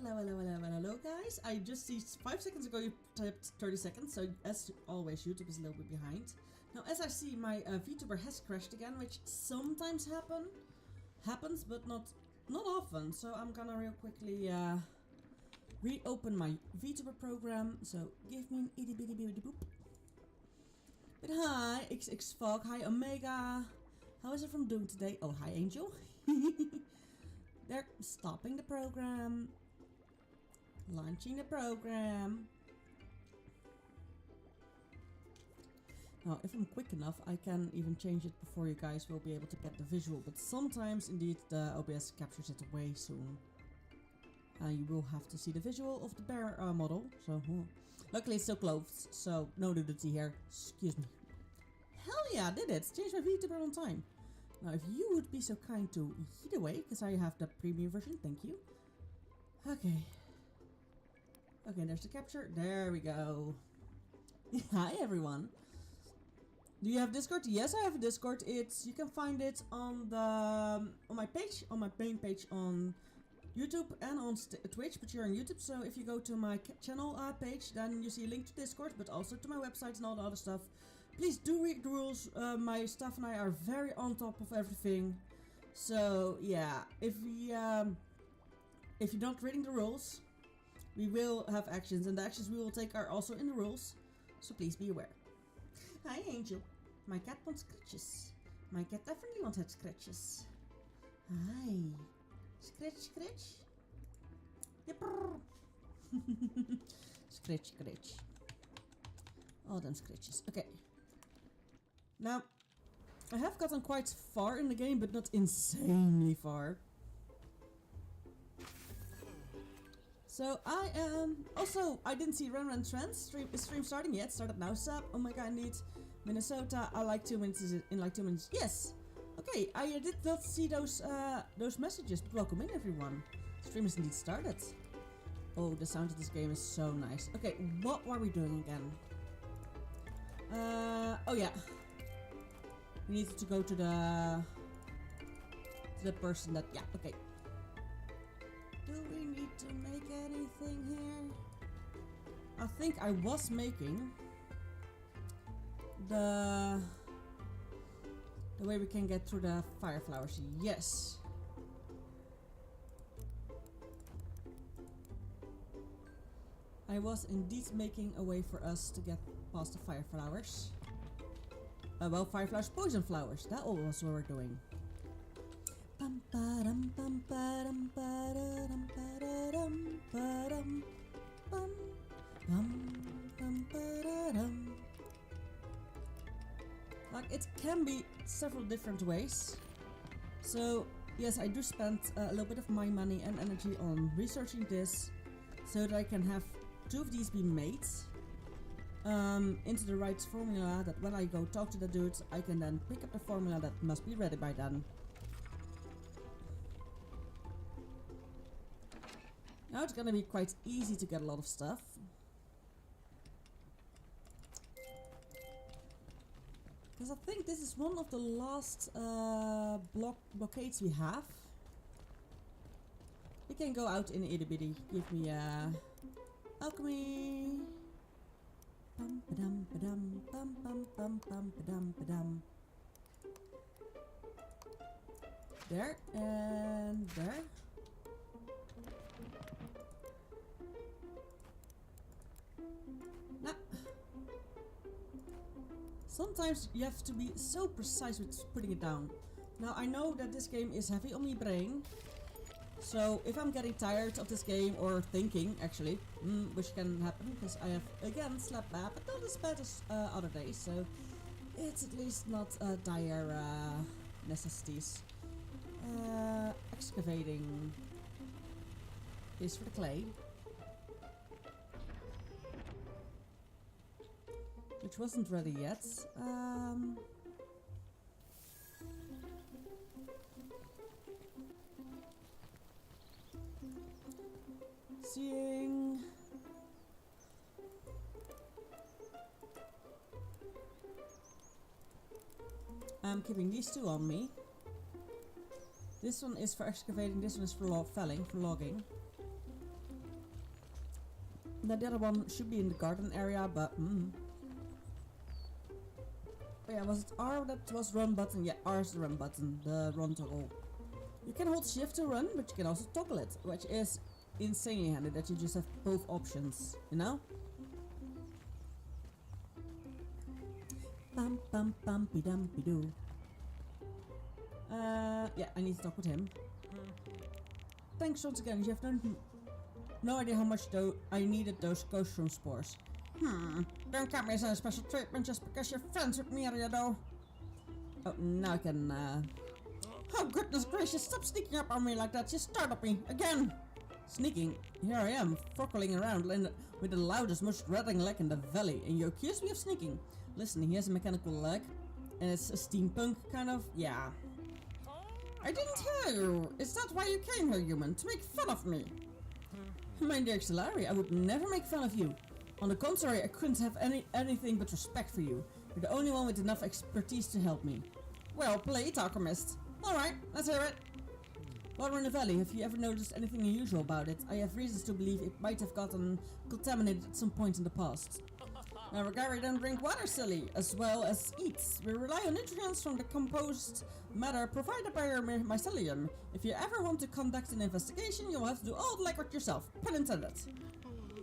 Hello guys. I just see 5 seconds ago you typed 30 seconds, so as always YouTube is a little bit behind. Now as I see my Vtuber has crashed again, which sometimes happens but not often, so I'm gonna real quickly reopen my Vtuber program, so give me an itty bitty bitty boop. But hi XXFog, hi Omega, how is everyone doing today? Oh hi Angel. They're stopping the program, launching the program. Now, if I'm quick enough, I can even change it before you guys will be able to get the visual. But sometimes, indeed, the OBS captures it way soon. You will have to see the visual of the bear model. So, luckily it's still closed, so no nudity here. Excuse me. Hell yeah, I did it! Changed my VTuber on time. Now, if you would be so kind to eat away, because I have the premium version, thank you. Okay. Okay, there's the capture. There we go. Hi, everyone. Do you have Discord? Yes, I have a Discord. You can find it on my page, on my main page on YouTube and on Twitch, but you're on YouTube, so if you go to my channel page, then you see a link to Discord, but also to my website and all the other stuff. Please do read the rules. My staff and I are very on top of everything. So yeah, if you're not reading the rules, we will have actions, and the actions we will take are also in the rules. So please be aware. Hi Angel. My cat wants scratches. My cat definitely wants head scratches. Hi. Scratch, scratch. Yep. Scratch, scratch. All them scratches. Okay. Now, I have gotten quite far in the game, but not insanely far. So I am... Also, I didn't see Run Trends stream starting yet. Started now, sub. Oh my god, indeed. Minnesota, I like 2 minutes in like 2 minutes. Yes! Okay, I did not see those messages, but welcome in everyone. Stream has indeed started. Oh, the sound of this game is so nice. Okay, what were we doing again? Oh yeah. We needed to go to the person that, yeah, okay. Do we need to make anything here? I think I was making the way we can get through the fire flowers. Yes. I was indeed making a way for us to get past the fire flowers. Well, fire flowers, poison flowers. That was what we're doing. Bum ba dum bum ba dum ba da dum ba da dum ba dum bum bum bum ba da dum. Like, it can be several different ways. So yes, I do spend a little bit of my money and energy on researching this, so that I can have 2 of these be made into the right formula, that when I go talk to the dudes, I can then pick up the formula that must be ready by then. Now it's gonna be quite easy to get a lot of stuff. Because I think this is one of the last blockades we have. We can go out in itty bitty. Give me alchemy. Bum ba-dum ba-dum bum bum bum bum ba-dum ba-dum. There and there. Now, sometimes you have to be so precise with putting it down. Now I know that this game is heavy on my brain. So if I'm getting tired of this game, or thinking actually, which can happen because I have again slept bad, but not as bad as other days, so it's at least not dire necessities. Excavating is for the clay, which wasn't ready yet. Seeing. I'm keeping these 2 on me. This one is for excavating, this one is for felling, for logging. Now the other one should be in the garden area, but yeah, was it R that was run button? Yeah, R is the run button, the run toggle. You can hold shift to run, but you can also toggle it, which is insanely handy that you just have both options, you know? Bum bum bumpy dumpy doo. Yeah, I need to talk with him. Thanks once again, you have no idea how much I needed those ghost room spores. Don't count me as a special treatment just because you're friends with me, are you though? Oh, now I can, oh goodness gracious, stop sneaking up on me like that, you startled me, again! Sneaking? Here I am, forkling around with the loudest, most rattling leg in the valley, and you accuse me of sneaking. Listen, he has a mechanical leg, and it's a steampunk kind of, yeah. I didn't hear you! Is that why you came here, human? To make fun of me? My dear Xelari, I would never make fun of you. On the contrary, I couldn't have anything but respect for you. You're the only one with enough expertise to help me. Well played, Alchemist. Alright, let's hear it. Water in the valley, have you ever noticed anything unusual about it? I have reasons to believe it might have gotten contaminated at some point in the past. Now, Regari don't drink water, silly, as well as eats. We rely on nutrients from the composed matter provided by your mycelium. If you ever want to conduct an investigation, you'll have to do all the legwork yourself. Pun intended.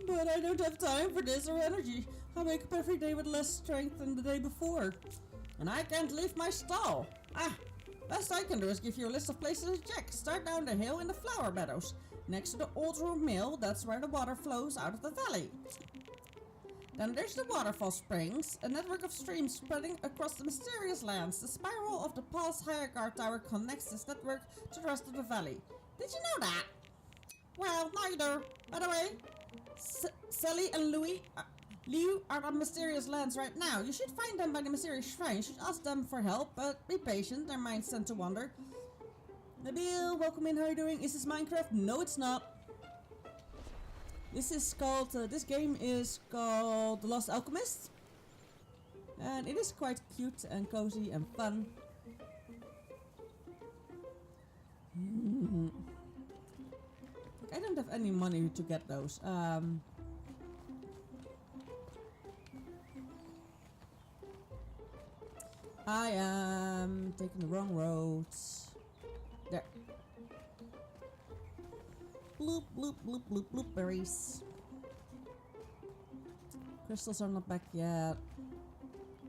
But I don't have time for this or energy. I wake up every day with less strength than the day before. And I can't leave my stall. Best I can do is give you a list of places to check. Start down the hill in the flower meadows. Next to the old room mill, that's where the water flows out of the valley. Then there's the waterfall springs, a network of streams spreading across the mysterious lands. The spiral of the past higher guard tower connects this network to the rest of the valley. Did you know that? Well, neither. By the way, Sally and Liu are on mysterious lands right now. You should find them by the mysterious shrine. You should ask them for help, but be patient. Their minds tend to wander. Nabil, welcome in. How are you doing? Is this Minecraft? No, it's not. This is called, this game is called The Lost Alchemist. And it is quite cute and cozy and fun. I don't have any money to get those. I am taking the wrong road. There. Bloop, bloop, bloop, bloop, bloop, berries. Crystals are not back yet.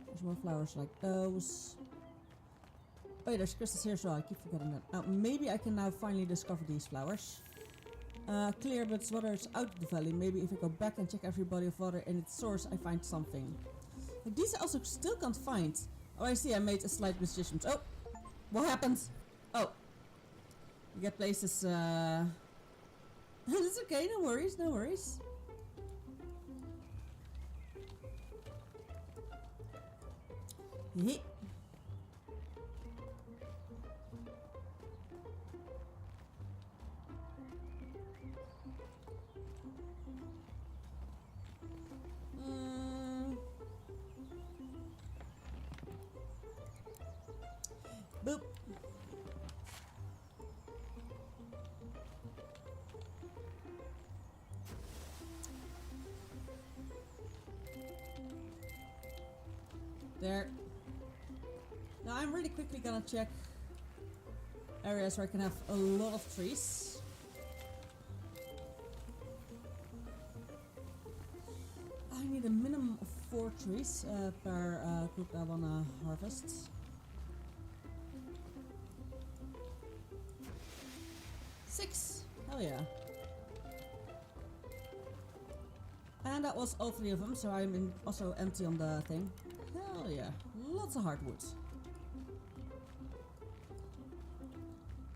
There's more flowers like those. Oh yeah, there's crystals here, so I keep forgetting that. Now, maybe I can now finally discover these flowers. Clear, but water is out of the valley. Maybe if I go back and check every body of water and its source, I find something. Like these I also still can't find. Oh, I see, I made a slight misjudgment. Oh! What happened? Oh. You get places, It's okay, no worries, no worries. Heh. Boop. There. Now I'm really quickly gonna check areas where I can have a lot of trees. I need a minimum of 4 trees per group I wanna harvest. 6! Hell yeah. And that was all 3 of them, so I'm also empty on the thing. Hell yeah. Lots of hardwood.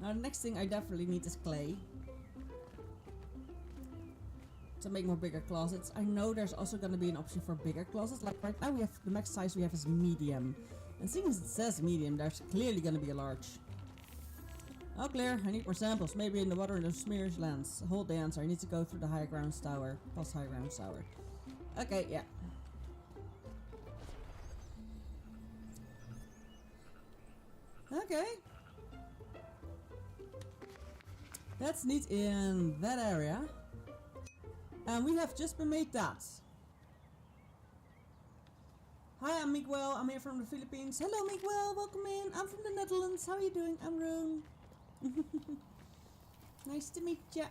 Now the next thing I definitely need is clay. To make more bigger closets. I know there's also going to be an option for bigger closets. Like right now we have the max size we have is medium. And seeing as it says medium, there's clearly going to be a large. All clear. I need more samples. Maybe in the water in the smears lands. Hold the answer. I need to go through the higher grounds tower. Plus higher grounds tower. Okay, yeah. Okay. That's neat in that area. And we have just been made that. Hi, I'm Miguel. I'm here from the Philippines. Hello, Miguel. Welcome in. I'm from the Netherlands. How are you doing? I'm Roon. Nice to meet ya.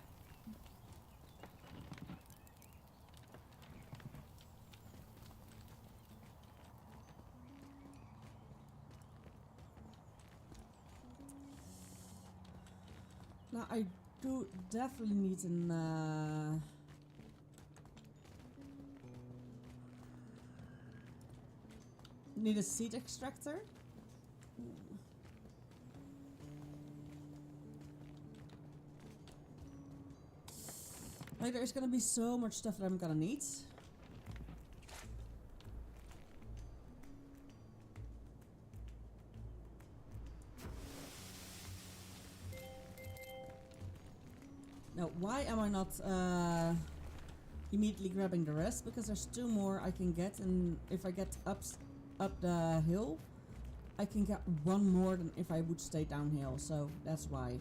Now I do definitely need an need a seed extractor. Like there's gonna be so much stuff that I'm gonna need. Now, why am I not immediately grabbing the rest? Because there's 2 more I can get, and if I get up the hill, I can get 1 more than if I would stay downhill. So that's why.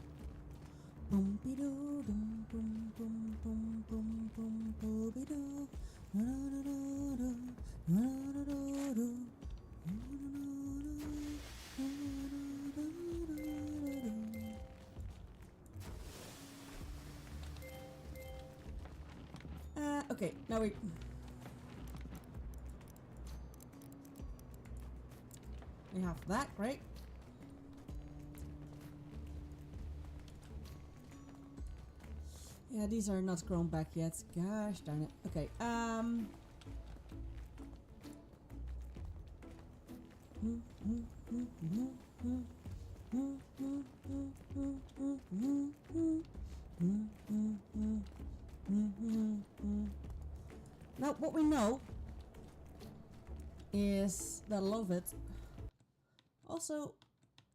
Okay, now we have that, right? Yeah, these are not grown back yet. Gosh darn it. Okay, now what we know is that a lot of it. Also,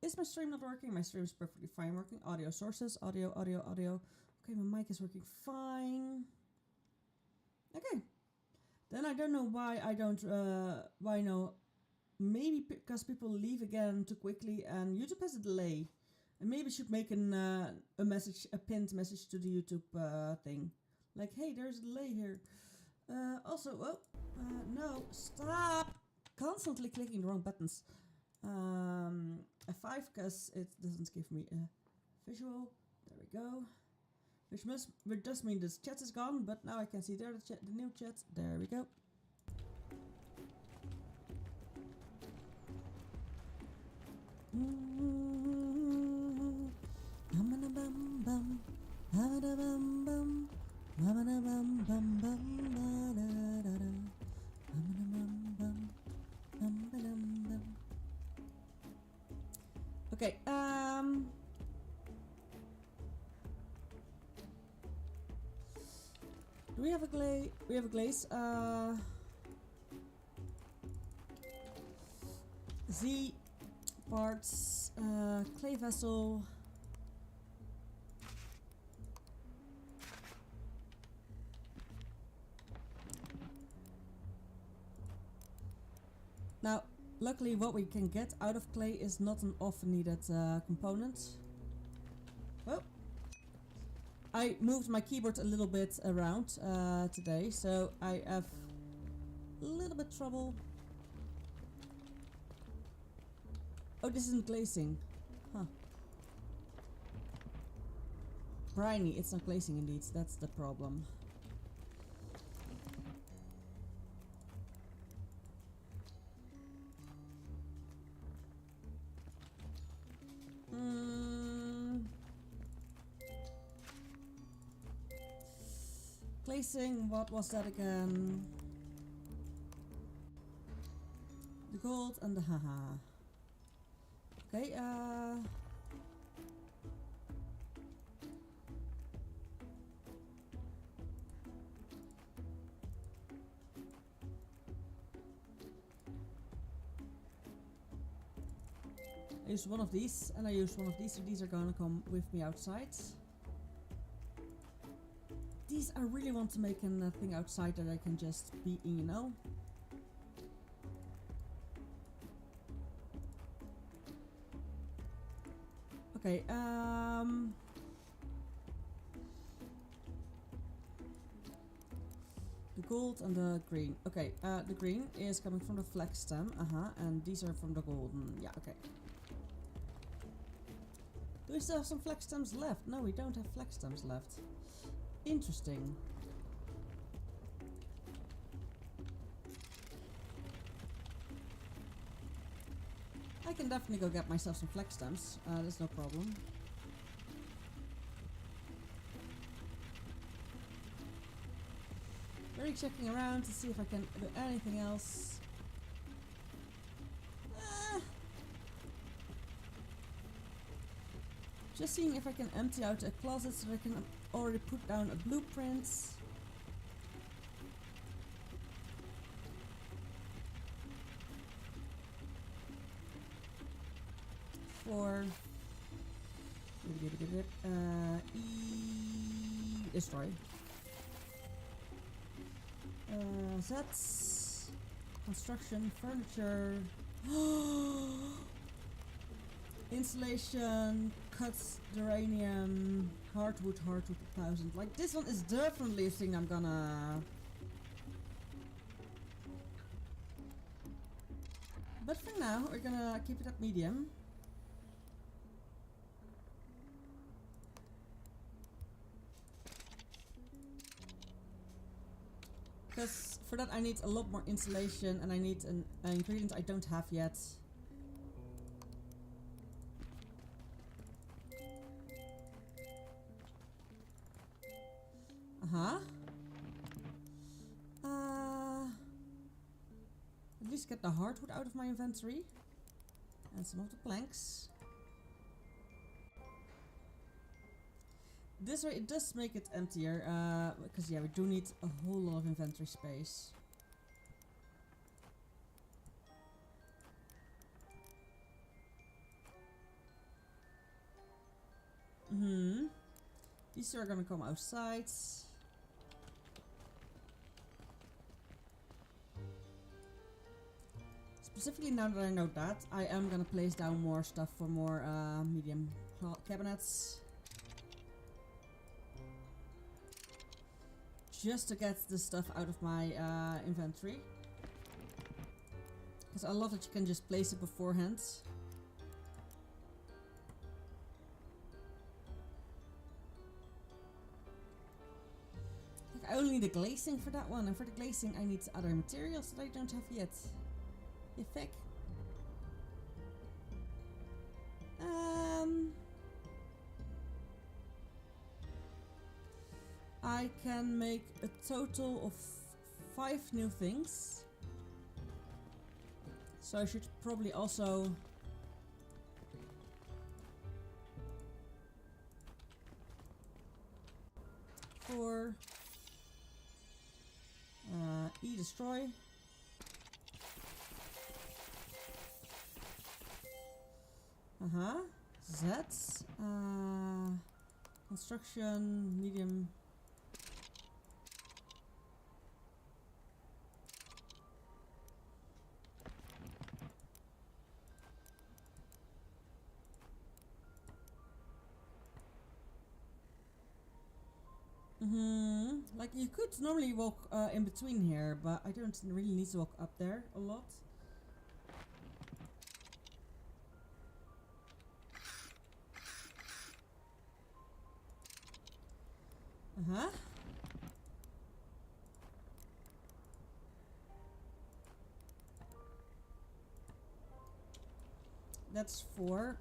is my stream not working? My stream is perfectly fine working. Audio sources, audio. Okay, my mic is working fine. Okay. Then I don't know why I don't, why no. Maybe because people leave again too quickly and YouTube has a delay. And maybe I should make a pinned message to the YouTube thing. Like, hey, there's a delay here. Also, no, stop! Constantly clicking the wrong buttons. F5 because it doesn't give me a visual. There we go. Which does mean this chat is gone, but now I can see there the new chat. There we go. Okay, do we have a glaze? We have a glaze. Z parts, clay vessel. Now, luckily what we can get out of clay is not an often needed component. Oh, I moved my keyboard a little bit around today, so I have a little bit trouble. Oh, this isn't glazing. Huh. Briny, it's not glazing indeed, that's the problem. Glazing, what was that again? The gold and the haha. Okay, I use one of these and I use one of these, so these are gonna come with me outside. These I really want to make a thing outside that I can just be in, you know? Okay, gold and the green. Okay, the green is coming from the flag stem. And these are from the golden. Yeah, okay. Do we still have some flag stems left? No, we don't have flag stems left. Interesting. I can definitely go get myself some flag stems. That's no problem. Very checking around to see if I can do anything else. Just seeing if I can empty out a closet so that I can already put down a blueprint. For destroy. Sets, construction, furniture, insulation, cuts, geranium, hardwood 1000. Like this one is definitely a thing I'm gonna. But for now, we're gonna keep it at medium. Because for that I need a lot more insulation and I need an ingredient I don't have yet. At least get the hardwood out of my inventory. And some of the planks. This way it does make it emptier, because yeah, we do need a whole lot of inventory space. These two are gonna come outside. Specifically now that I know that, I am gonna place down more stuff for more medium cabinets. Just to get the stuff out of my inventory. Because I love that you can just place it beforehand. Like I only need the glazing for that one, and for the glazing I need other materials that I don't have yet. You thick. I can make a total of 5 new things. So I should probably also for E destroy. Z construction medium. Like you could normally walk in between here, but I don't really need to walk up there a lot. That's 4.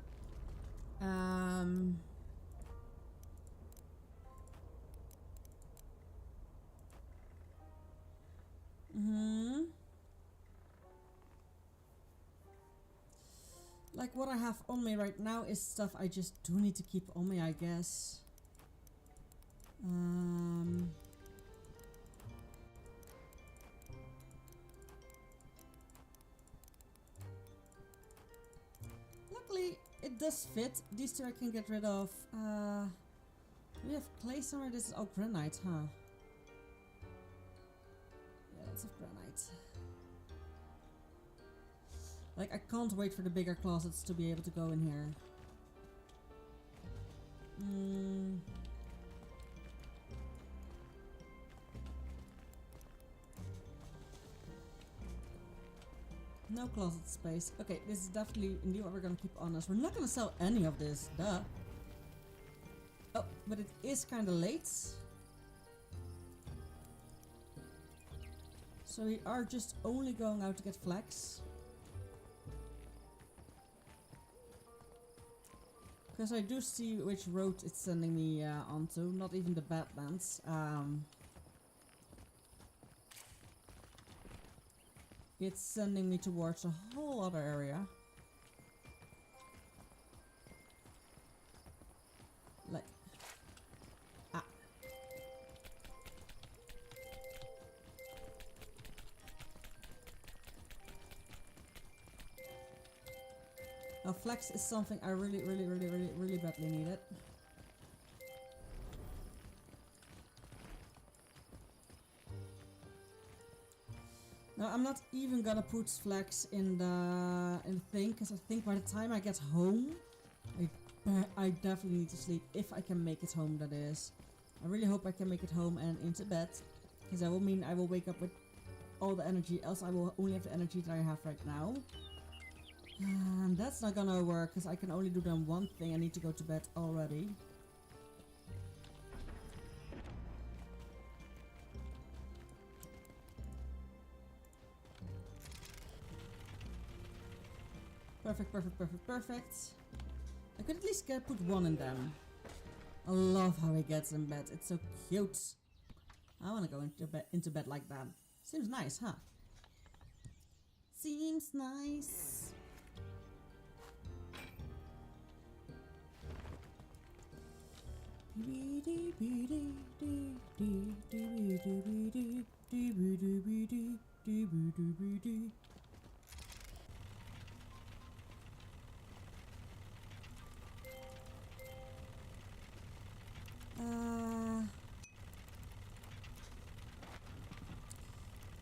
Like what I have on me right now is stuff I just do need to keep on me, I guess. Luckily, it does fit. These two I can get rid of. We have clay somewhere. This is all granite, huh? Yeah, lots of granite. Like, I can't wait for the bigger closets to be able to go in here. No closet space. Okay, this is definitely indeed what we're gonna keep on us. We're not gonna sell any of this, duh. Oh, but it is kinda late. So we are just only going out to get flax. Because I do see which road it's sending me onto, not even the Badlands. It's sending me towards a whole other area. Like... Ah. Now flax is something I really badly needed. Now I'm not even gonna put flax in the thing, because I think by the time I get home, I definitely need to sleep, if I can make it home, that is. I really hope I can make it home and into bed, because that will mean I will wake up with all the energy, else I will only have the energy that I have right now. And that's not gonna work, because I can only do them one thing. I need to go to bed already. Perfect. I could at least put one in them. I love how he gets in bed. It's so cute. I want to go into bed like that. Seems nice, huh? Seems nice.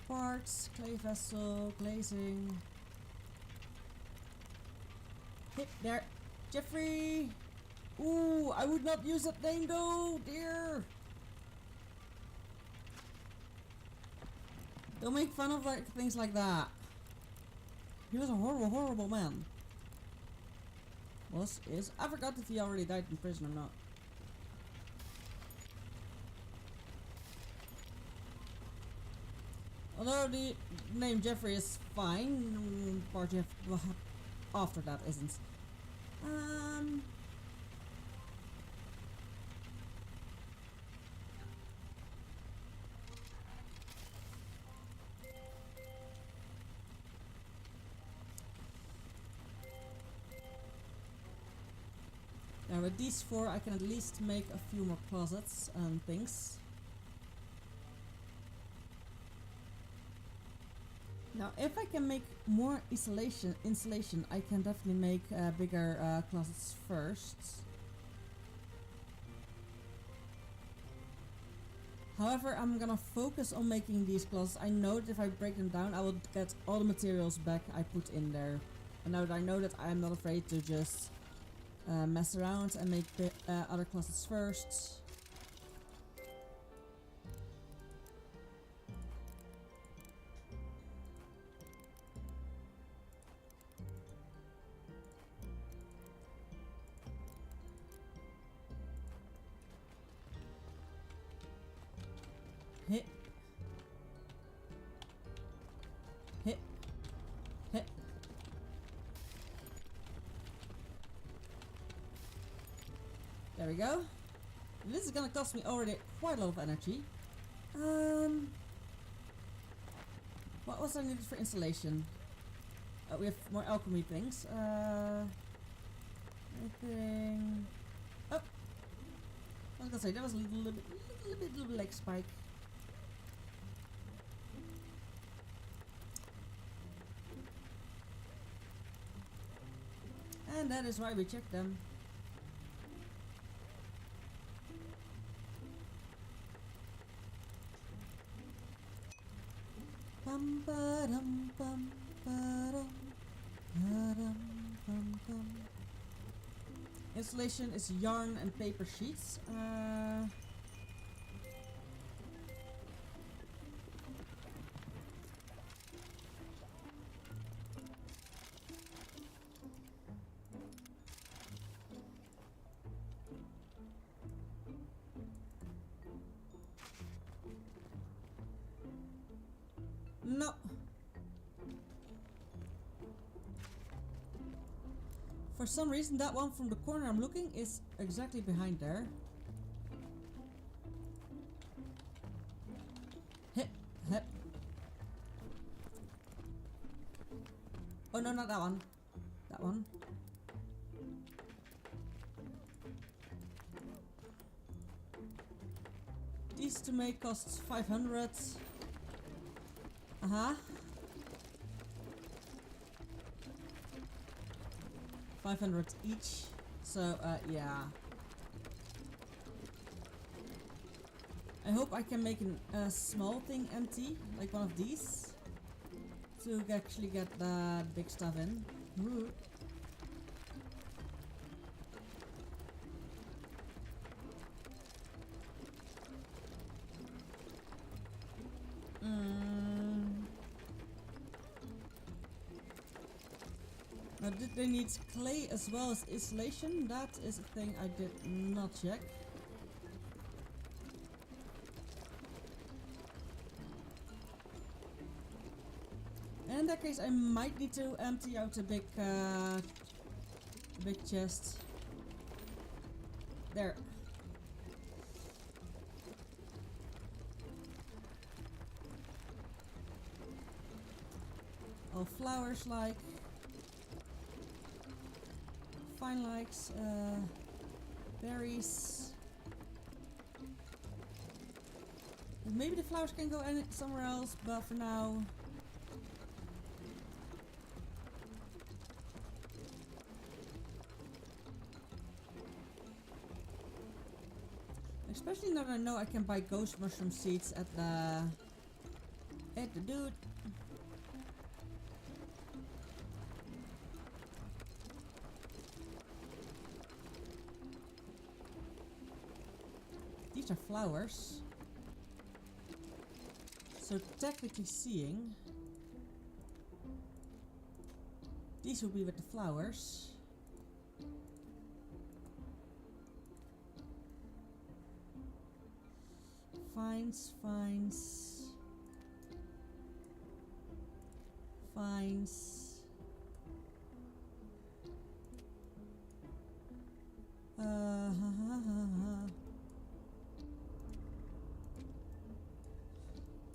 Parts, clay vessel, glazing. Hit there, Jeffrey! Ooh, I would not use that name though, dear! Don't make fun of like things like that. He was a horrible man. I forgot if he already died in prison or not. Although the name Jeffrey is fine, part Jeff after that isn't. Now with these 4 I can at least make a few more closets and things. Now, if I can make more insulation, I can definitely make bigger closets first. However, I'm gonna focus on making these closets. I know that if I break them down, I will get all the materials back I put in there. And now that I know that I'm not afraid to just mess around and make the other closets first. Hit. Hit. Hit. There we go. This is gonna cost me already quite a lot of energy. What was I needed for installation? We have more alchemy things. Anything? Oh! I was gonna say, that was a little bit leg spike. And that is why we checked them. Bum ba dum bum ba dum ba dum bum bum. Installation is yarn and paper sheets. For some reason, that one from the corner I'm looking is exactly behind there. Hip, hip. Oh no, not that one. That one. These to make costs 500. Uh-huh. 500 each. So, yeah. I hope I can make a small thing empty, like one of these, to actually get the big stuff in. Ooh. Now, did they need clay as well as insulation? That is a thing I did not check. In that case, I might need to empty out a big chest. There. All flowers like. Fine likes, berries. Maybe the flowers can go somewhere else, but for now. Especially now that I know I can buy ghost mushroom seeds at the dude. These are flowers. So technically seeing, these will be with the flowers. Finds.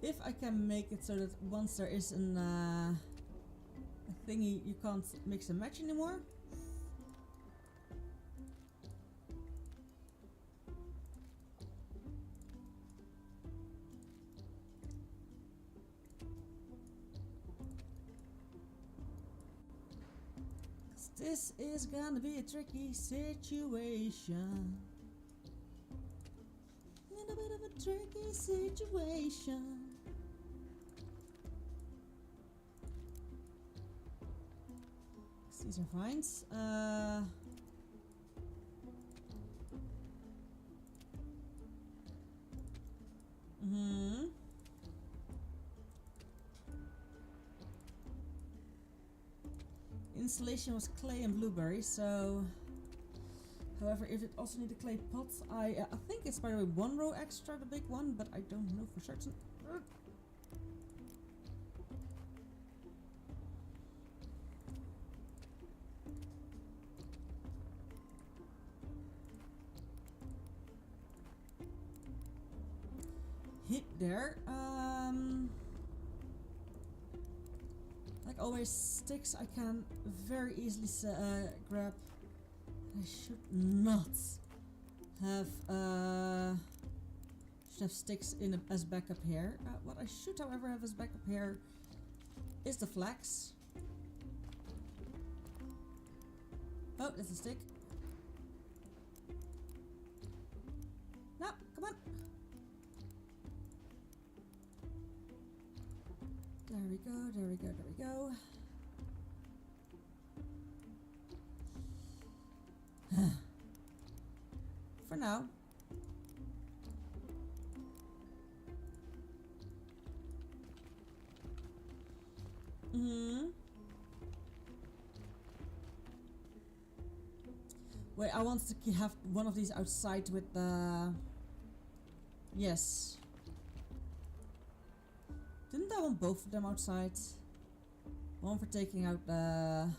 If I can make it so that once there is a thingy, you can't mix and match anymore. This is gonna be a tricky situation. Little bit of a tricky situation. These are fines. Installation was clay and blueberry, so. However, if it also needs a clay pot, I think it's by the way 1 row extra, the big one, but I don't know for certain. Hit there. Like always, sticks I can very easily grab. I should not have sticks in as backup here. What I should, however, have as backup here is the flax. Oh, that's a stick. No, come on. There we go, there we go, there we go. For now. Wait, I want to have one of these outside with the... Yes. Didn't I want both of them outside? One for taking out the...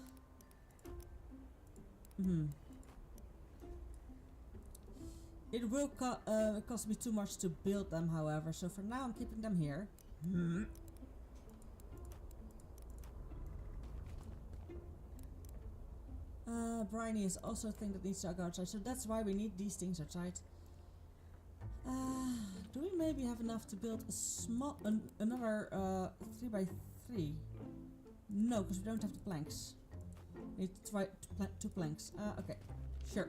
It will cost me too much to build them, however, so for now I'm keeping them here. Briny is also a thing that needs to go outside, so that's why we need these things outside. Do we maybe have enough to build a small, another 3x3? No, because we don't have the planks. We need two planks. Okay, sure.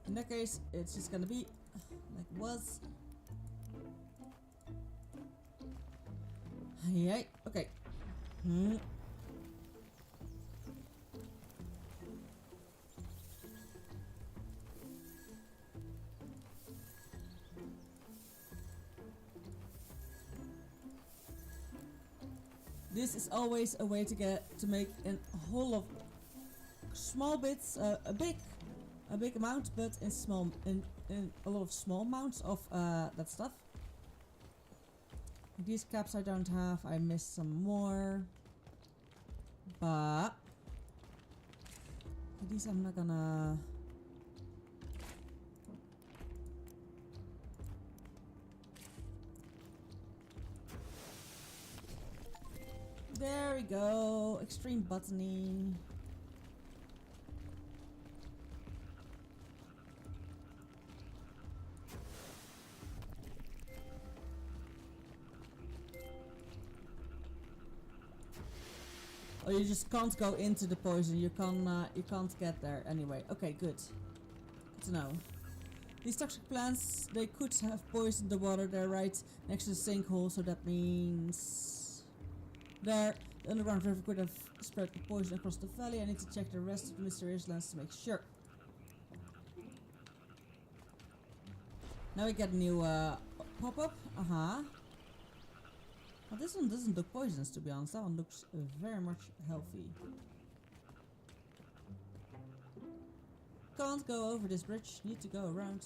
In that case, it's just gonna be like it was. Yay, okay. This is always a way to make a whole of small bits, a big amount, but in a lot of small amounts of that stuff. These caps I don't have. I missed some more, but these I'm not gonna. There we go. Extreme botany. Oh, you just can't go into the poison. You can't get there anyway. Okay, good. Good to know. These toxic plants, they could have poisoned the water. They're right next to the sinkhole, so that means there the underground river could have spread the poison across the valley. I need to check the rest of the mysterious lands to make sure. Now we get a new pop-up. Well, this one doesn't look poisonous, to be honest. That one looks very much healthy. Can't go over this bridge. Need to go around.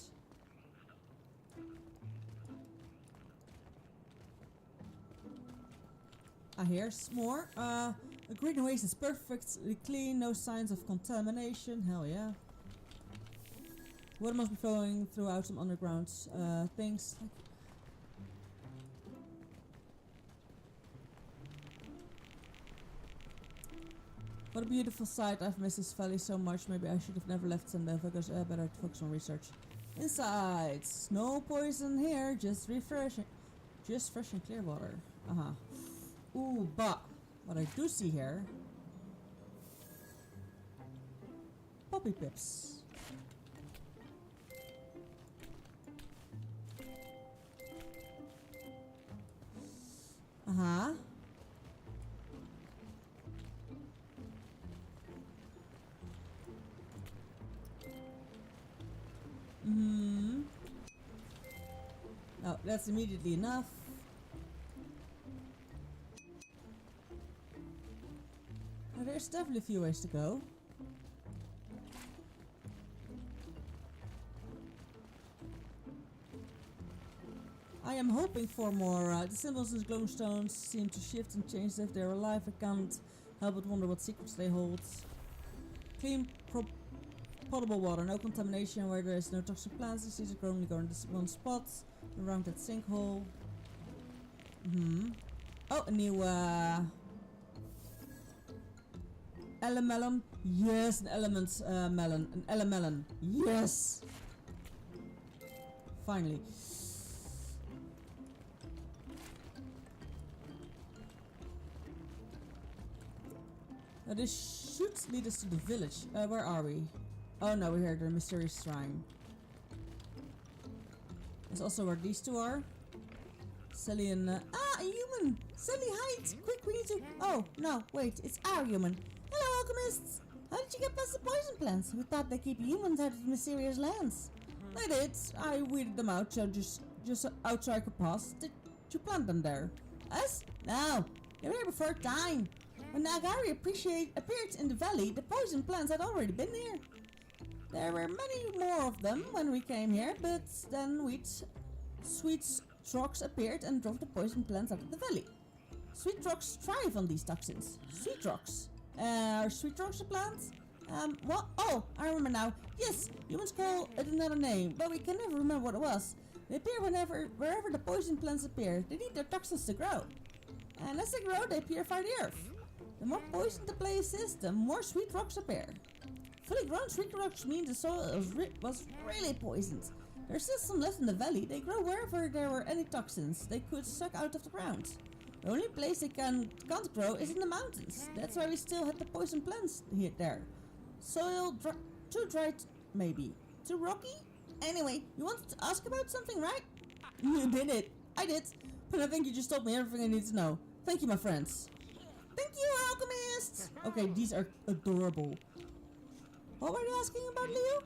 Here's more. A green oasis, perfectly clean, no signs of contamination. Hell yeah. Water must be flowing throughout some underground things. What a beautiful sight. I've missed this valley so much. Maybe I should have never left Sandel because I better focus on research. Inside. No poison here. Just refreshing. Just fresh and clear water. Ooh, but what I do see here. Poppy pips. Oh, that's immediately enough. Now, there's definitely a few ways to go. I am hoping for more. The symbols in glowing stones seem to shift and change if they're alive. I can't help but wonder what secrets they hold. Clean, potable water, no contamination where there is no toxic plants. The seeds are only going to one spot around that sinkhole. Oh, a new elemelon. Yes, an element melon. An elemelon. Yes! Finally. Now this should lead us to the village. Where are we? Oh no, we're here, the mysterious shrine. That's also where these two are. Sally and... a human! Sally, hide! Quick, we need to... Oh, no, wait, it's our human. Hello, alchemists! How did you get past the poison plants? We thought they keep humans out of the mysterious lands. I did. I weeded them out, so just out so I could pass. Did you plant them there? Us? No, they were here before time. When Nagari appeared in the valley, the poison plants had already been here. There were many more of them when we came here, but then sweet rocks appeared and drove the poison plants out of the valley. Sweet rocks thrive on these toxins. Sweet rocks. Are sweet rocks a plant? What? Oh, I remember now. Yes, humans call it another name, but we can never remember what it was. They appear wherever the poison plants appear. They need their toxins to grow. And as they grow, they purify the earth. The more poison the place is, the more sweet rocks appear. Fully grown sweet rocks mean the soil was really poisoned. There's still some left in the valley. They grow wherever there were any toxins they could suck out of the ground. The only place they can't grow is in the mountains. That's why we still have the poison plants here there. Soil too dry, maybe. Too rocky? Anyway, you wanted to ask about something, right? You did it. I did. But I think you just told me everything I need to know. Thank you, my friends. Thank you, alchemists! Okay, these are adorable. What were they asking about, Leo?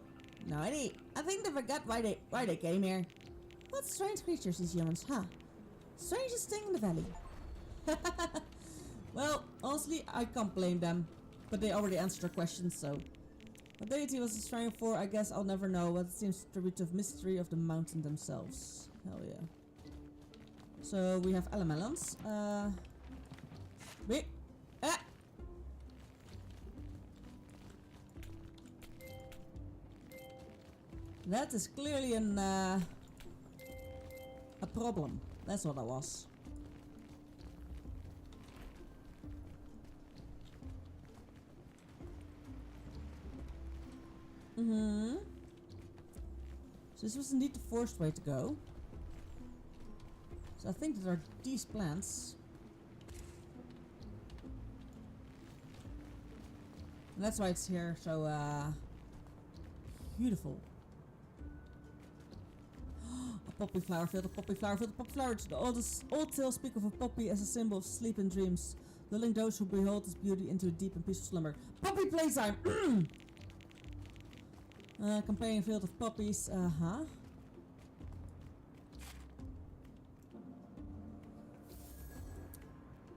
No idea. I think they forgot why they came here. What strange creatures these humans, huh? Strangest thing in the valley. Well, honestly, I can't blame them. But they already answered our questions, so... What deity was he striving for? I guess I'll never know, but it seems tribute to the mystery of the mountain themselves. Hell yeah. So, we have elementals. Wait. Ah! That is clearly a problem. That's what that was. So this was indeed the forced way to go. So I think that there are these plants. And that's why it's here so beautiful. A poppy flower field, a poppy flower field, a poppy flower. The old tales speak of a poppy as a symbol of sleep and dreams, lulling those who behold its beauty into a deep and peaceful slumber. Poppy playtime! Comparing a field of poppies,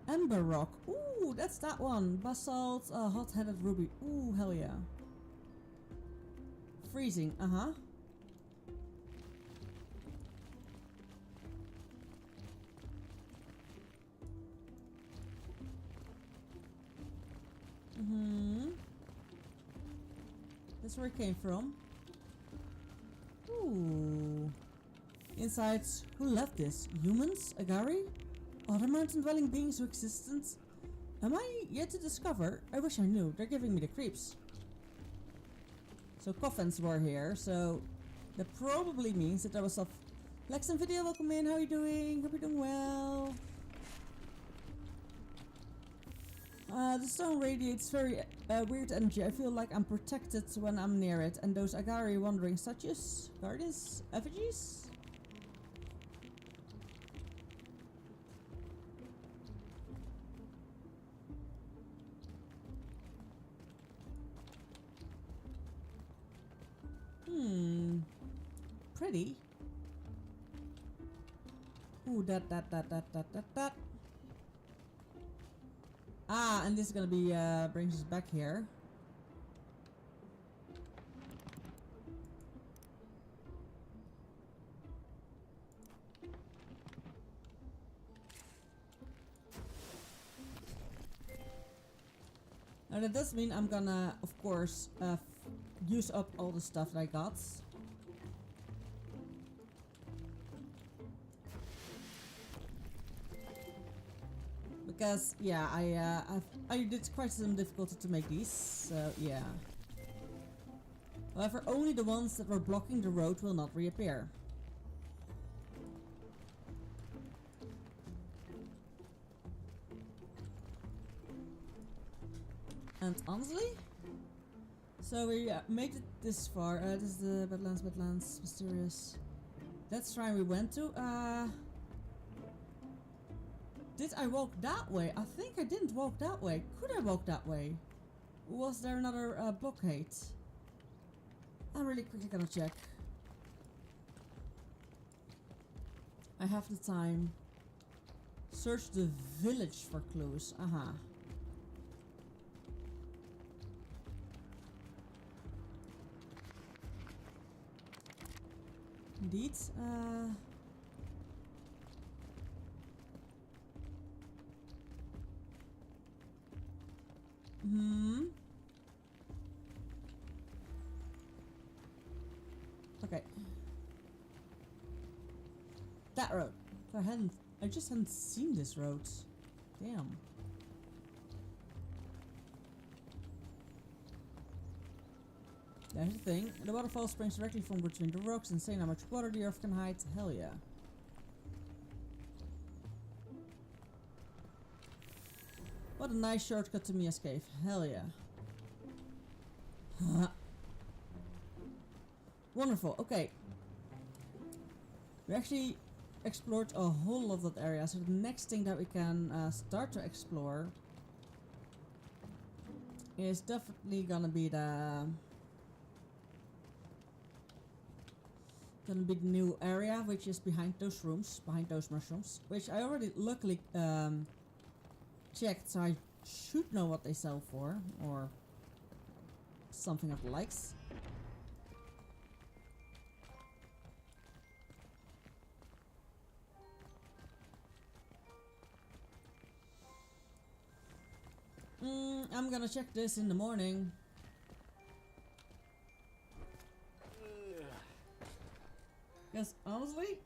Ember rock. Ooh, that's that one. Basalt, hot-headed ruby. Ooh, hell yeah. Freezing, That's where it came from. Ooh. Inside, who left this? Humans? Agari? Other mountain-dwelling beings who existed? Am I yet to discover? I wish I knew. They're giving me the creeps. So coffins were here, so that probably means that there was stuff. Lex and Video, welcome in. How are you doing? Hope you're doing well. The stone radiates very weird energy. I feel like I'm protected when I'm near it. And those Agari wandering statues? Guardians? Effigies? Pretty. Ooh, that. Ah, and this is gonna be, brings us back here. Now that does mean I'm gonna, of course, use up all the stuff that I got. Because yeah, I did quite some difficulty to make these, so yeah. However, only the ones that were blocking the road will not reappear. And honestly, so we made it this far. This is the Badlands, mysterious. That shrine we went to. Did I walk that way? I think I didn't walk that way. Could I walk that way? Was there another blockade? I'm really quickly gonna check. I have the time. Search the village for clues. Indeed. Okay. That road. I just hadn't seen this road. Damn. There's the thing. The waterfall springs directly from between the rocks. Insane how much water the earth can hide. Hell yeah. What a nice shortcut to Mia's cave. Hell yeah. Wonderful. Okay. We actually explored a whole lot of that area. So the next thing that we can start to explore is definitely gonna be the new area, which is behind those rooms, behind those mushrooms, which I already luckily checked, so I should know what they sell for, or something of the likes. I'm gonna check this in the morning. Yes, honestly?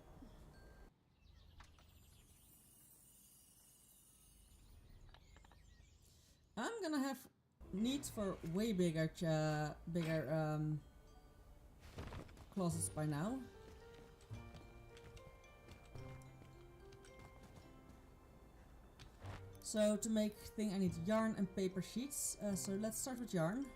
I'm gonna have needs for way bigger closets by now. So to make thing I need yarn and paper sheets. So let's start with yarn.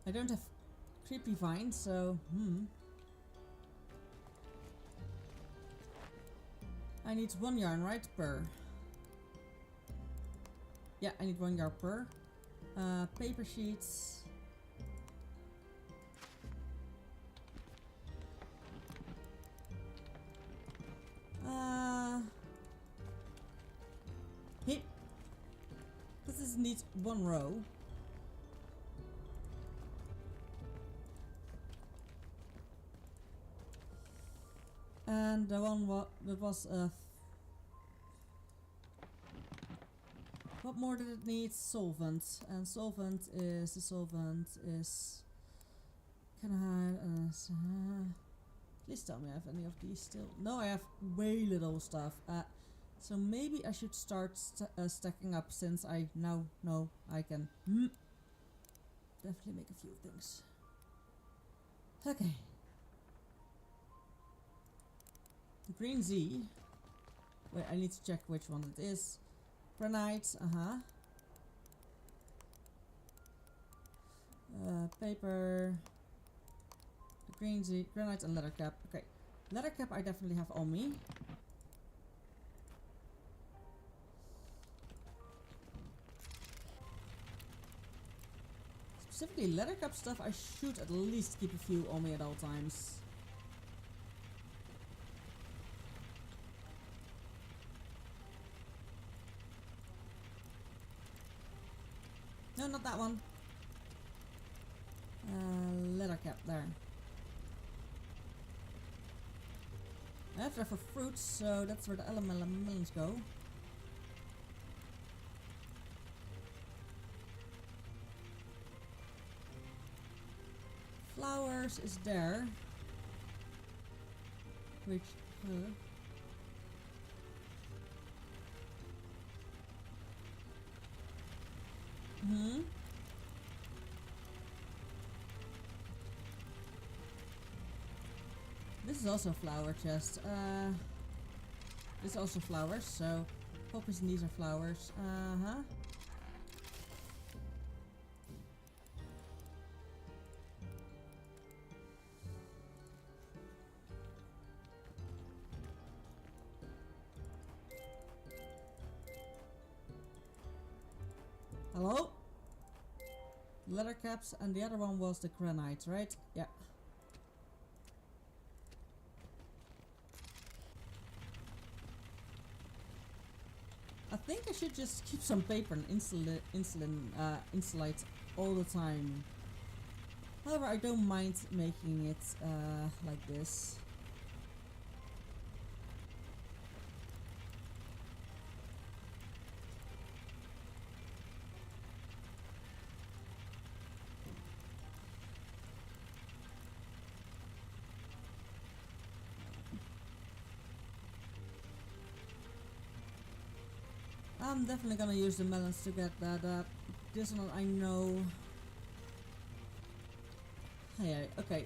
I don't have creepy vines, so I need 1 yarn, right? Per. Yeah, I need 1 yarn per. Paper sheets. Hey, this needs 1 row. And the one that was what more did it need? Solvent. And solvent is can I please tell me I have any of these still. No, I have way little stuff. So maybe I should start stacking up, since I now know I can definitely make a few things. Okay. Green Z. Wait, I need to check which one it is. Granite, paper. The green Z, granite and leather cap. Okay. Leather cap I definitely have on me. Specifically leather cap stuff, I should at least keep a few on me at all times. No, not that one. Leather cap there. I have there for fruits, so that's where the melons go. Flowers is there. Which this is also a flower chest. This is also flowers, so poppies and these are flowers. Hello? Leather caps, and the other one was the granite, right? Yeah. I think I should just keep some paper and insulate all the time. However, I don't mind making it like this. I'm definitely gonna use the melons to get that. This one I know. Hey, okay.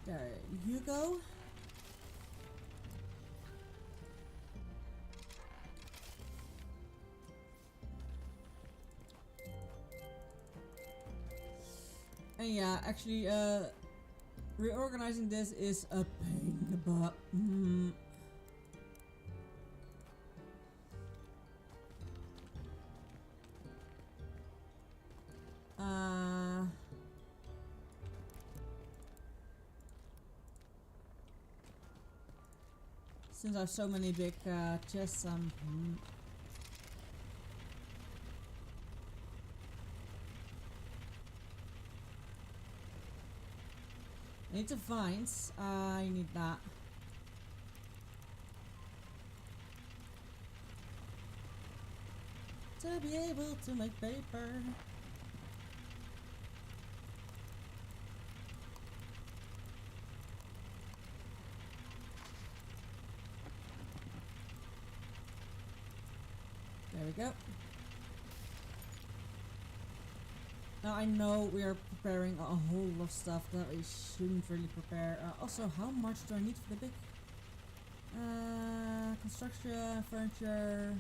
There you go. And yeah, actually, reorganizing this is a pain in the butt. Since I have so many big chests, I need the vines. I need that. To be able to make paper. There we go. Now I know we are preparing a whole lot of stuff that we shouldn't really prepare. Also, how much do I need for the big construction, furniture,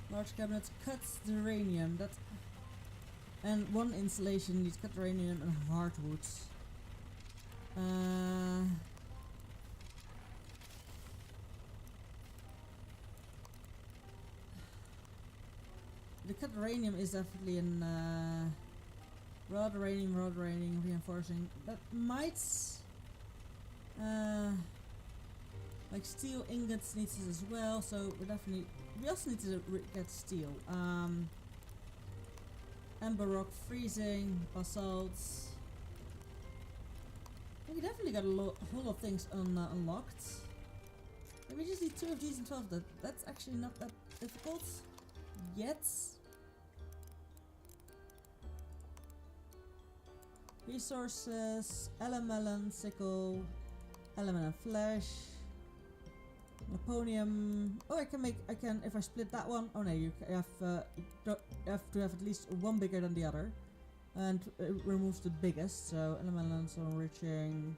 large cabinets, cut uranium? That and one installation needs cut uranium and hardwood. The cut uranium is definitely an rod uranium reinforcing. That might like steel ingots needs it as well, so we also need to get steel. Amber rock freezing, basalts. We definitely got a whole lot of things unlocked. And we just need 2 of these and 12. That's actually not that difficult yet. Resources, elemelon, sickle, element flesh, laponium. Oh, I can, if I split that one. Oh no, you have to have at least one bigger than the other. And it removes the biggest, so elemelon, so enriching.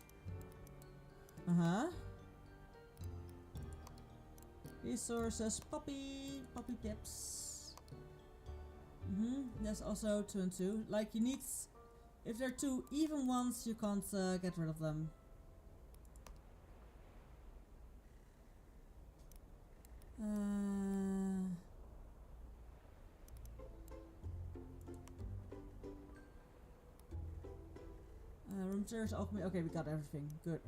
Resources, poppy pips. There's also 2 and 2. Like you need, if they're 2 even ones, you can't get rid of them. Room service alchemy. Okay, we got everything. Good.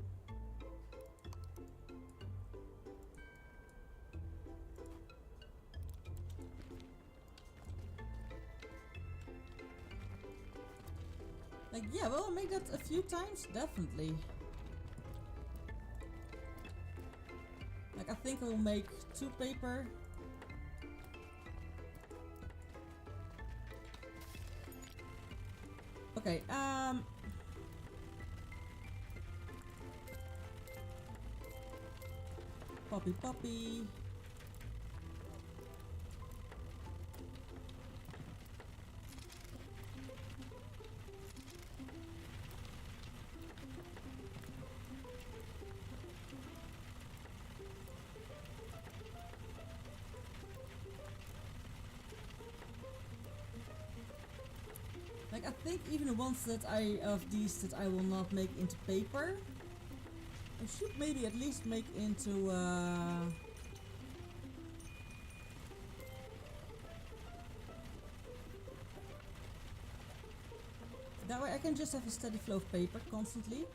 Like, yeah, well, I'll make that a few times, definitely. Like, I think I will make 2 paper. Okay, Poppy. Like, I think even the ones that I will not make into paper, I should maybe at least make into that way I can just have a steady flow of paper constantly.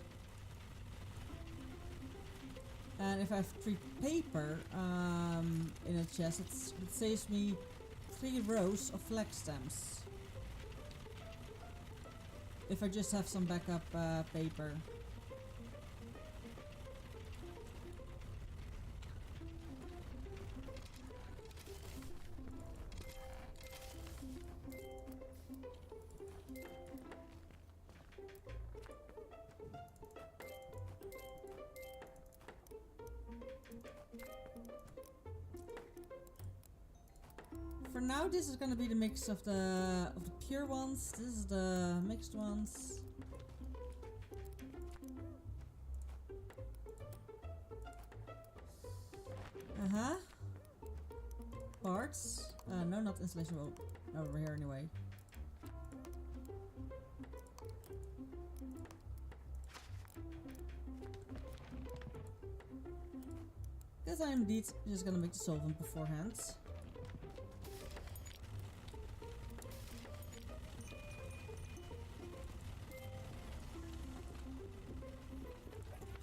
And if I have 3 paper in a chest, it saves me 3 rows of flag stamps. If I just have some backup paper. For now, this is gonna be the mix of the pure ones. This is the mixed ones. Parts. No, not installation. Well, over here anyway. Because I'm indeed just gonna make the solvent beforehand.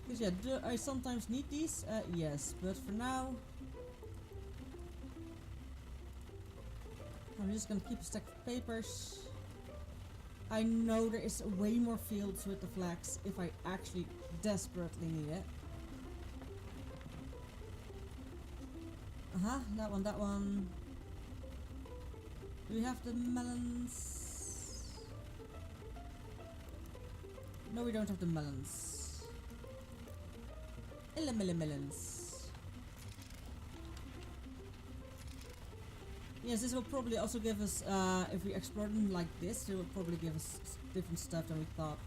Because yeah, do I sometimes need these? Yes, but for now I'm just gonna keep a stack of papers. I know there is way more fields with the flax if I actually desperately need it. That one, that one. Do we have the melons? No, we don't have the melons. Melons. Yes, this will probably also give us, if we explore them like this, it will probably give us different stuff than we thought.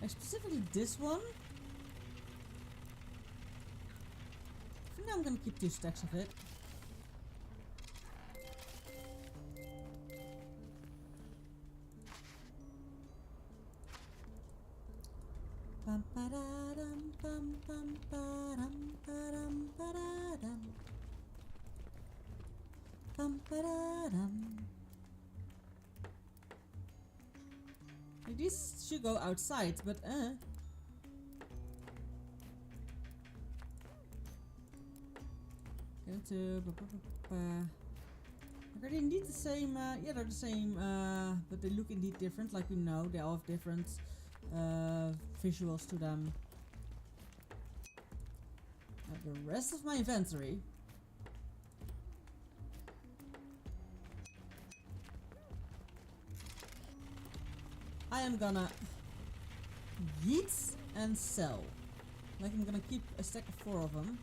Like specifically this one. For now I'm gonna keep 2 stacks of it. Bum ba da dum bum bum ba dum ba dum ba da dum bum ba da dum. These should go outside, but go to are they indeed the same? Yeah, they're the same, but they look indeed different. Like we know, they all have different visuals to them. The rest of my inventory. I am gonna yeet and sell. Like I'm gonna keep a stack of 4 of them.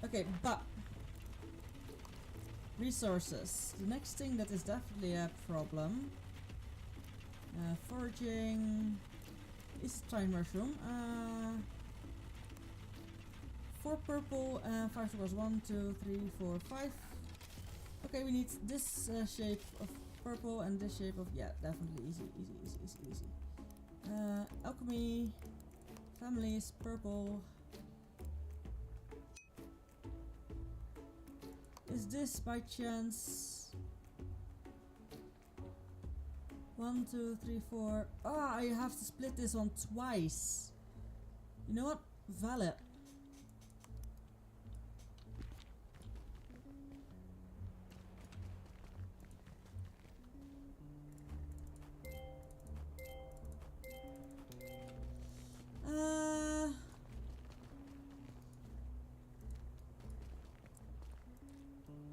Okay, but resources. The next thing that is definitely a problem. Foraging is trying mushroom. 4 purple and 5 sugars. 1, 2, 3, 4, 5. Okay, we need this shape of purple and this shape of, yeah, definitely easy. Alchemy, families, purple. Is this by chance 1, 2, 3, 4? Ah, I have to split this one twice. You know what? Valid.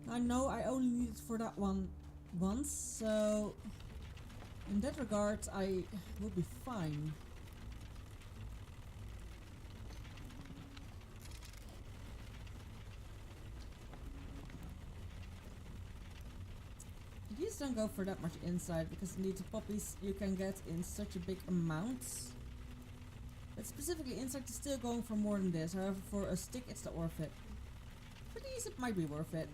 I know I only need it for that one once, so in that regard I will be fine. These please don't go for that much inside, because indeed the poppies you can get in such a big amount. But specifically insect is still going for more than this. However, for a stick it's not worth it. For these it might be worth it.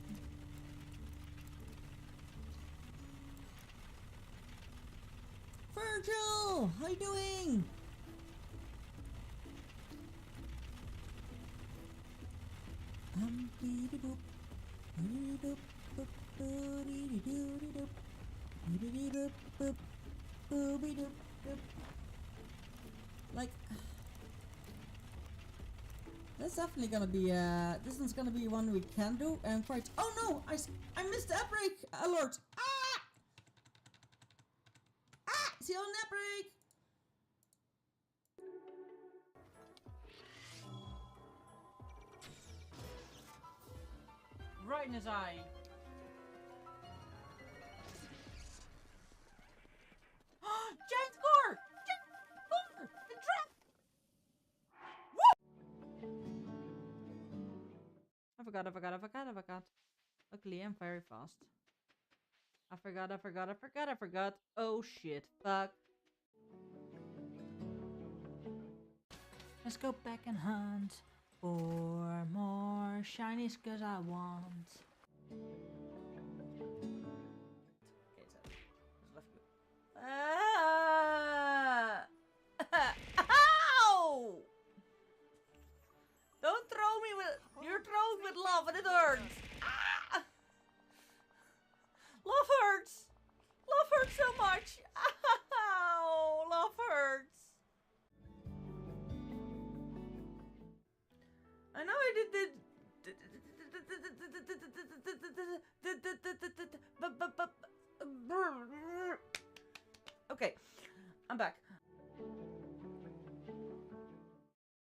Virgil! How you doing? Like, that's definitely gonna be this one's gonna be one we can do, and quite. Oh no, I missed the outbreak alert. See you on that break. Right in his eye. Giant gore! Giant gore! The trap! Woo! I forgot. Luckily, I'm very fast. I forgot. Oh shit. Fuck. Let's go back and hunt for more shinies, cause I want. Ow! Don't throw me with. You're throwing with love and it hurts. Ah! Love hurts. Love hurts so much. Ow! Love hurts. I know I did. Okay, I'm back.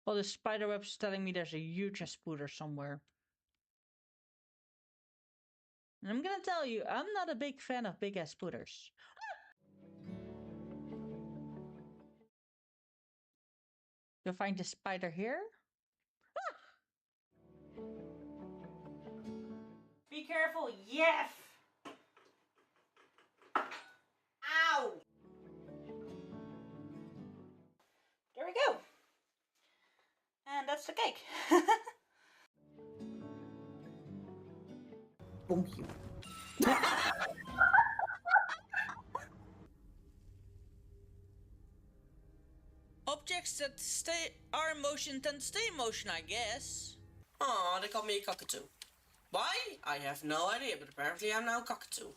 Well, the spider web's telling me there's a huge spooter somewhere. And I'm gonna tell you, I'm not a big fan of big ass spooters. You'll find the spider here. Be careful, yes! Ow! There we go. And that's the cake. Bonk you. Objects that are in motion tend to stay in motion, I guess. Aw, they called me a cockatoo. Why? I have no idea, but apparently I'm now a cockatoo.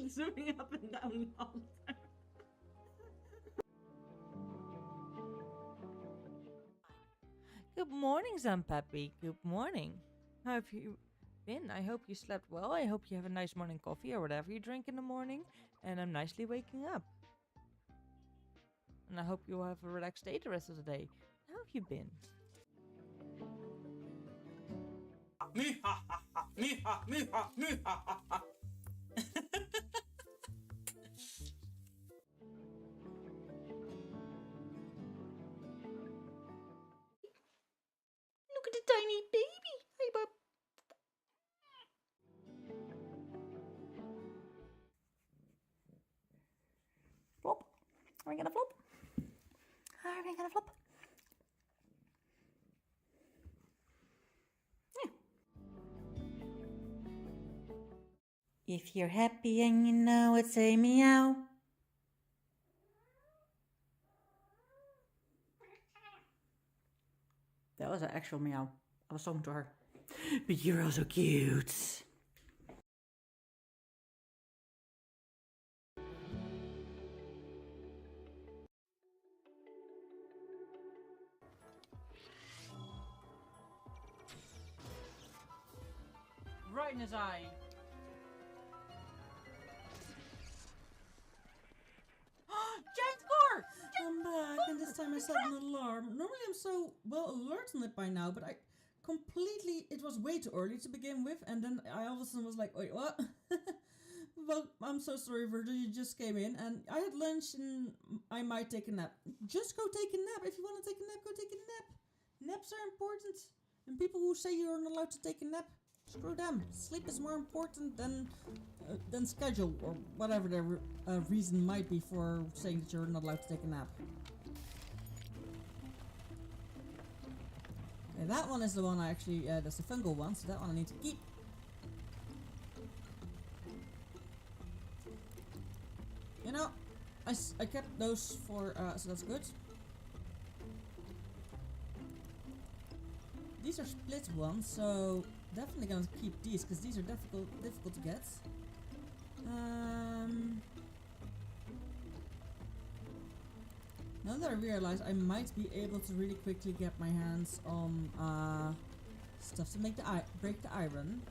Zooming up and down all the time. Good morning, Zampappy. Good morning. How have you been? I hope you slept well. I hope you have a nice morning coffee or whatever you drink in the morning. And I'm nicely waking up. And I hope you will have a relaxed day the rest of the day. How have you been? Me ha ha ha, me ha, me ha, me ha ha ha. Look at the tiny baby. Hey, bub. Flop. Are we gonna flop? Are we gonna flop? Yeah. If you're happy and you know it, say meow. That was an actual meow. I was talking to her. But you're also cute. Right in his eye. Giant score! I'm back, and this time I set an alarm. Normally I'm so well alert on it by now, but I completely, it was way too early to begin with, and then I all of a sudden was like, wait, what? Well, I'm so sorry, Virgil. You just came in, and I had lunch, and I might take a nap. Just go take a nap. If you want to take a nap, go take a nap. Naps are important, and people who say you're not allowed to take a nap, screw them. Sleep is more important than schedule or whatever their reason might be for saying that you're not allowed to take a nap. Okay, that one is the one I actually. That's the fungal one, so that one I need to keep. You know, I kept those for, so that's good. These are split ones, so definitely gonna keep these, because these are difficult to get. Now that I realize I might be able to really quickly get my hands on stuff to make break the iron.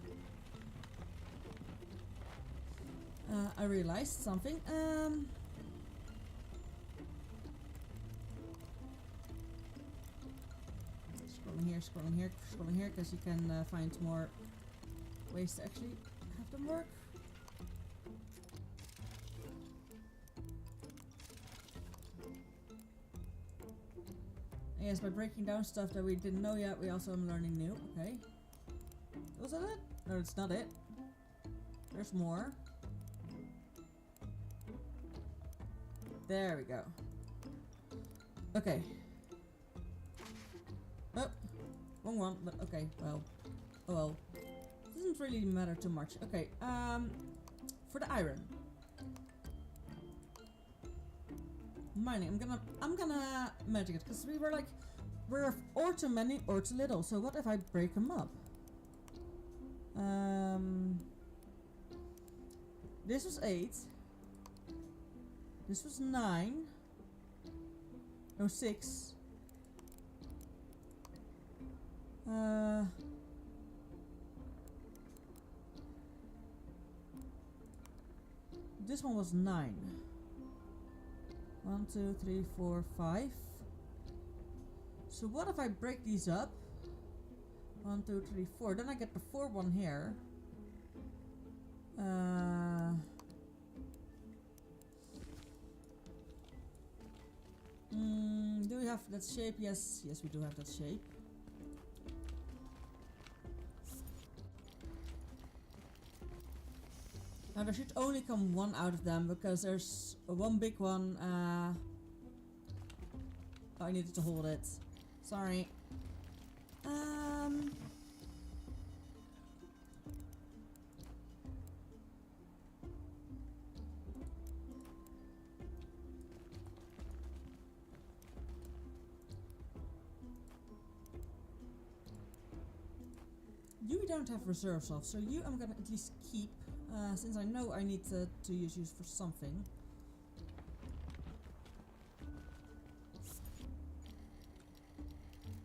I realized something. Scrolling here, because you can find more ways to actually have them work. Yes, by breaking down stuff that we didn't know yet, we also am learning new. Okay. Was that it? No, it's not it. There's more. There we go. Okay. Oh, wrong one, but okay, well. Oh well. Doesn't really matter too much. Okay, for the iron. Mining, I'm gonna magic it, because we're or too many or too little, so what if I break them up? This was 8. This was 9. No, 6. This one was 9. 1, 2, 3, 4, 5. So what if I break these up? 1, 2, 3, 4. Then I get the 4 one here. Do we have that shape? Yes, we do have that shape. Now there should only come one out of them, because there's one big one. Oh, I needed to hold it. Sorry. You don't have reserves of, so you I'm gonna at least keep, since I know I need to use you for something.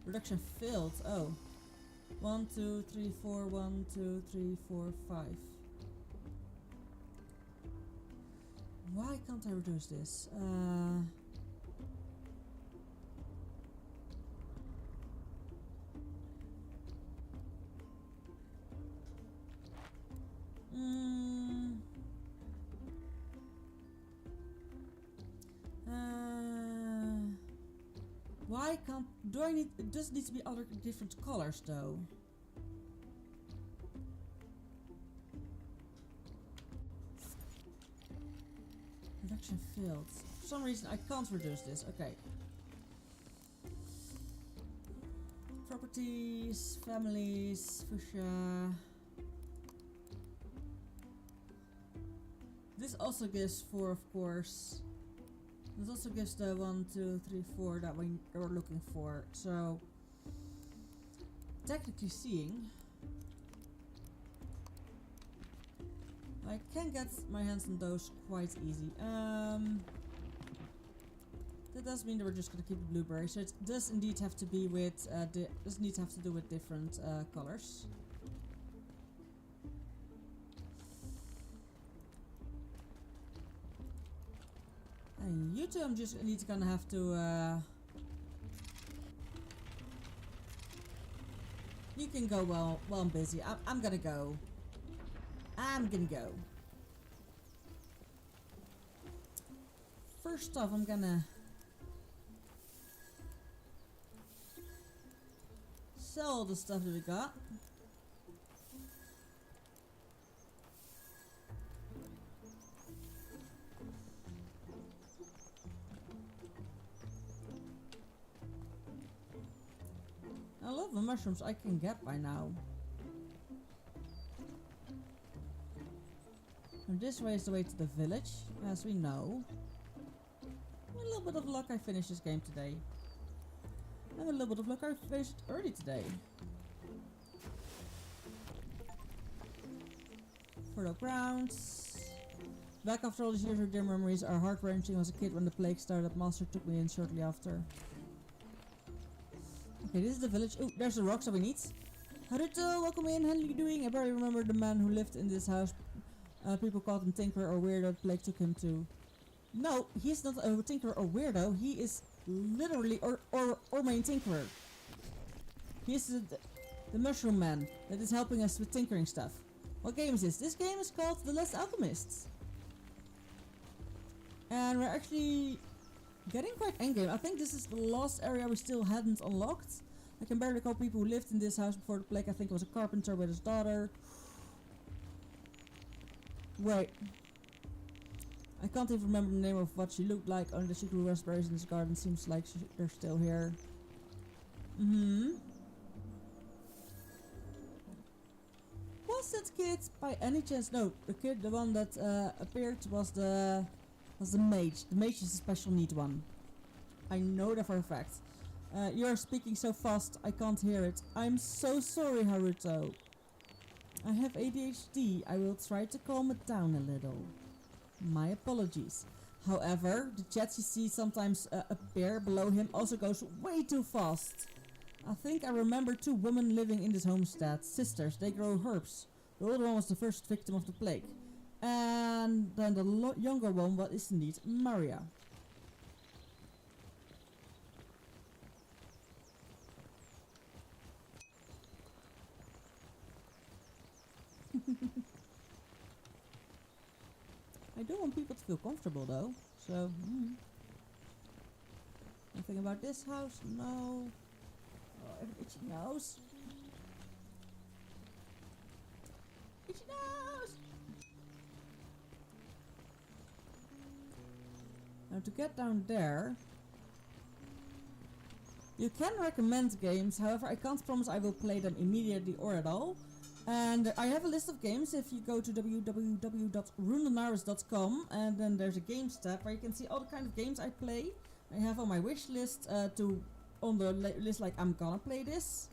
Reduction failed. Oh. 1, 2, 3, 4, 1, 2, 3, 4, 5. Why can't I reduce this? Why can't... Do I need... It does need to be other different colors though. Reduction failed. For some reason I can't reduce this. Okay. Properties, families, fuchsia. This also gives 4, of course. This also gives the 1, 2, 3, 4 that we were looking for. So, technically seeing, I can get my hands on those quite easy. That does mean that we're just gonna keep the blueberry. So it does indeed have to be with does need to have to do with different colors. And you two, I'm just gonna have to. You can go while I'm busy. I'm gonna go. I'm gonna go. first off, I'm gonna sell all the stuff that we got. I love the mushrooms I can get by now. And this way is the way to the village, as we know. With a little bit of luck I finished this game today. And with a little bit of luck I finished it early today. Fertile grounds. Back after all these years, her dear memories are heart-wrenching. I was a kid when the plague started. Master took me in shortly after. Okay, this is the village. Oh, there's the rocks that we need. Haruto, welcome in. How are you doing? I barely remember the man who lived in this house. People called him Tinker or Weirdo. The plague took him to. No, he's not a Tinker or Weirdo. He is literally our main Tinkerer. He's the mushroom man that is helping us with tinkering stuff. What game is this? This game is called The Last Alchemist. And we're actually getting quite endgame. I think this is the last area we still hadn't unlocked. I can barely recall people who lived in this house before the plague. I think it was a carpenter with his daughter. Wait. I can't even remember the name of what she looked like. Only that she grew raspberries in this garden. Seems like they're still here. Was that kid by any chance? No, the one that appeared was the mage. The mage is a special need one. I know that for a fact. You are speaking so fast, I can't hear it. I'm so sorry, Haruto. I have ADHD. I will try to calm it down a little. My apologies. However, the chat you see sometimes appear below him also goes way too fast. I think I remember two women living in this homestead. Sisters, they grow herbs. The older one was the first victim of the plague. And then the younger one is indeed Maria. I do want people to feel comfortable though, so nothing about this house, no. Oh, I have an itchy nose. Itchy nose! Now to get down there, you can recommend games, however I can't promise I will play them immediately or at all. And I have a list of games if you go to www.rundenaris.com, and then there's a games tab where you can see all the kind of games I play. I have on my wish list on the list like I'm gonna play this,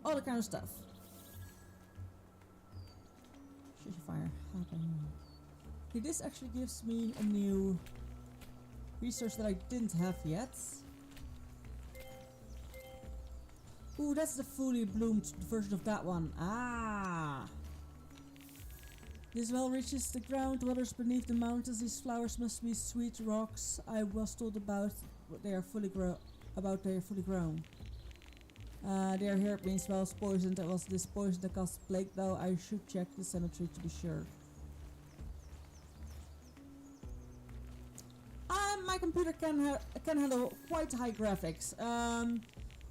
all the kind of stuff. Fire. Okay, this actually gives me a new resource that I didn't have yet. Ooh, that's the fully bloomed version of that one. Ah! This well reaches the ground, waters beneath the mountains. These flowers must be sweet rocks. I was told about they are fully grown. They are here, it means well poisoned. It was this poison that caused the plague, though. I should check the cemetery to be sure. My computer can handle quite high graphics.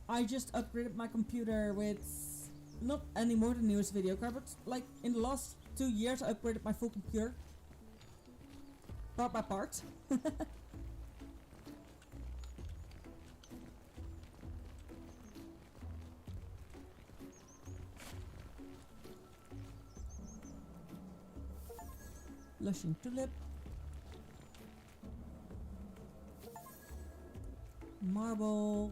I just upgraded my computer with not any more than newest video card, but like in the last 2 years I upgraded my full computer. Part by part. Blushing tulip. Marble.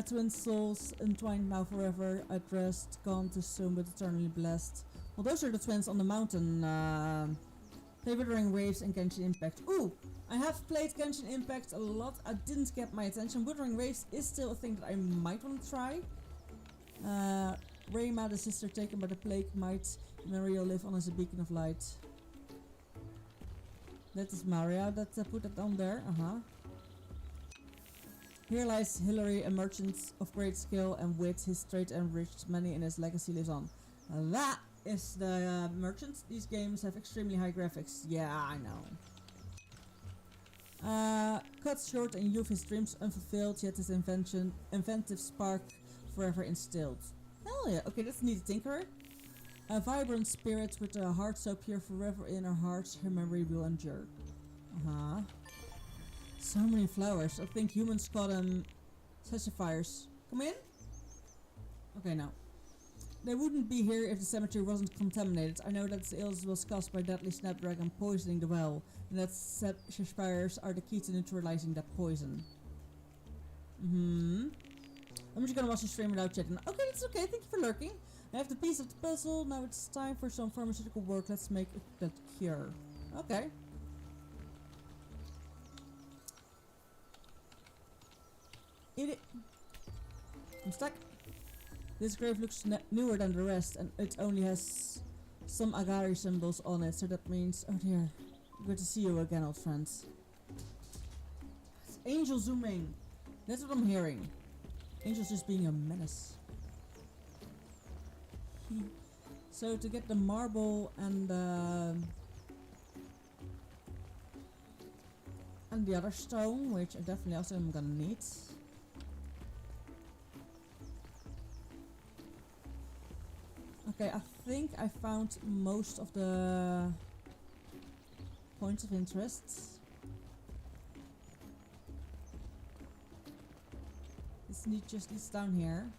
Twin souls entwined now forever, at rest, gone too soon but eternally blessed. Well, those are the twins on the mountain. Play Wuthering Waves and Genshin Impact. Ooh! I have played Genshin Impact a lot. I didn't get my attention. Wuthering Waves is still a thing that I might want to try. Rayma, the sister taken by the plague, might Mario live on as a beacon of light. That is Maria that put it on there. Here lies Hilary, a merchant of great skill and wit. His trade enriched many and his legacy lives on. That is the merchant. These games have extremely high graphics. Yeah, I know. Cut short in youth, his dreams unfulfilled, yet his inventive spark forever instilled. Hell yeah, okay, that's neat tinkerer. A vibrant spirit with a heart so pure forever in her heart, her memory will endure. Uh-huh. So many flowers. I think humans call them sapphires. Come in? Okay, now. They wouldn't be here if the cemetery wasn't contaminated. I know that the illness was caused by deadly snapdragon poisoning the well, and that sapphires are the key to neutralizing that poison. I'm just gonna watch the stream without chatting. Okay, that's okay. Thank you for lurking. I have the piece of the puzzle. Now it's time for some pharmaceutical work. Let's make that cure. Okay. I'm stuck. This grave looks newer than the rest, and it only has some Agari symbols on it, so that means... Oh dear. Good to see you again, old friends. It's Angel zooming. That's what I'm hearing. Angel's just being a menace. So to get the marble and the other stone, which I definitely also am gonna need. Okay, I think I found most of the points of interest. This just leads down here.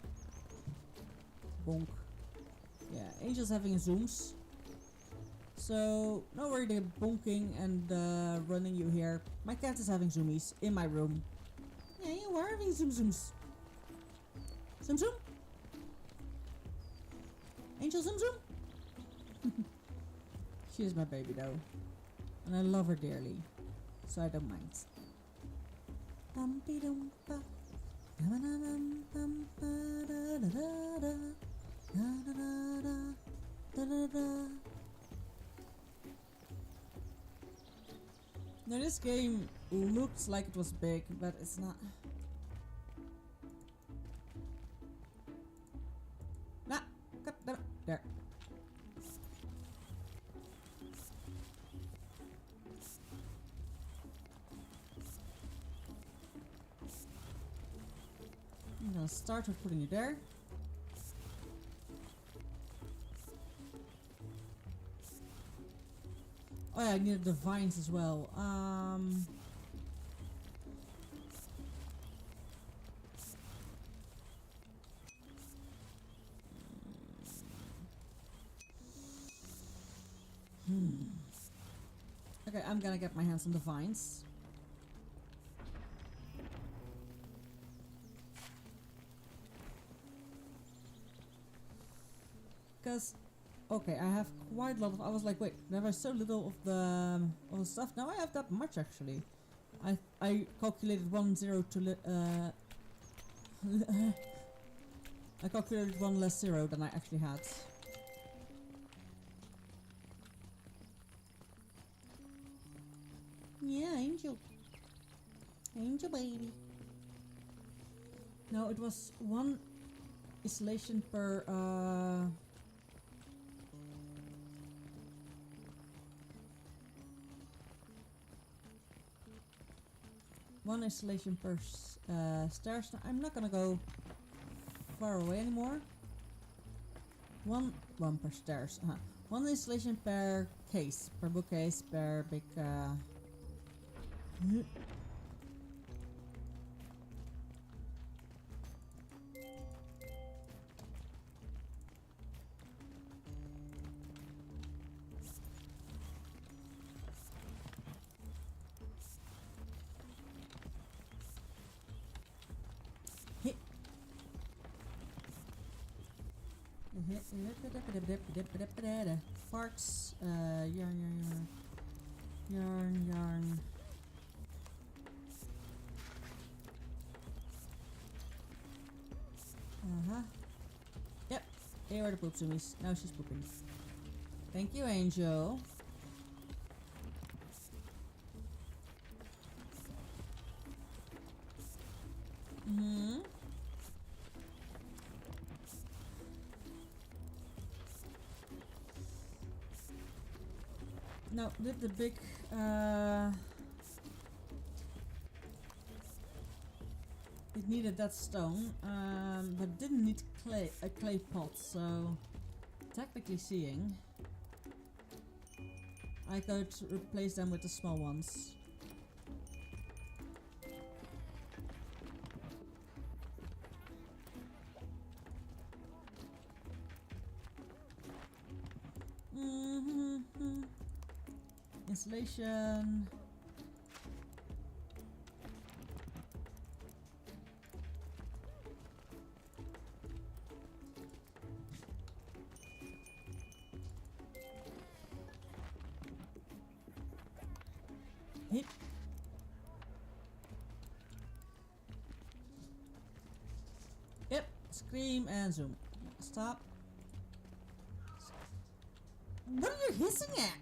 Bonk. Yeah, Angel's having zooms. So, no worry, they're bonking and running you here. My cat is having zoomies in my room. Yeah, you are having zooms. Zoom zoom. Angel zoom zoom. She is my baby though. And I love her dearly. So I don't mind. Now this game looks like it was big, but it's not. Nah, cut them there. I'm gonna start with putting it there. Oh yeah, I needed the vines as well. Okay, I'm gonna get my hands on the vines. Because, okay, I have quite a lot of. I was like, wait, there was so little of the stuff. Now I have that much actually. I calculated 1 0 to I calculated 1 less 0 than I actually had. Yeah, Angel. Angel baby. No, it was 1 isolation per one isolation per stairs. Now, I'm not gonna go far away anymore. One per stairs. 1 installation per case, per bookcase, per big. Farts, yarn. Yep, here are the poop zoomies. Now she's pooping. Thank you, Angel. Now, did the big it needed that stone, but didn't need a clay pot, so technically seeing, I could replace them with the small ones. Insulation. Hit. Yep. Scream and zoom. Stop. What are you hissing at?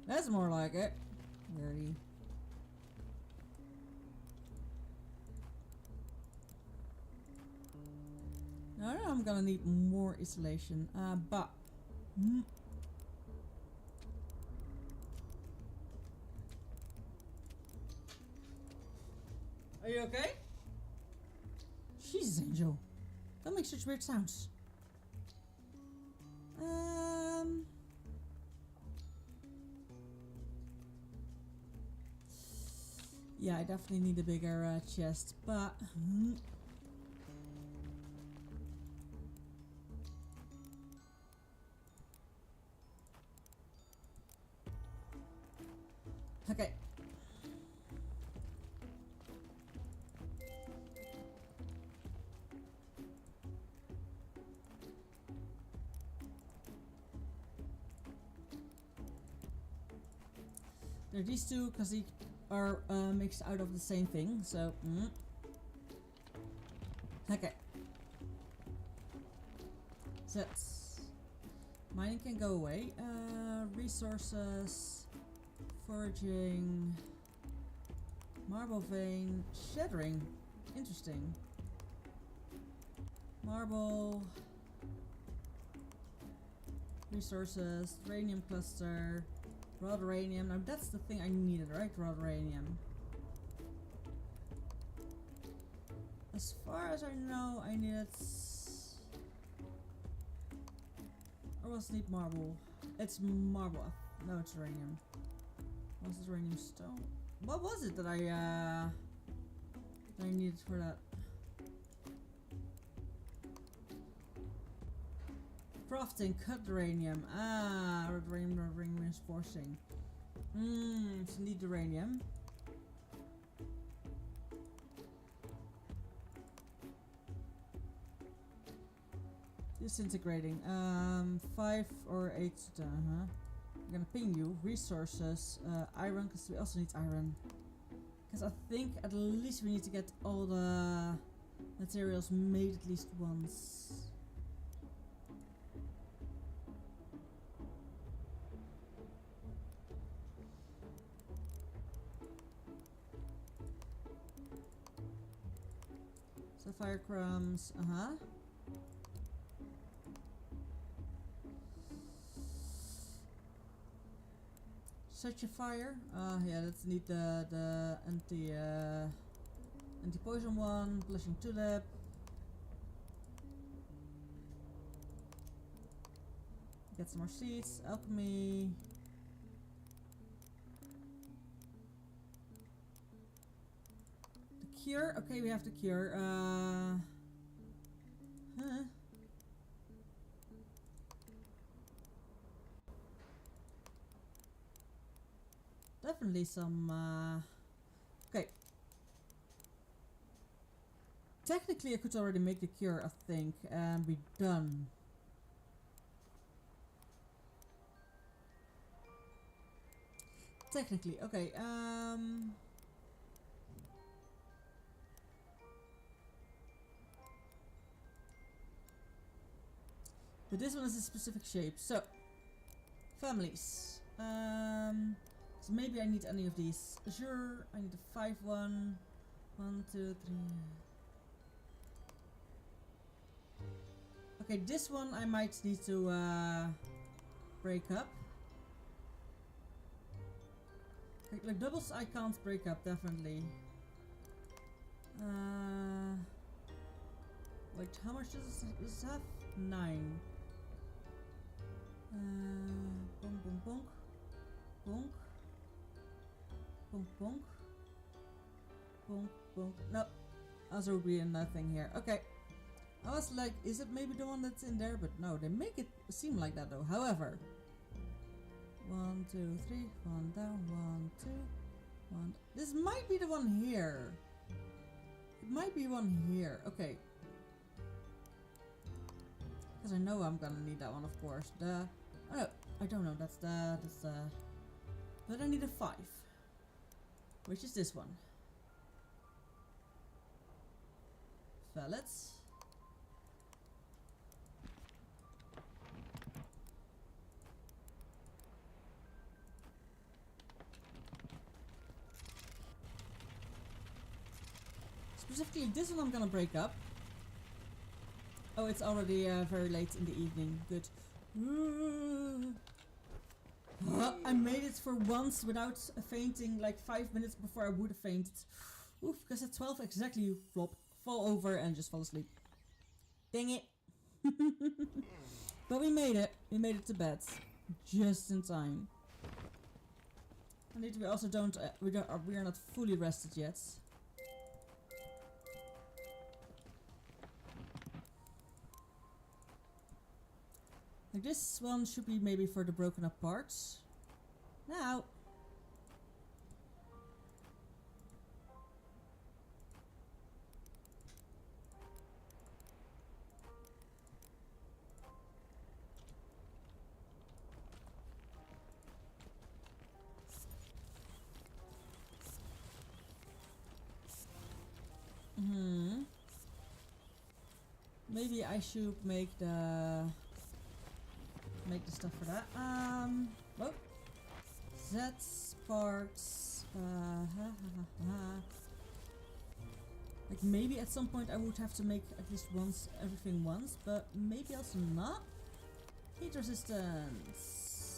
That's more like it. Nerdy. Now I'm gonna need more insulation. But are you okay? Jesus, Angel. Don't make such weird sounds. Yeah, I definitely need a bigger chest, but okay. There are these two because they are mixed out of the same thing, so okay. Sets. Mining can go away. Resources, foraging, marble vein, shattering. Interesting. Marble, resources, uranium cluster. Raw uranium. Now that's the thing I needed, right? Raw uranium. As far as I know, I needed. Or was it need marble? It's marble. No, it's uranium. Was it uranium stone? What was it that I needed for that? Crafting, cut uranium. Uranium reinforcing. So need uranium. Disintegrating. 5 or 8. I'm gonna ping you. Resources. Iron, because we also need iron. Because I think at least we need to get all the materials made at least once. Sapphire crumbs, Such a fire. Yeah, let's need the anti-poison one. Blushing tulip. Get some more seeds. Alchemy. Cure? Okay, we have the cure. Definitely some, okay. Technically I could already make the cure, I think, and be done. Technically, okay, but this one is a specific shape. So, families. So maybe I need any of these. Sure, I need a 5 one. 1, 2, 3. Okay, this one I might need to break up. Like doubles I can't break up, definitely. Wait, how much does this have? 9. Bonk, bonk, bonk. Bonk. Bonk, bonk. Bonk, bonk. No. Also would be nothing here. Okay. I was like, is it maybe the one that's in there? But no, they make it seem like that though. However. 1, 2, 3. 1 down. 1, 2. 1. This might be the one here. It might be one here. Okay. Because I know I'm gonna need that one, of course. Oh no, I don't know. That's the. But I need a 5. Which is this one. Fallets. Specifically, this one I'm gonna break up. Oh, it's already very late in the evening. Good. I made it for once without fainting like 5 minutes before I would have fainted. Oof, because at 12 exactly you flop, fall over and just fall asleep. Dang it. But we made it. We made it to bed. Just in time. And we also don't, we are not fully rested yet. Like this one should be maybe for the broken up parts. Now. Maybe I should make the stuff for that. Whoa. That's parts. Like maybe at some point I would have to make at least everything once, but maybe also not. Heat resistance.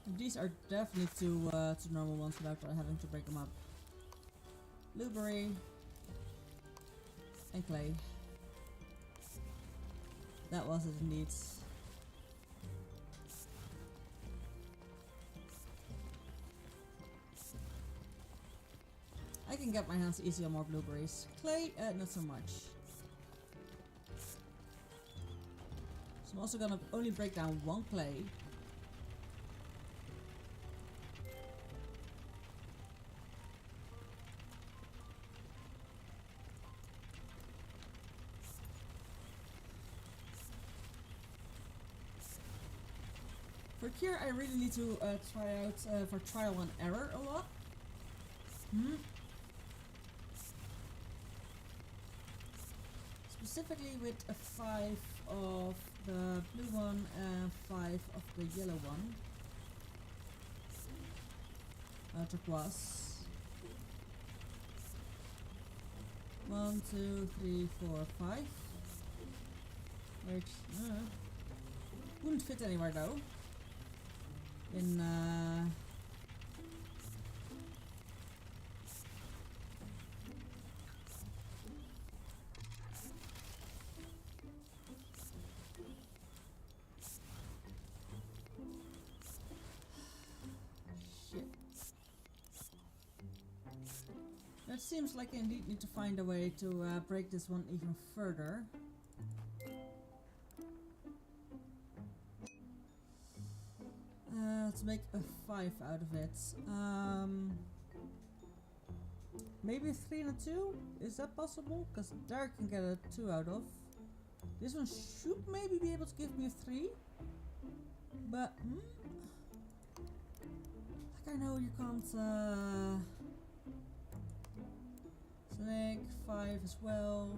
And these are definitely two normal ones without having to break them up. Blueberry and clay. That was it indeed. I can get my hands easy on more blueberries. Clay, not so much. So I'm also gonna only break down 1 clay. For cure, I really need to try out for trial and error a lot. Specifically with a 5 of the blue one and 5 of the yellow one. Turquoise. 1, 2, 3, 4, 5. Which wouldn't fit anywhere though. In shit. It seems like I indeed need to find a way to break this one even further. Let's make a 5 out of it. Maybe a 3 and a 2? Is that possible? Because there I can get a 2 out of. This one should maybe be able to give me a 3. But, like I know you can't, Snake, 5 as well.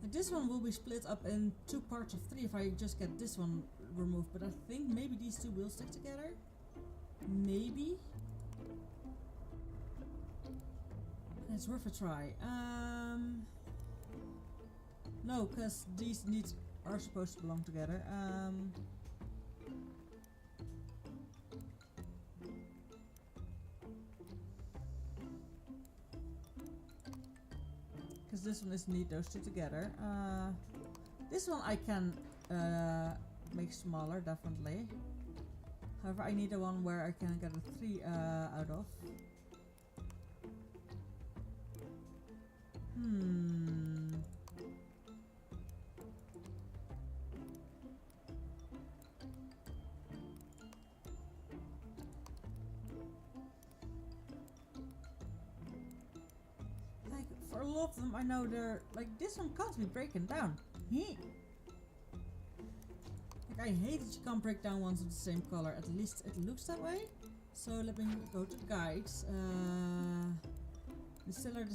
This one will be split up in 2 parts of 3 if I just get this one removed, but I think maybe these 2 will stick together. Maybe. It's worth a try. No, because these needs are supposed to belong together. Because this one is need those two together. This one I can make smaller, definitely. However, I need a one where I can get a 3 out of. Like, for a lot of them, I know they're like, this one can't be breaking down. Like, I hate that you can't break down ones of the same color. At least it looks that way. So let me go to guides. Distiller.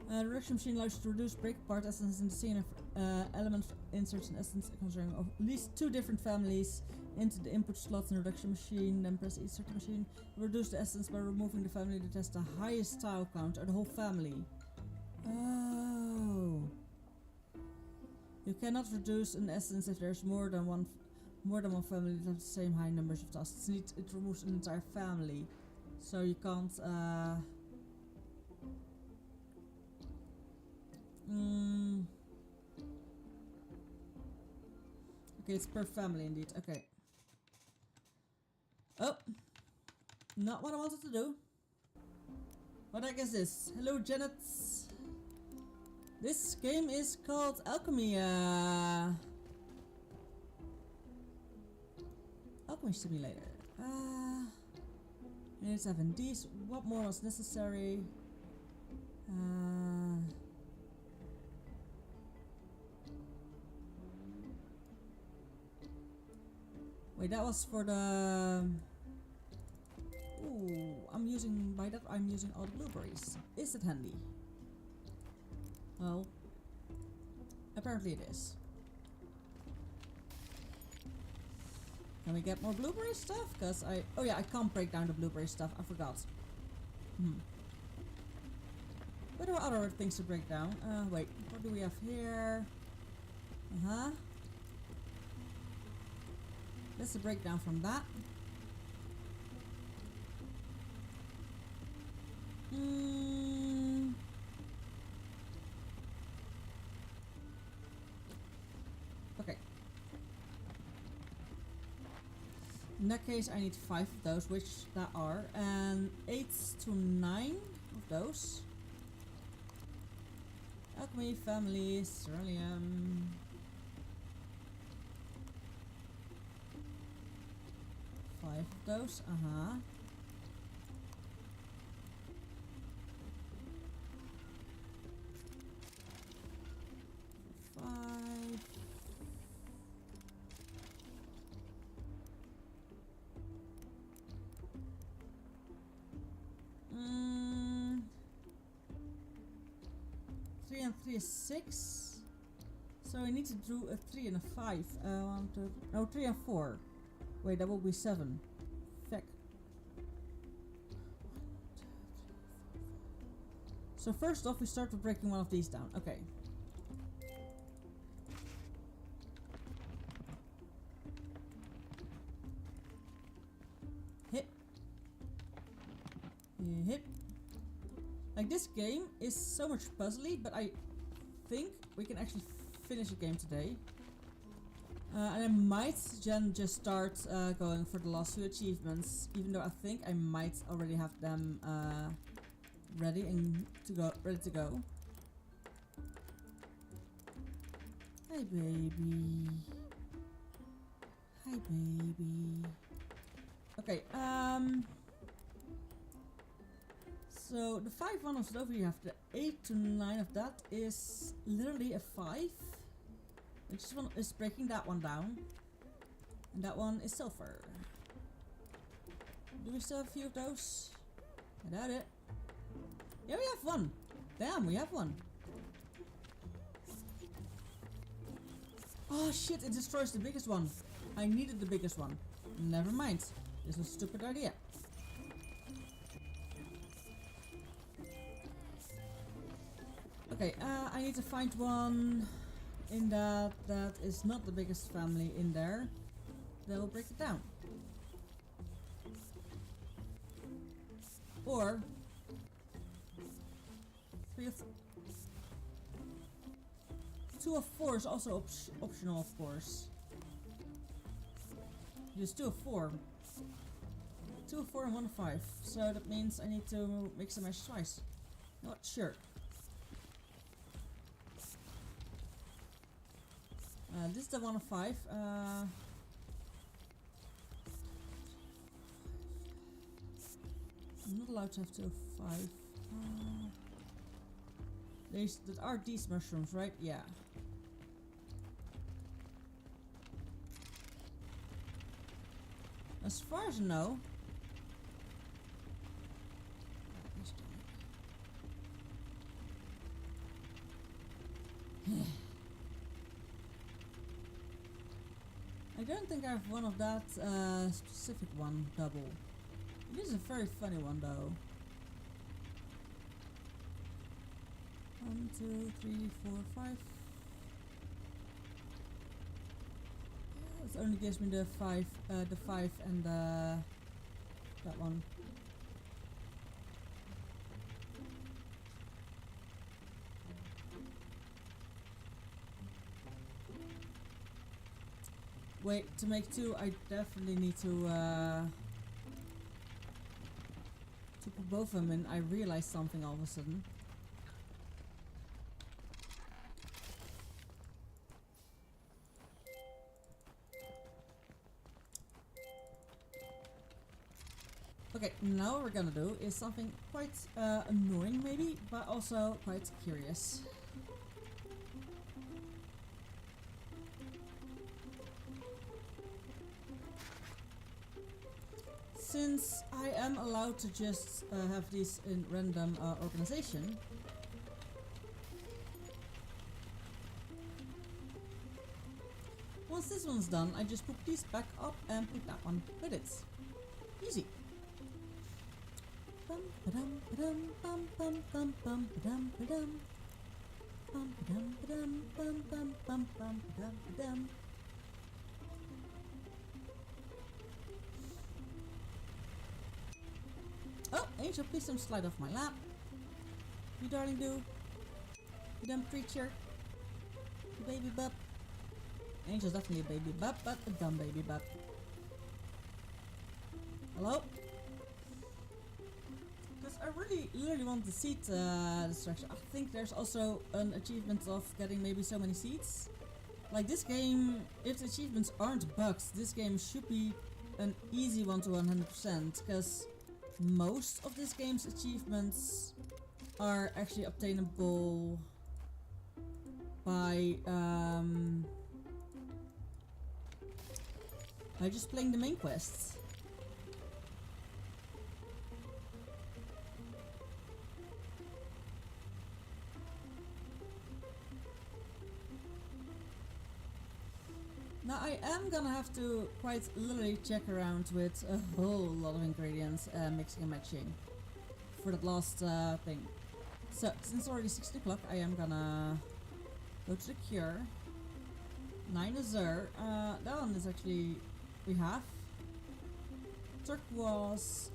Reduction machine allows you to reduce break apart essence in the scene of element inserts an essence considering of at least 2 different families into the input slots in the reduction machine, then press insert machine. Reduce the essence by removing the family that has the highest tile count or the whole family. Oh. You cannot reduce an essence if there's more than one family that have the same high numbers of tasks. It removes an entire family. So you can't Okay, it's per family indeed. Okay. Oh, not what I wanted to do. What the heck is this? Hello, Janet. This game is called Alchemy. Alchemy Simulator. It's 7 Ds. What more was necessary? Wait, that was for the. Ooh, I'm using all the blueberries. Is it handy? Well, apparently it is. Can we get more blueberry stuff? Cause oh yeah, I can't break down the blueberry stuff. I forgot. But there are other things to break down. Wait, what do we have here? That's a breakdown from that. Okay. In that case, I need 5 of those, which that are, and 8 to 9 of those. Alchemy, family, ceruleum. 5 of those, 5. Three and 3 is 6. So I need to do a 3 and a 5. 3 and 4. Wait, that will be 7. Feck. So first off, we start with breaking one of these down. Okay. Hit. Hit. Like, this game is so much puzzly, but I think we can actually finish the game today. And I might just start going for the last 2 achievements, even though I think I might already have them ready to go. Hi baby. Hi baby. Okay, so the 5 one is over, you have the 8 to 9 of that is literally a 5. Which one is breaking that one down. And that one is silver. Do we still have a few of those? I doubt it. Yeah, we have one. Damn, we have one. Oh shit, it destroys the biggest one. I needed the biggest one. Never mind. This was a stupid idea. Okay, I need to find one in that is not the biggest family in there. That will break it down. Or 2 of 4 is also optional, of course. Use 2 of 4. 2 of 4 and 1 of 5. So that means I need to mix and match twice. Not sure. This is the 1 of 5. I'm not allowed to have 2 of 5. That are these mushrooms, right? Yeah. As far as I know. I don't think I have one of that specific one double. It is a very funny one though. 1, 2, 3, 4, 5. It only gives me the 5 and that one. Wait, to make 2, I definitely need to put both of them in. I realized something all of a sudden. Okay, now what we're gonna do is something quite annoying maybe, but also quite curious. Since I am allowed to just have these in random organization, once this one's done, I just put these back up and put that one with it. Easy. Bum ba-dum ba-dum bum bum bum bum ba-dum ba-dum. Bum ba-dum ba-dum bum bum bum bum ba-dum ba-dum. Oh, Angel, please don't slide off my lap. You darling do. You dumb creature. You baby bub. Angel's definitely a baby bub, but a dumb baby bub. Hello? Because I really want the seed destruction. I think there's also an achievement of getting maybe so many seeds. Like this game, if the achievements aren't bugs, this game should be an easy one to 100%. Because most of this game's achievements are actually obtainable by just playing the main quests. Now I am gonna have to quite literally check around with a whole lot of ingredients, mixing and matching for that last thing. So since it's already 6 o'clock, I am gonna go to the cure. 9 azure. That one is actually we have turquoise.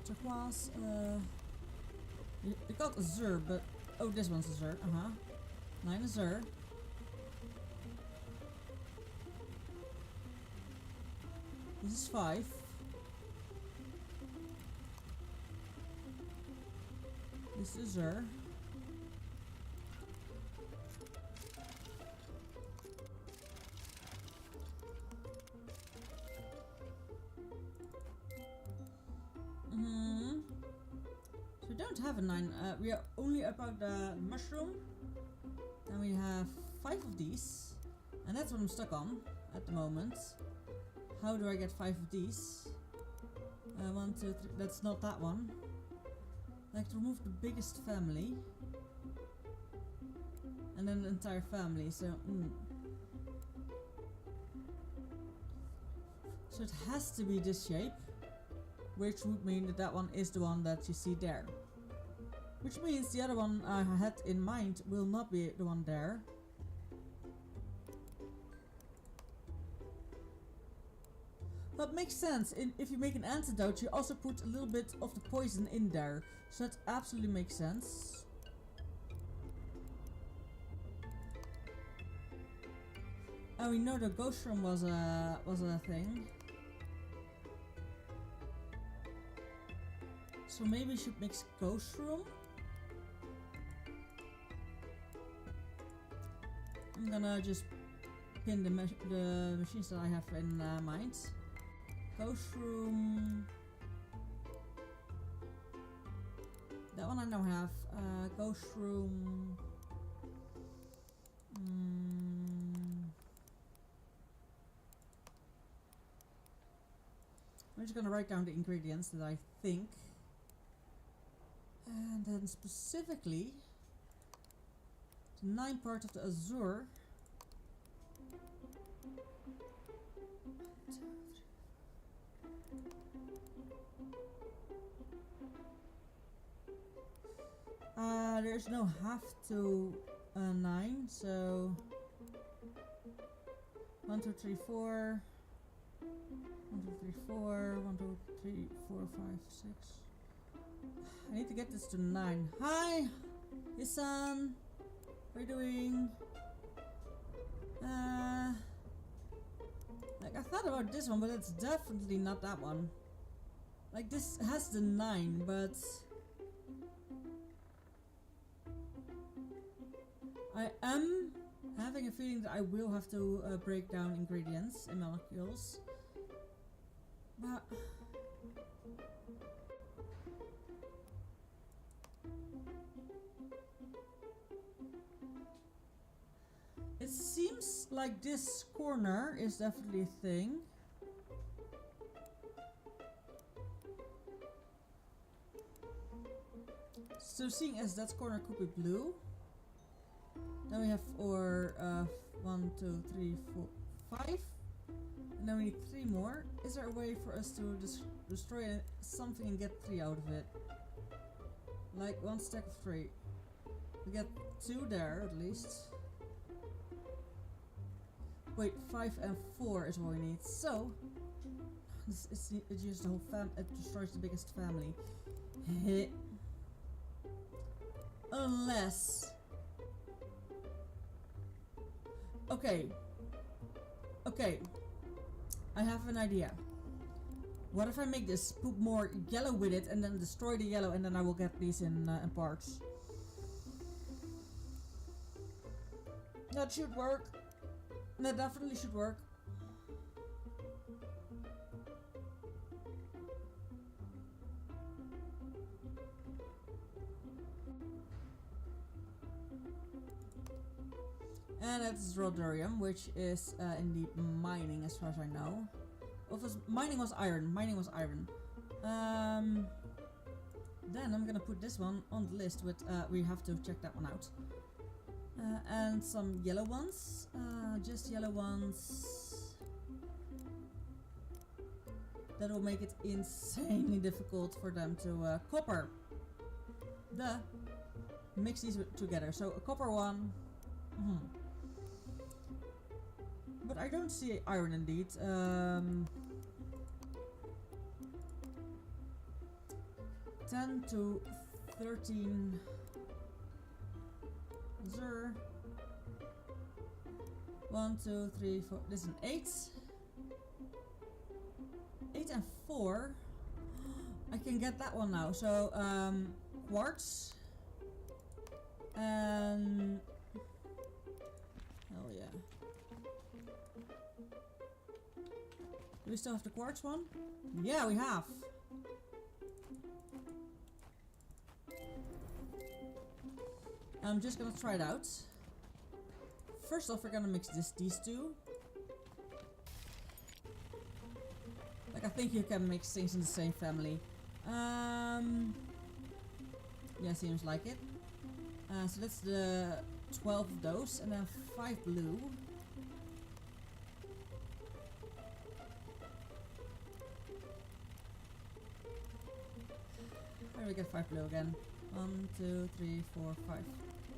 They called azure, but oh, this one's azure. 9 azure. This is 5. This is azure. So we don't have a 9. We are only about the mushroom. And we have 5 of these. And that's what I'm stuck on at the moment. How do I get 5 of these? 1, 2, 3. That's not that one. I like to remove the biggest family. And then the entire family. So, So it has to be this shape, which would mean that that one is the one that you see there. Which means the other one I had in mind will not be the one there. That makes sense. If you make an antidote, you also put a little bit of the poison in there. So that absolutely makes sense. And we know the ghost room was a thing. So maybe we should mix ghost room. I'm gonna just pin the machines that I have in mind. Ghost room. That one I now have. Ghost room. I'm just gonna write down the ingredients that I think. And then specifically, the 9 part of the azure. There's no have to 9, so 1, 2, 3, 4. 1, 2, 3, 4. 1, 2, 3, 4, 5, 6. I need to get this to 9. Hi, Isan. How are you doing? Like I thought about this one, but it's definitely not that one. Like this has the 9, but I am having a feeling that I will have to break down ingredients in molecules. But it seems like this corner is definitely a thing. So seeing as that corner could be blue, then we have our 1, 2, 3, 4, 5, and then we need 3 more. Is there a way for us to destroy something and get 3 out of it? Like 1 stack of 3. We get 2 there at least. Wait, 5 and 4 is what we need. So it's just the whole it destroys the biggest family. Unless. Okay. I have an idea. What if I make this, put more yellow with it, and then destroy the yellow, and then I will get these in parts. That should work. That definitely should work. And that's rhodorium, which is indeed mining as far as I know. Mining was iron. Then I'm gonna put this one on the list with, we have to check that one out. And some yellow ones, just yellow ones. That will make it insanely difficult for them to, copper. Mix these together, so a copper one. But I don't see iron indeed. 10 to 13 Zer. 1, 2, 3, 4. This is an 8. 8 and 4. I can get that one now. So quartz and hell yeah. Do we still have the quartz one? Yeah, we have. I'm just gonna try it out. First off, we're gonna mix these two. Like, I think you can mix things in the same family. Yeah, seems like it. So that's the 12 of those, and then 5 blue. Where do we get 5 blue again? 1, 2, 3, 4, 5.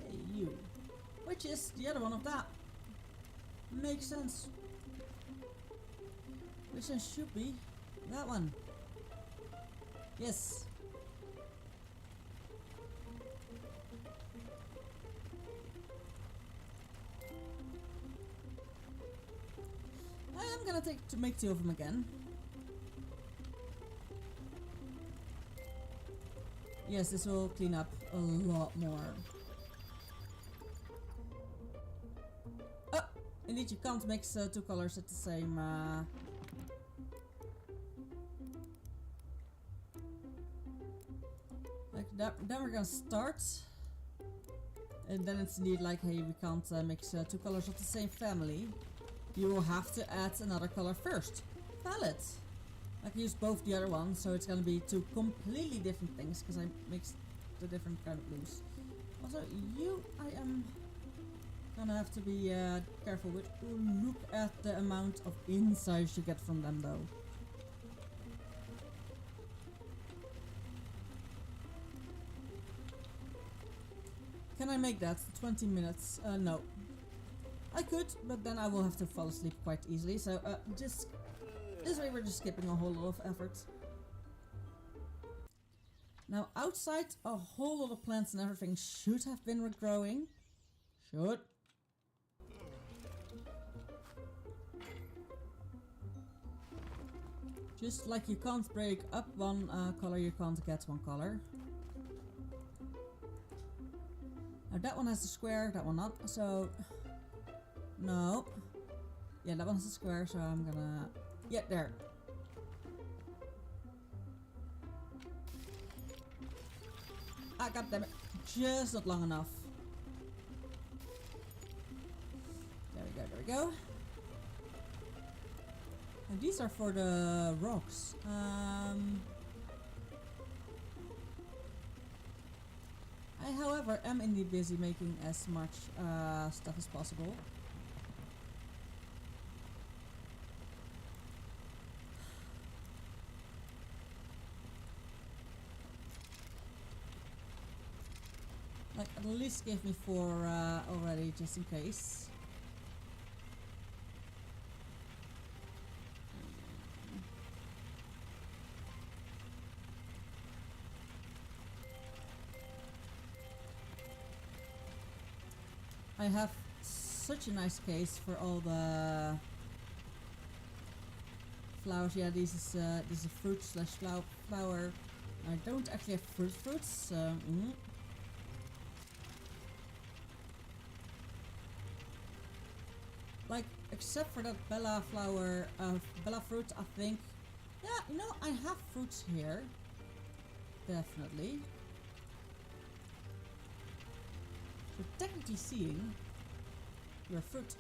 Hey, you. Which is the other one of that. Makes sense. Which one should be that one? Yes. I am gonna make 2 of them again. Yes, this will clean up a lot more. Oh! Indeed, you can't mix 2 colors at the same... Like that, then we're gonna start. And then it's indeed like, hey, we can't mix 2 colors of the same family. You will have to add another color first. Valid. I can use both the other ones, so it's gonna be 2 completely different things, because I mixed the different kind of blues. Also, you, I am gonna have to be careful with. Ooh, look at the amount of insights you get from them, though. Can I make that 20 minutes? No. I could, but then I will have to fall asleep quite easily, so just... This way we're just skipping a whole lot of effort. Now outside, a whole lot of plants and everything should have been regrowing. Should. Just like you can't break up one color, you can't get one color. Now that one has a square, that one not, so... No. Yeah, that one has a square, so I'm gonna... Yeah, there. Ah, goddammit. Just not long enough. There we go, there we go. And these are for the rocks. I, however, am indeed busy making as much stuff as possible. Like, at least give me 4 already, just in case. I have such a nice case for all the flowers. Yeah, this is a fruit slash flower. I don't actually have fruits, so... Like, except for that Bella flower, Bella fruit, I think. Yeah, you know, I have fruits here. Definitely. So technically seeing, you're a fruit.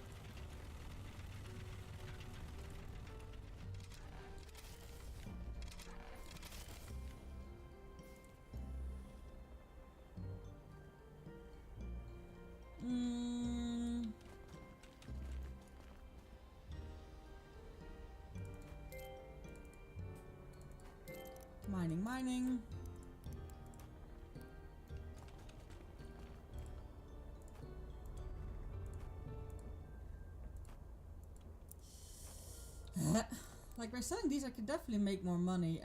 Mining. Like, by selling these I could definitely make more money.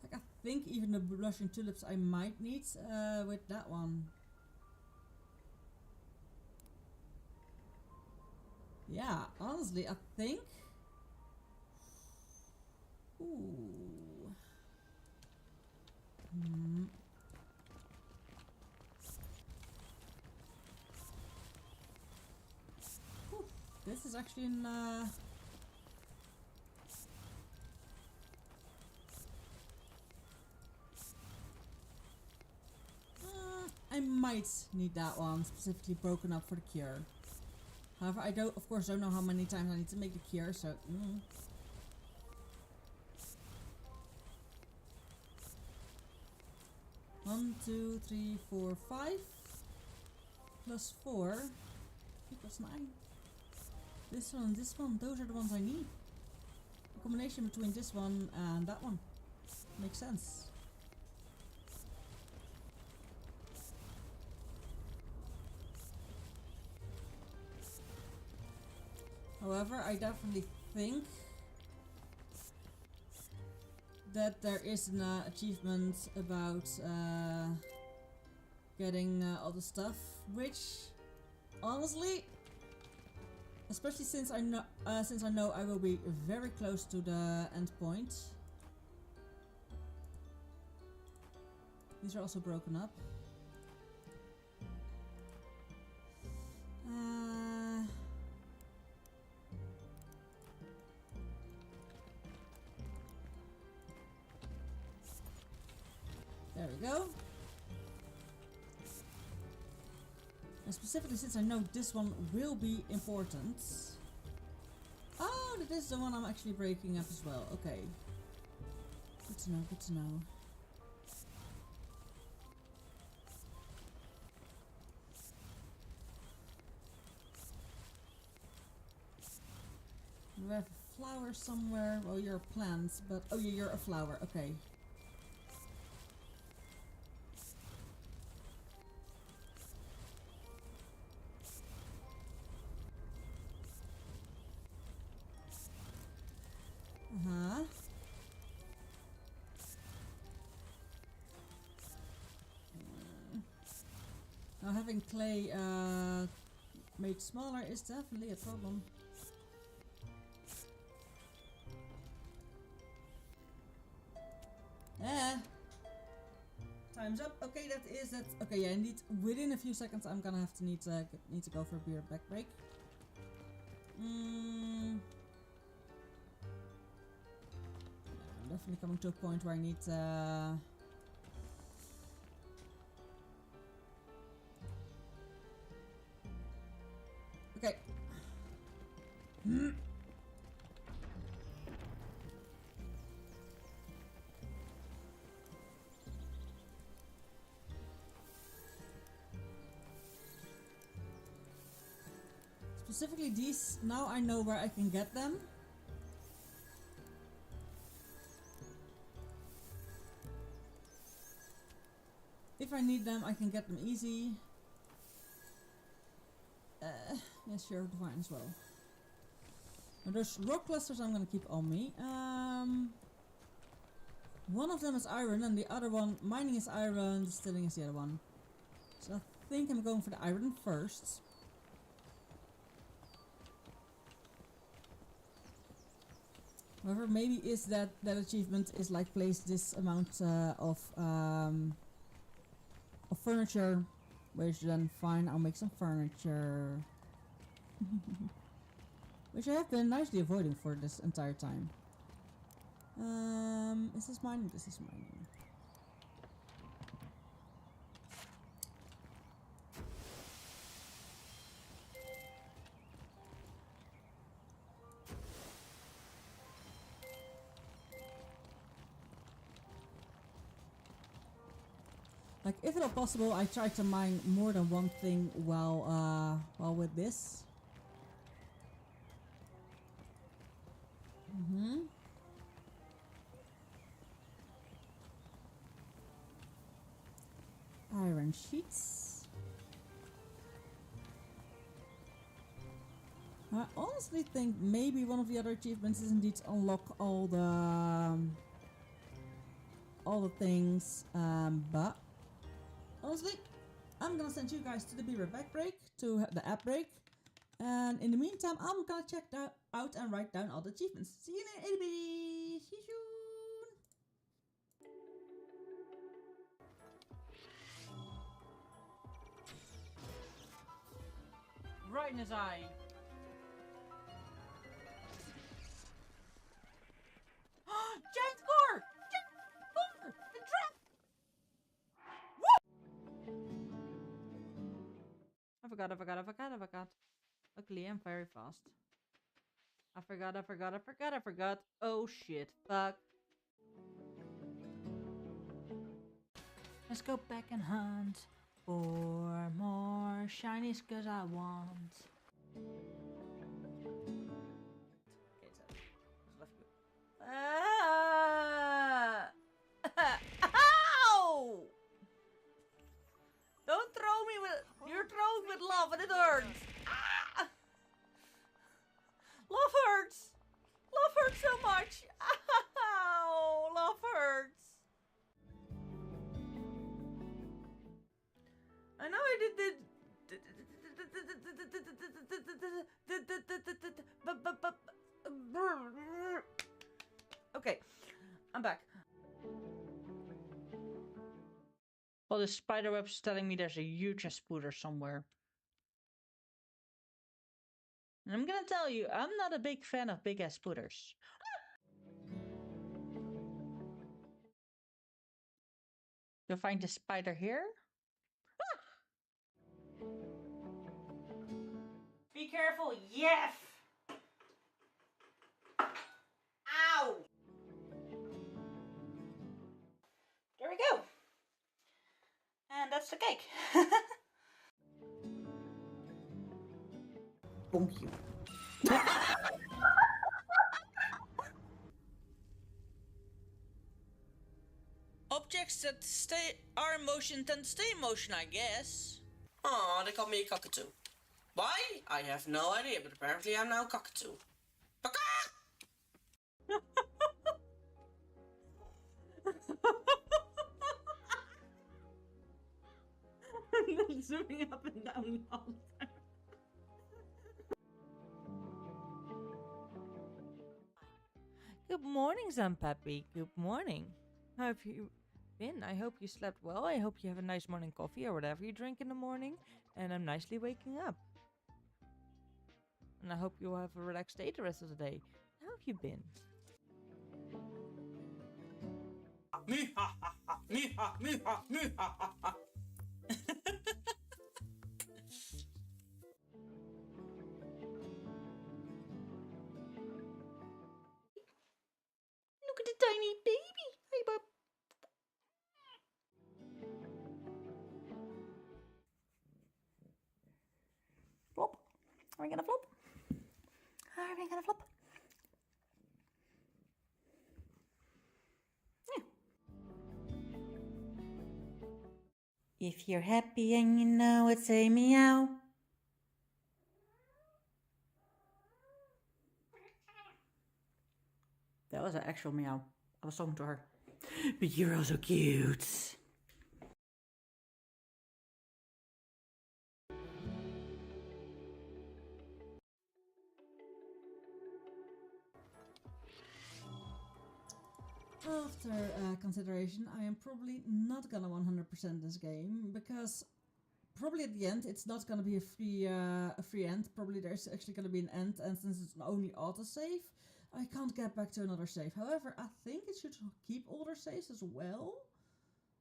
Like, I think even the blushing tulips I might need with that one. Yeah, honestly, I think... Ooh. Ooh, this is actually in... I might need that one, specifically broken up for the cure. However, I don't, of course, don't know how many times I need to make the cure, so... 1, 2, 3, 4, 5. Plus 4. Equals 9. This one, those are the ones I need. A combination between this one and that one. Makes sense. However, I definitely think that there is an achievement about getting all the stuff, which honestly, especially since I know I will be very close to the end point. These are also broken up. There we go. And specifically since I know this one will be important. Oh, that is the one I'm actually breaking up as well. Okay. Good to know, good to know. We have a flower somewhere. Well, you're a plant, but oh yeah, you're a flower. Okay. Uh-huh. Now having clay made smaller is definitely a problem. Time's up. Okay, that is that. Okay, yeah, indeed. Within a few seconds, I'm gonna have to need to go for a beer back break. I'm definitely coming to a point where I need okay. Specifically these, now I know where I can get them. If I need them, I can get them easy. Yes, sure, fine as well. Now those rock clusters I'm gonna keep on me. One of them is iron and the other one, mining is iron, distilling is the other one. So I think I'm going for the iron first. However, maybe is that achievement is like place this amount of furniture, which then fine, I'll make some furniture. Which I have been nicely avoiding for this entire time. Is this mining? This is mining. Like, if at all possible, I try to mine more than one thing while with this. Iron sheets. I honestly think maybe one of the other achievements is indeed to unlock all the things, but honestly, I'm gonna send you guys to the beer back break, to the app break, and in the meantime, I'm gonna check that out and write down all the achievements. See you later, everybody. See you soon. Right in his eye. Giant core! Giant core! The trap! I forgot. Luckily, I'm very fast. I forgot. Oh shit, fuck. Let's go back and hunt for more shinies, cause I want. Okay, so left. Ow! Don't throw me with... You're throwing with love and it hurts. Ah! Love hurts. Love hurts so much. Ow! Love hurts. I know I did the... Okay, I'm back. Well, the spider web's telling me there's a huge spooder somewhere. And I'm gonna tell you, I'm not a big fan of big ass spooters. You'll find the spider here. Be careful, yes! Ow! There we go. And that's the cake. Bonk you. Objects that are in motion tend to stay in motion, I guess. Aw, they call me a cockatoo. Why? I have no idea, but apparently I'm now a cockatoo. Zooming up and down all the time. Good morning, Zampappy. Good morning. How have you been? I hope you slept well. I hope you have a nice morning coffee or whatever you drink in the morning. And I'm nicely waking up. And I hope you have a relaxed day the rest of the day. How have you been? Me ha ha ha, me ha, me ha, me ha ha ha. Look at the tiny baby. Hey, bub. Flop. Are we gonna flop? Are we gonna flop? Yeah. If you're happy and you know it, say meow. That was an actual meow. I was talking to her. But you're also cute. After consideration, I am probably not gonna 100% this game, because probably at the end it's not gonna be a free end. Probably there's actually gonna be an end, and since it's only autosave, I can't get back to another save. However, I think it should keep older saves as well.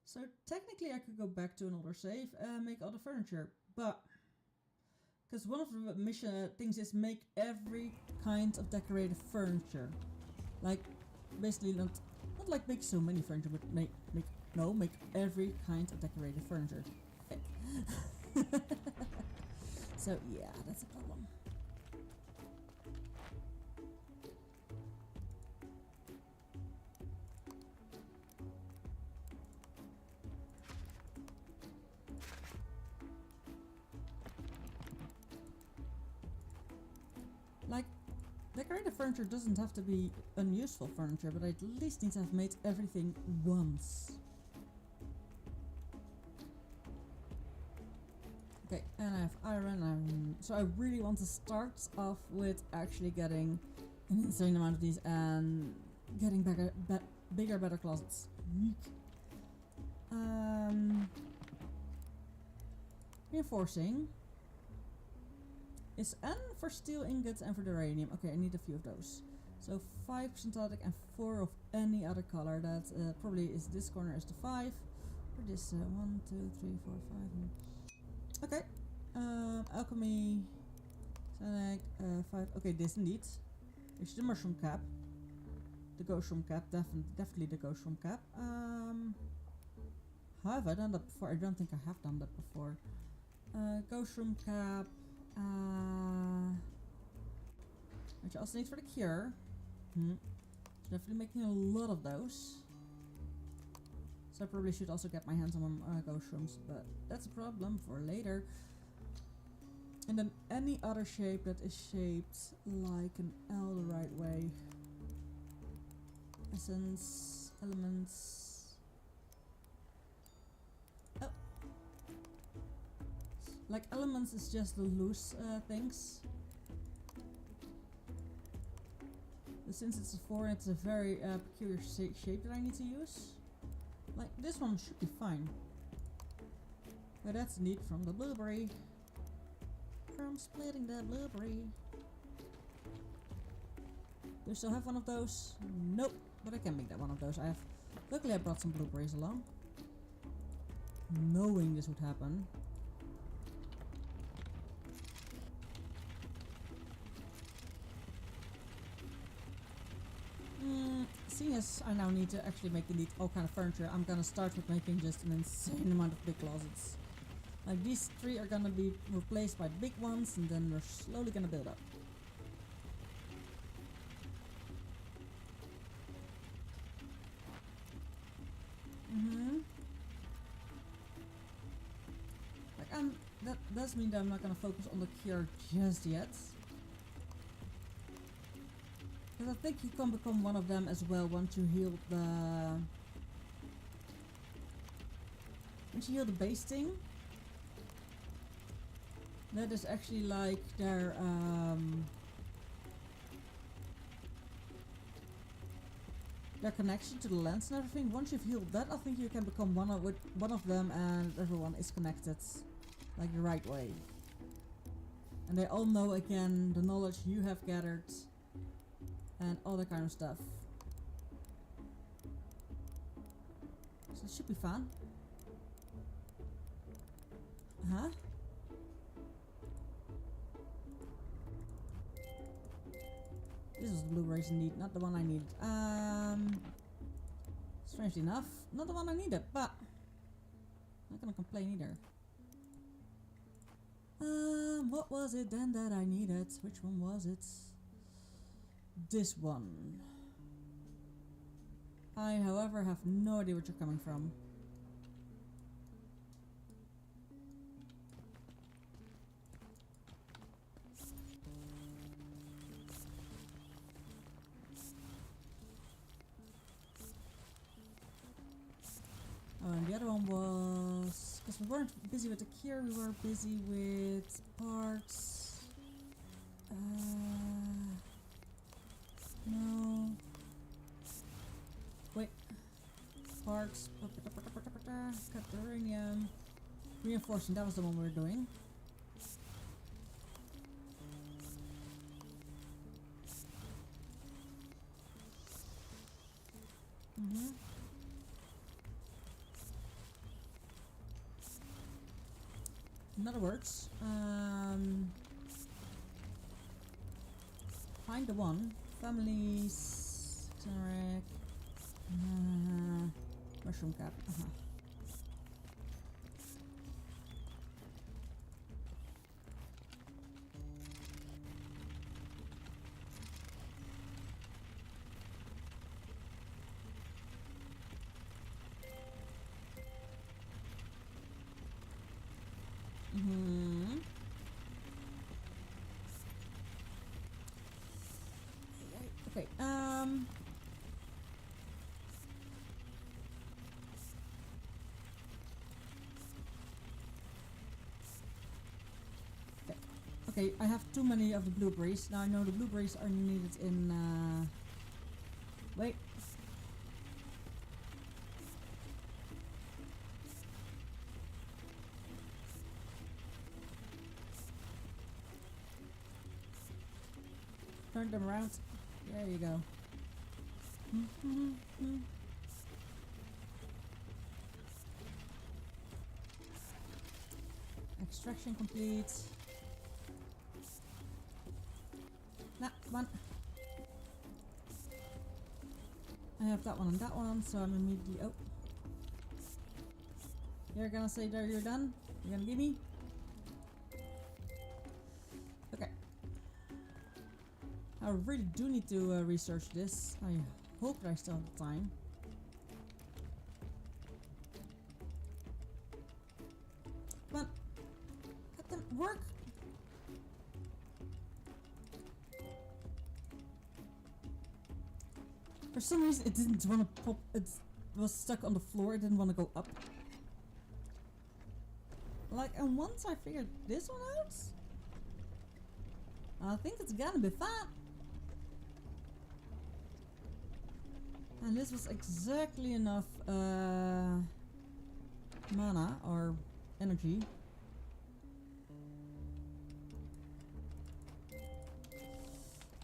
So technically I could go back to an older save and make other furniture, but because one of the mission things is make every kind of decorated furniture. Like basically not like make so many furniture, but make every kind of decorated furniture. So yeah, that's a problem. Like, decorated furniture doesn't have to be unuseful furniture, but I at least need to have made everything once. Okay, and I have iron, so I really want to start off with actually getting an insane amount of these and getting bigger, better closets. Reinforcing is N for steel ingots and for the uranium. Okay, I need a few of those. So 5 synthetic and 4 of any other color. That probably is this corner is the 5. For this 1, 2, 3, 4, 5. Okay. Alchemy. Synthetic 5. Okay, this indeed. Is the mushroom cap. The ghost room cap. Definitely the ghost room cap. Have I done that before? I don't think I have done that before. Ghost room cap. Which I also need for the cure. Definitely making a lot of those. So I probably should also get my hands on ghost shrooms, but that's a problem for later. And then any other shape that is shaped like an L the right way. Essence, elements. Oh. Like elements is just the loose things. But since it's a 4, it's a very peculiar shape that I need to use. Like this one should be fine. But that's neat from the blueberry. From splitting the blueberry. Do I still have one of those? Nope. But I can make that one of those. Luckily I brought some blueberries along. Knowing this would happen. Seeing as I now need to actually make indeed all kind of furniture, I'm gonna start with making just an insane amount of big closets. Like these 3 are gonna be replaced by big ones, and then we're slowly gonna build up. Like that does mean that I'm not gonna focus on the cure just yet. Because I think you can become one of them as well once you heal the... Once you heal the base thing. That is actually like their... their connection to the lens and everything. Once you've healed that, I think you can become one of them and everyone is connected. Like the right way. And they all know again the knowledge you have gathered. And all that kind of stuff. So it should be fun. Huh? This is the blueberries indeed, not the one I needed. Strangely enough, not the one I needed, but not gonna complain either. What was it then that I needed? Which one was it? This one. I, however, have no idea where you're coming from. Oh, and the other one was... Because we weren't busy with the cure, we were busy with parts. No. Wait. Parts. Catarinium. Reinforcing, that was the one we were doing. In other words, find the one. Families, generic, mushroom cap. Okay, okay, I have too many of the blueberries. Now I know the blueberries are needed in, wait. Turn them around. There you go. Extraction complete. Nah, come on. I have that one and that one, so I'm immediately... Oh. You're gonna say that you're done? You're gonna give me? Okay. I really do need to research this. I hope that I still have the time. Come on. Let them work. For some reason it didn't want to pop. It was stuck on the floor. It didn't want to go up. Like, and once I figured this one out, I think it's gonna be fun. And this was exactly enough mana or energy.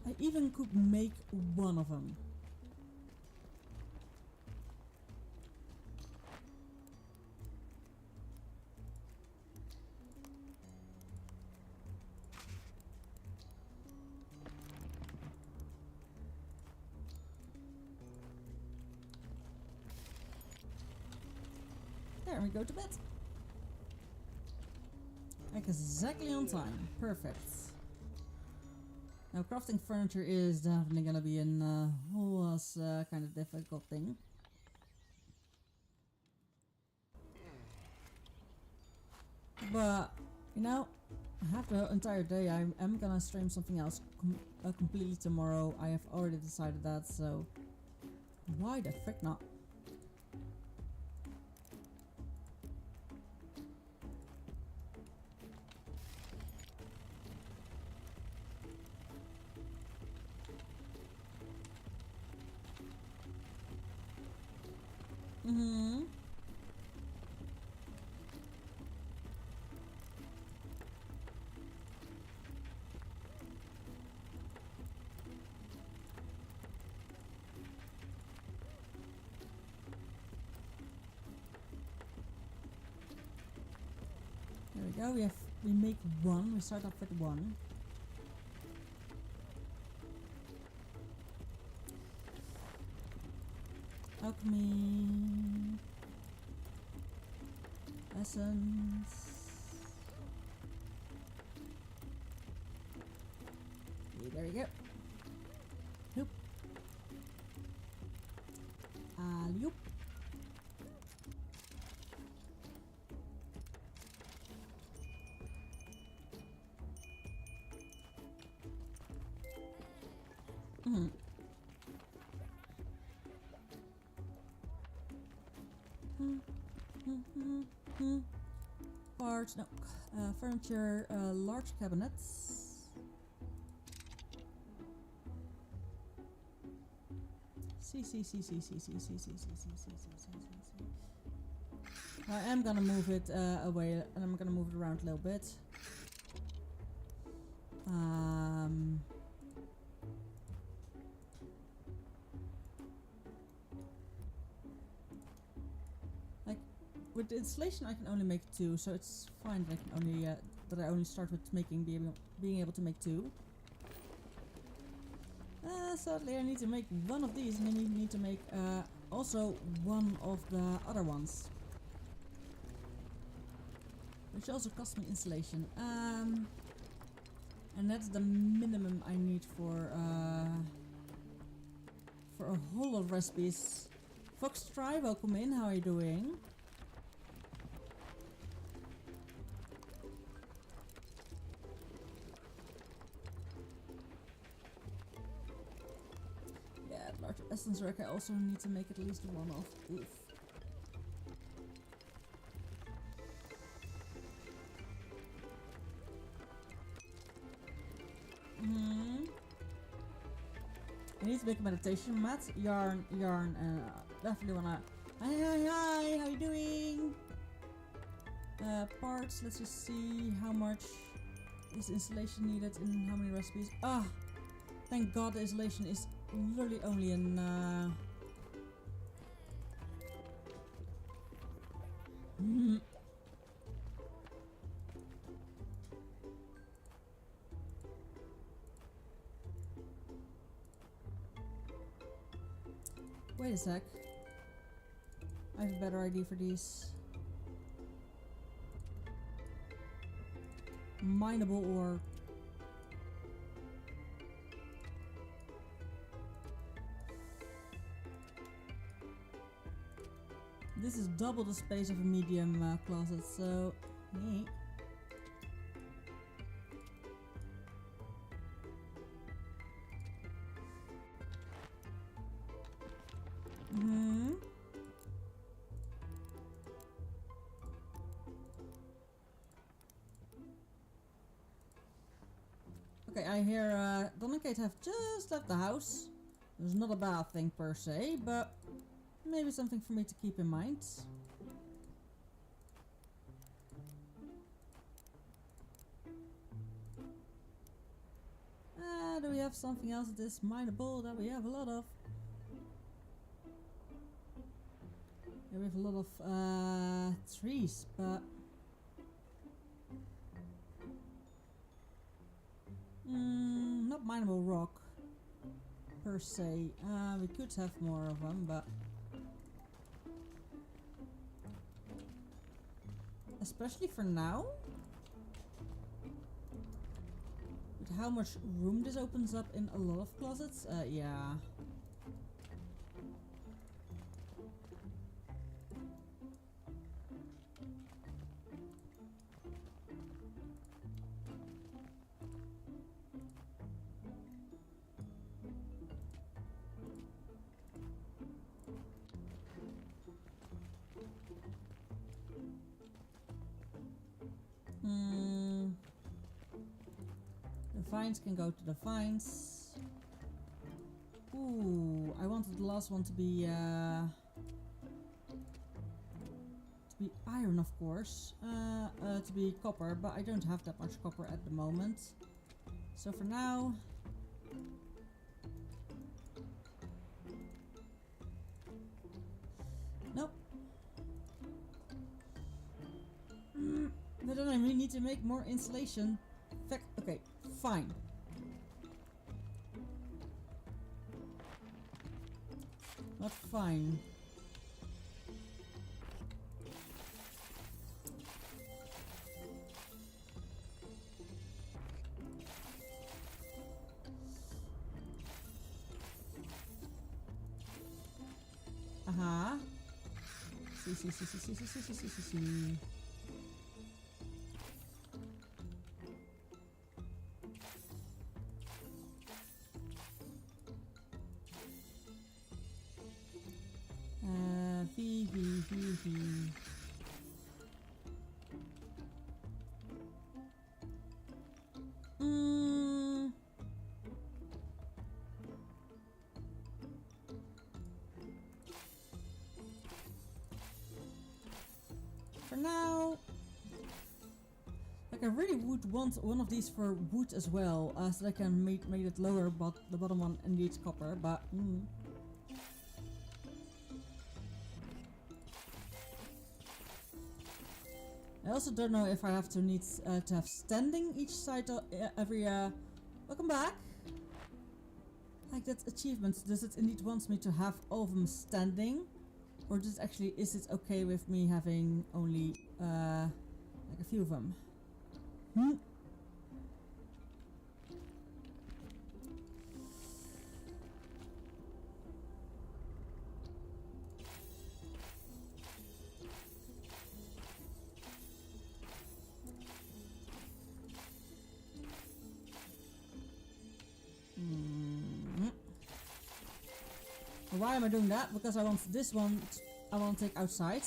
I even could make one of them. There we go to bed. Like exactly on time. Perfect. Now crafting furniture is definitely gonna be an kind of difficult thing. But you know, I have the entire day. I am gonna stream something else completely tomorrow. I have already decided that, so why the frick not? Mm-hmm. There we go. We make one. We start off with one. Alchemy. Essence. Okay, there we go. Nope. Alley-oop. Mm-hmm. Parts, no, furniture, large cabinets. See. I am gonna move it away, and I'm gonna move it around a little bit. Like with the installation, I can only make two, so it's fine that I can only that I only start with being able to make two. Sadly, I need to make one of these, and I need to make also one of the other ones, which also cost me installation. And that's the minimum I need for a whole lot of recipes. Fox Try, welcome in. How are you doing? Yeah, large essence rack. I also need to make at least one of. Oof. I need to make a meditation mat, yarn, and definitely wanna. Hi, how you doing? Parts. Let's just see how much is installation needed and how many recipes. Ah, thank God the installation is literally only in. Wait a sec. I have a better idea for these. Mineable ore. this is double the space of a medium closet, so... neat. Hmm. Okay, I hear Don and Kate have just left the house. It's not a bad thing per se, but maybe something for me to keep in mind. Do we have something else that is mineable that we have a lot of? Yeah, we have a lot of trees, but not mineable rock per se. We could have more of them, but especially for now, with how much room this opens up in a lot of closets, yeah. The vines can go to the vines. Ooh, I wanted the last one to be iron, of course. To be copper, but I don't have that much copper at the moment. So for now, nope. But then I really need to make more insulation. Okay, fine. Not fine. Aha. See. V. For now, like I really would want one of these for wood as well, so that I can make it lower, but the bottom one needs copper, but I also don't know if I have to to have standing each side of every welcome back. Like that achievement, does it indeed want me to have all of them standing? Or is it okay with me having only like a few of them? Why am I doing that? Because I want this one, I want to take outside.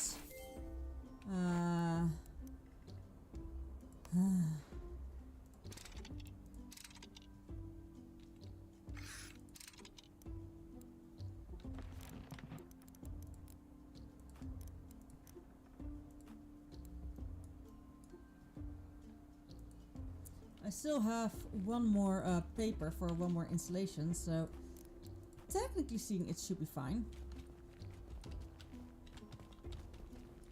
I still have one more paper for one more installation, so technically speaking it should be fine.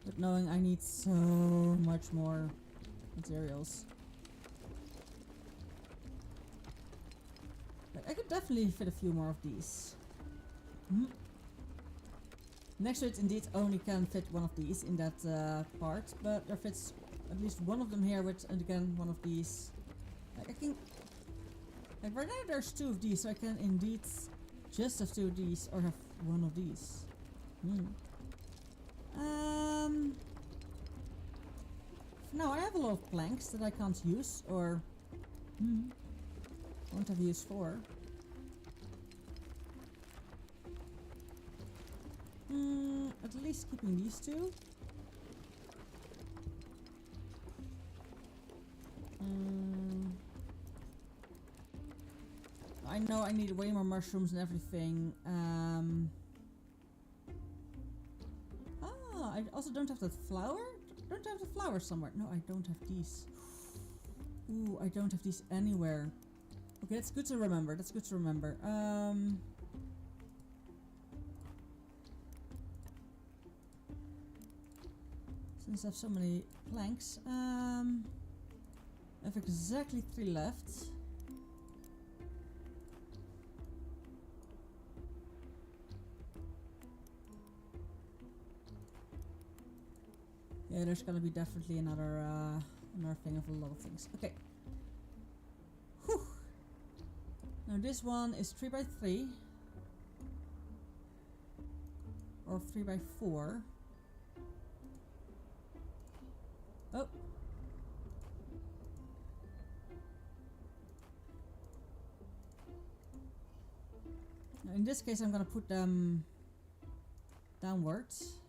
But knowing I need so much more materials. Like I could definitely fit a few more of these. Next to it indeed only can fit one of these in that part, but there fits at least one of them here with, and again, one of these. Like I can, like right now there's two of these, so I can indeed just have two of these or have one of these. Now I have a lot of planks that I can't use or won't have use for. At least keeping these two. I know I need way more mushrooms and everything. I also don't have that flower. Don't I have the flower somewhere? No, I don't have these. Ooh, I don't have these anywhere. Okay, that's good to remember. That's good to remember. Since I have so many planks, I have exactly 3 left. Yeah, there's gonna be definitely another thing of a lot of things. Okay. Whew. Now this one is 3 by 3 or 3 by 4. Oh. Now in this case, I'm gonna put them downwards.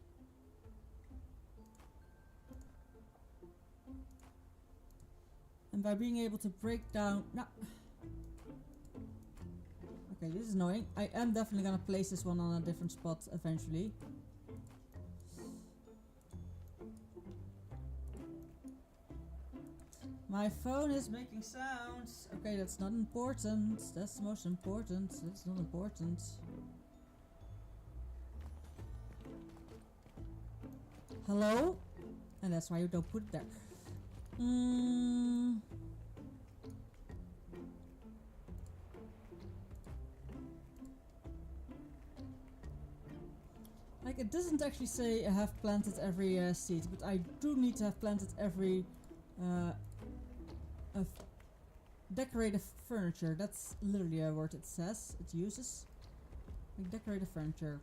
And by being able to break down... No. Okay, this is annoying. I am definitely gonna place this one on a different spot eventually. My phone is making sounds. Okay, that's not important. That's the most important. That's not important. Hello? And that's why you don't put it there. Like, it doesn't actually say I have planted every seed, but I do need to have planted every decorative furniture. That's literally a word it says, it uses. Like, decorative furniture.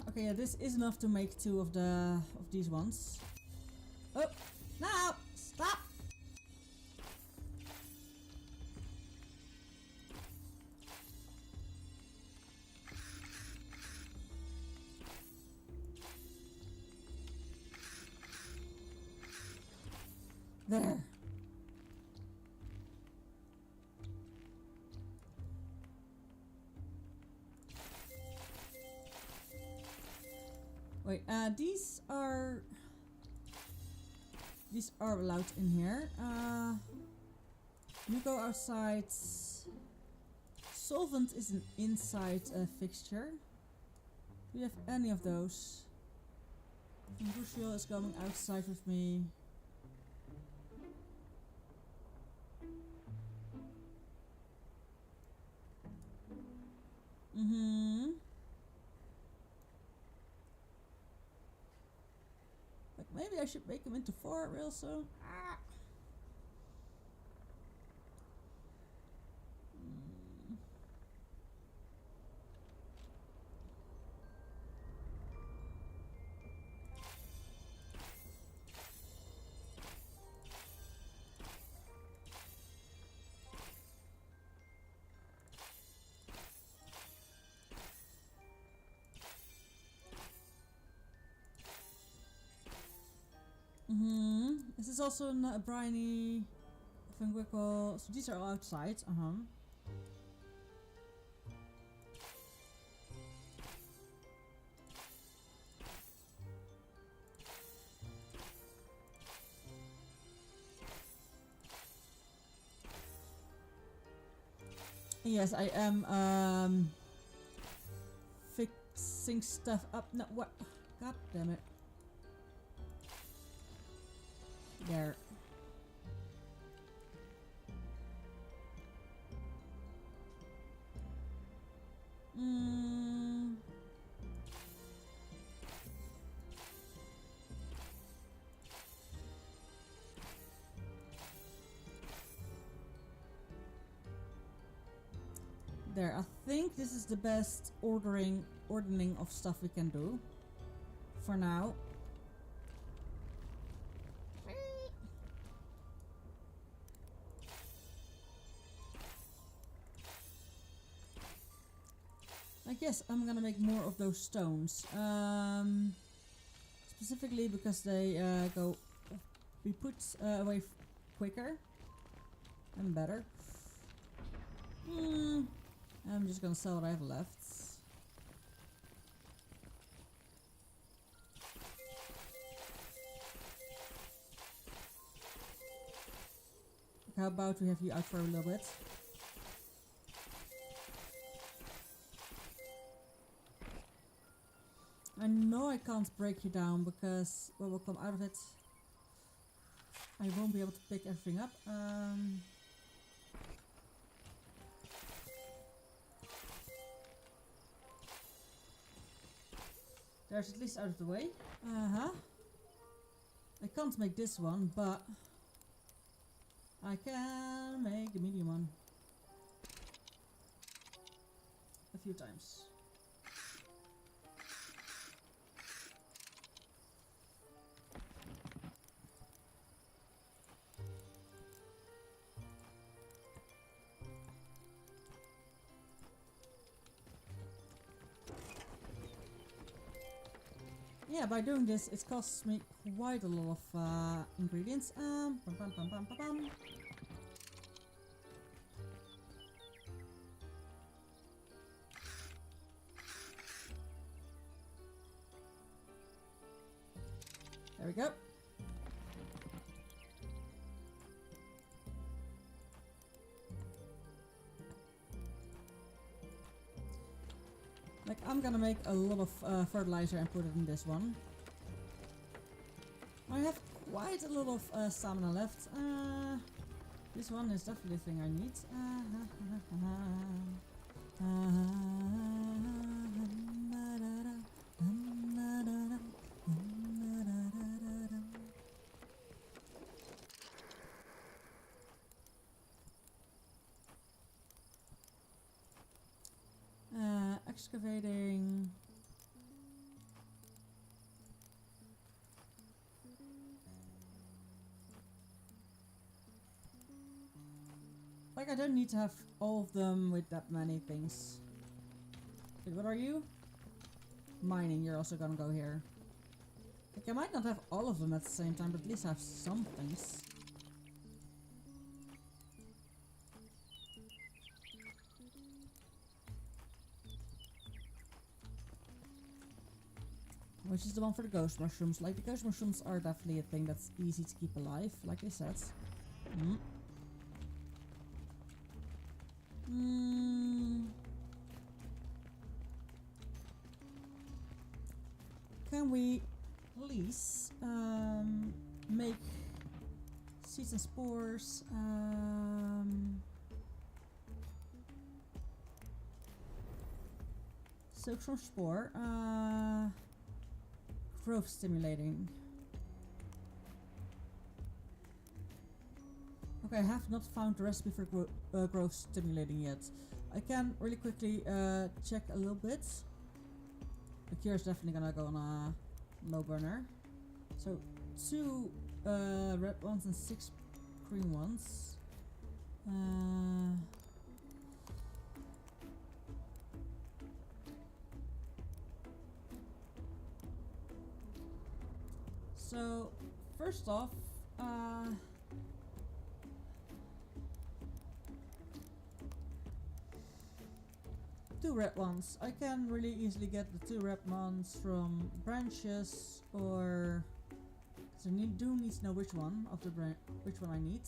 Okay, yeah, this is enough to make 2 of these ones. Oh, now stop. There. Wait, these are allowed in here. You go outside. Solvent is an inside fixture. Do you have any of those? Crucial is coming outside with me. Like, maybe I should make them into 4 real soon. This is also a briny Fungicle. So these are all outside. Yes, I am fixing stuff up. No, what? God damn it. There. There, I think this is the best ordering of stuff we can do for now. I guess I'm gonna make more of those stones. Specifically because they be put away quicker and better. I'm just gonna sell what I have left. How about we have you out for a little bit? I know I can't break you down because what will come out of it, I won't be able to pick everything up. There's at least out of the way. I can't make this one, but I can make the medium one. A few times. Yeah, by doing this, it costs me quite a lot of ingredients. Bum, bum, bum, bum, bum, bum. There we go. Like, I'm gonna make a lot of fertilizer and put it in this one. I have quite a lot of stamina left. This one is definitely the thing I need. Excavating. Like, I don't need to have all of them with that many things. Wait, what are you? Mining, you're also gonna go here. Like, I might not have all of them at the same time, but at least have some things. Which is the one for the ghost mushrooms. Like, the ghost mushrooms are definitely a thing that's easy to keep alive, like I said. Can we please make seeds and spores? Silk from spore. Growth stimulating. Okay, I have not found the recipe for growth stimulating yet. I can really quickly check a little bit. The cure is definitely gonna go on a low burner. So 2 red ones and 6 green ones. So first off, 2 red ones. I can really easily get the 2 red ones from branches, or because I do need to know which one of the which one I need.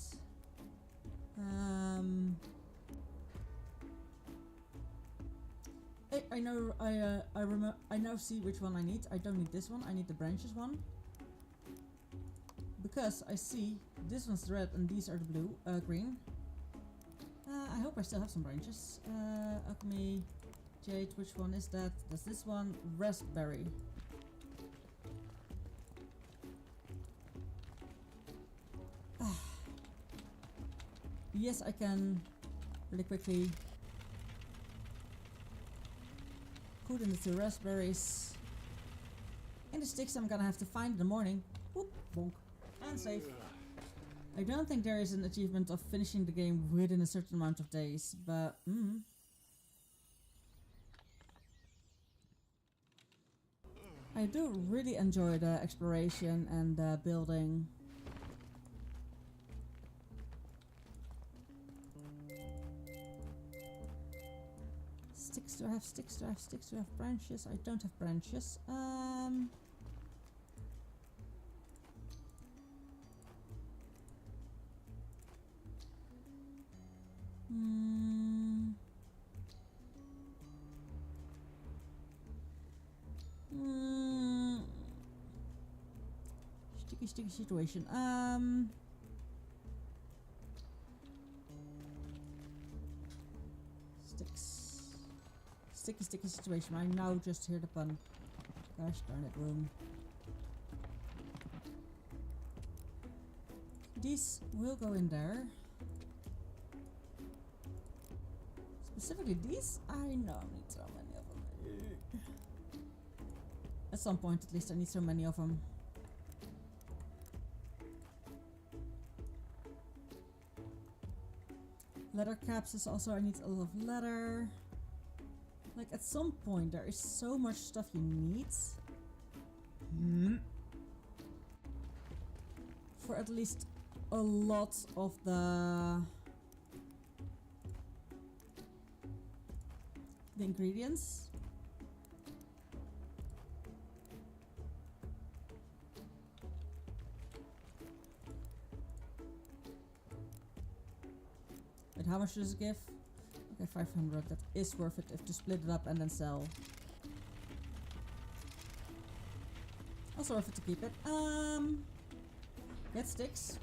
Hey, I know. I now see which one I need. I don't need this one. I need the branches one. Because I see this one's red and these are the blue, green. I hope I still have some branches. Alchemy, jade, which one is that? That's this one, raspberry. Yes, I can really quickly food and the 2 raspberries. And the sticks I'm gonna have to find in the morning. Whoop, bonk. And save. I don't think there is an achievement of finishing the game within a certain amount of days, but I do really enjoy the exploration and the building. Sticks, do I have sticks? Do I have sticks? Do I have branches? I don't have branches. Sticky situation. Sticks. Sticky situation. I now just hear the pun. Gosh darn it, room. These will go in there. Specifically these, I know I need so many of them. At some point at least I need so many of them. Leather caps is also, I need a lot of leather. Like at some point there is so much stuff you need. For at least a lot of the ingredients. But how much does it give? Okay, 500. That is worth it if to split it up and then sell. Also worth it to keep it. Get sticks.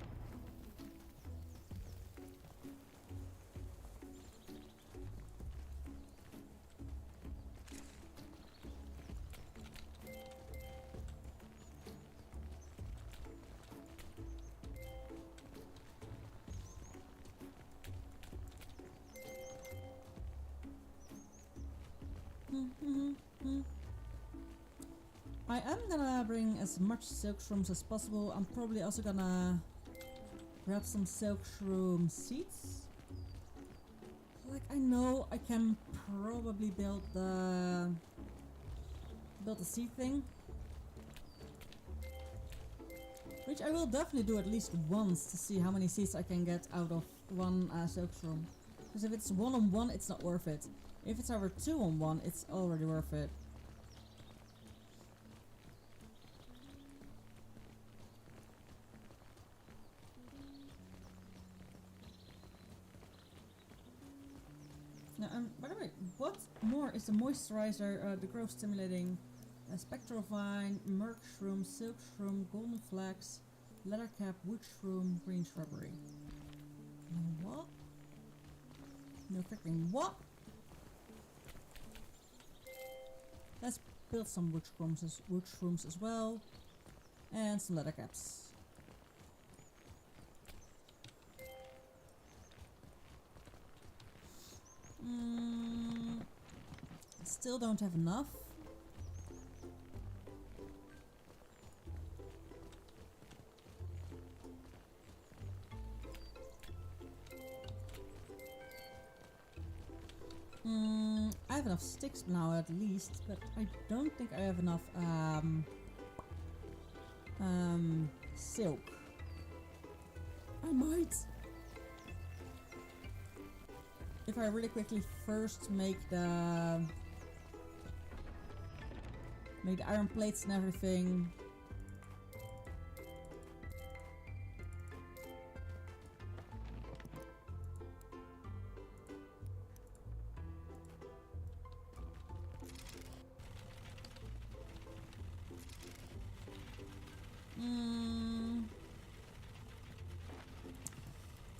I am gonna bring as much silk shrooms as possible. I'm probably also gonna grab some silk shroom seeds. Like I know I can probably build the seed thing, which I will definitely do at least once to see how many seeds I can get out of one silk shroom. Because if it's 1-on-1, it's not worth it. If it's over 2-on-1, it's already worth it. Now, by the way, what more is the moisturizer, the growth stimulating, spectral vine, merc shroom, silk shroom, golden flax, leather cap, wood shroom, green shrubbery. No what? No freaking what? Let's build some wood shrooms as well, and some leather caps. Still don't have enough. I have enough sticks now at least, but I don't think I have enough silk. I might. If I really quickly first make the iron plates and everything.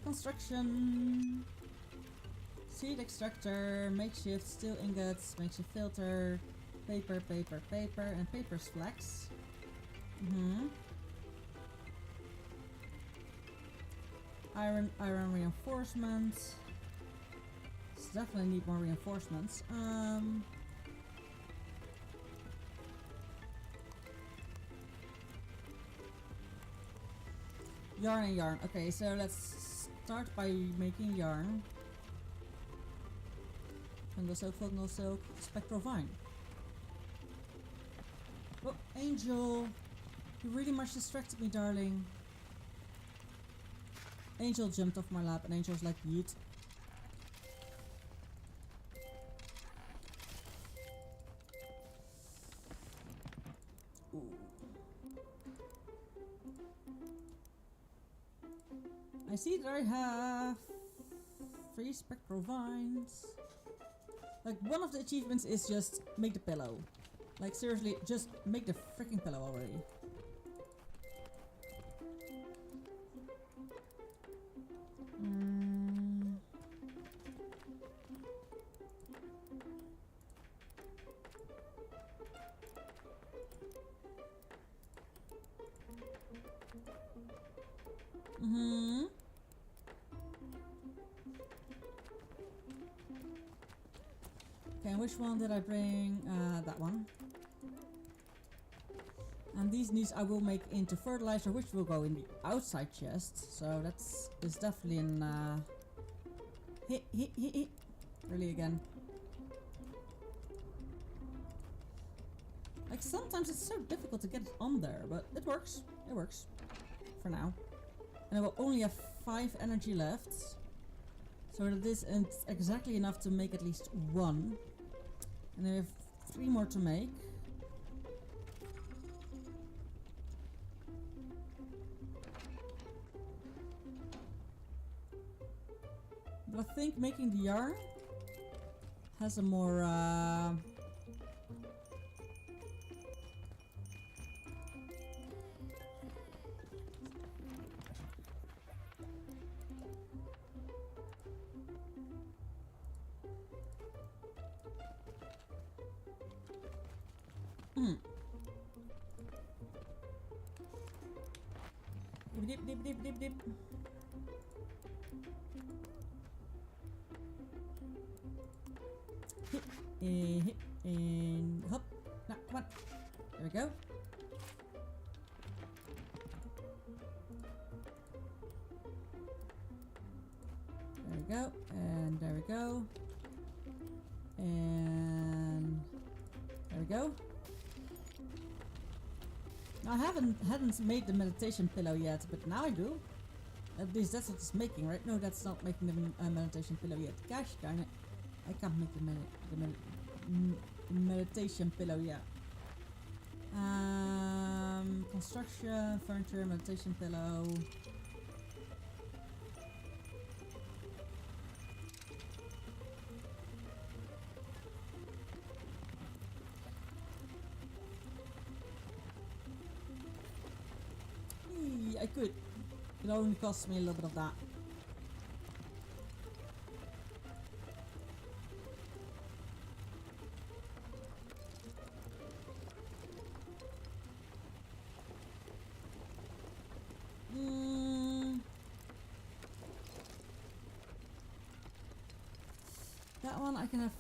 Construction. Seed extractor, makeshift steel ingots, makeshift filter, paper, and paper's flax. Iron reinforcements. Definitely need more reinforcements. Yarn and yarn. Okay, so let's start by making yarn. Fungal silk, fungal silk, spectral vine. Oh, Angel! You really much distracted me, darling. Angel jumped off my lap and Angel's like, yeet. Ooh. I see that I have 3 spectral vines. Like, one of the achievements is just make the pillow. Like, seriously, just make the freaking pillow already. Okay, and which one did I bring? That one. And these needs I will make into fertilizer, which will go in the outside chest. So that's definitely an really again. Like sometimes it's so difficult to get it on there, but it works. It works. For now. And I will only have 5 energy left. So that is exactly enough to make at least 1. And then we have 3 more to make. But I think making the yarn has a more dip dip dip dip dip. Hit and hop. Now, come on. There we go. There we go. And there we go. And there we go. I hadn't made the meditation pillow yet, but now I do. At least that's what it's making, right? No, that's not making the meditation pillow yet. Gosh darn it. I can't make the meditation pillow yet. Construction, furniture, meditation pillow. I could. It only costs me a little bit of that. That one I can have.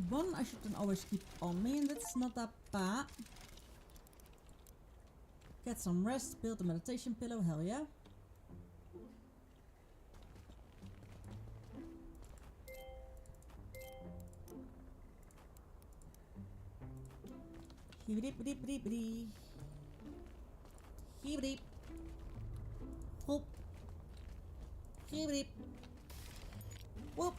One I should then always keep on me, and that's not that bad. Get some rest, build a meditation pillow, hell yeah. Hibbidi-bidi-bidi-bidi. Hibbidi. Hop. Hibbidi. Whoop.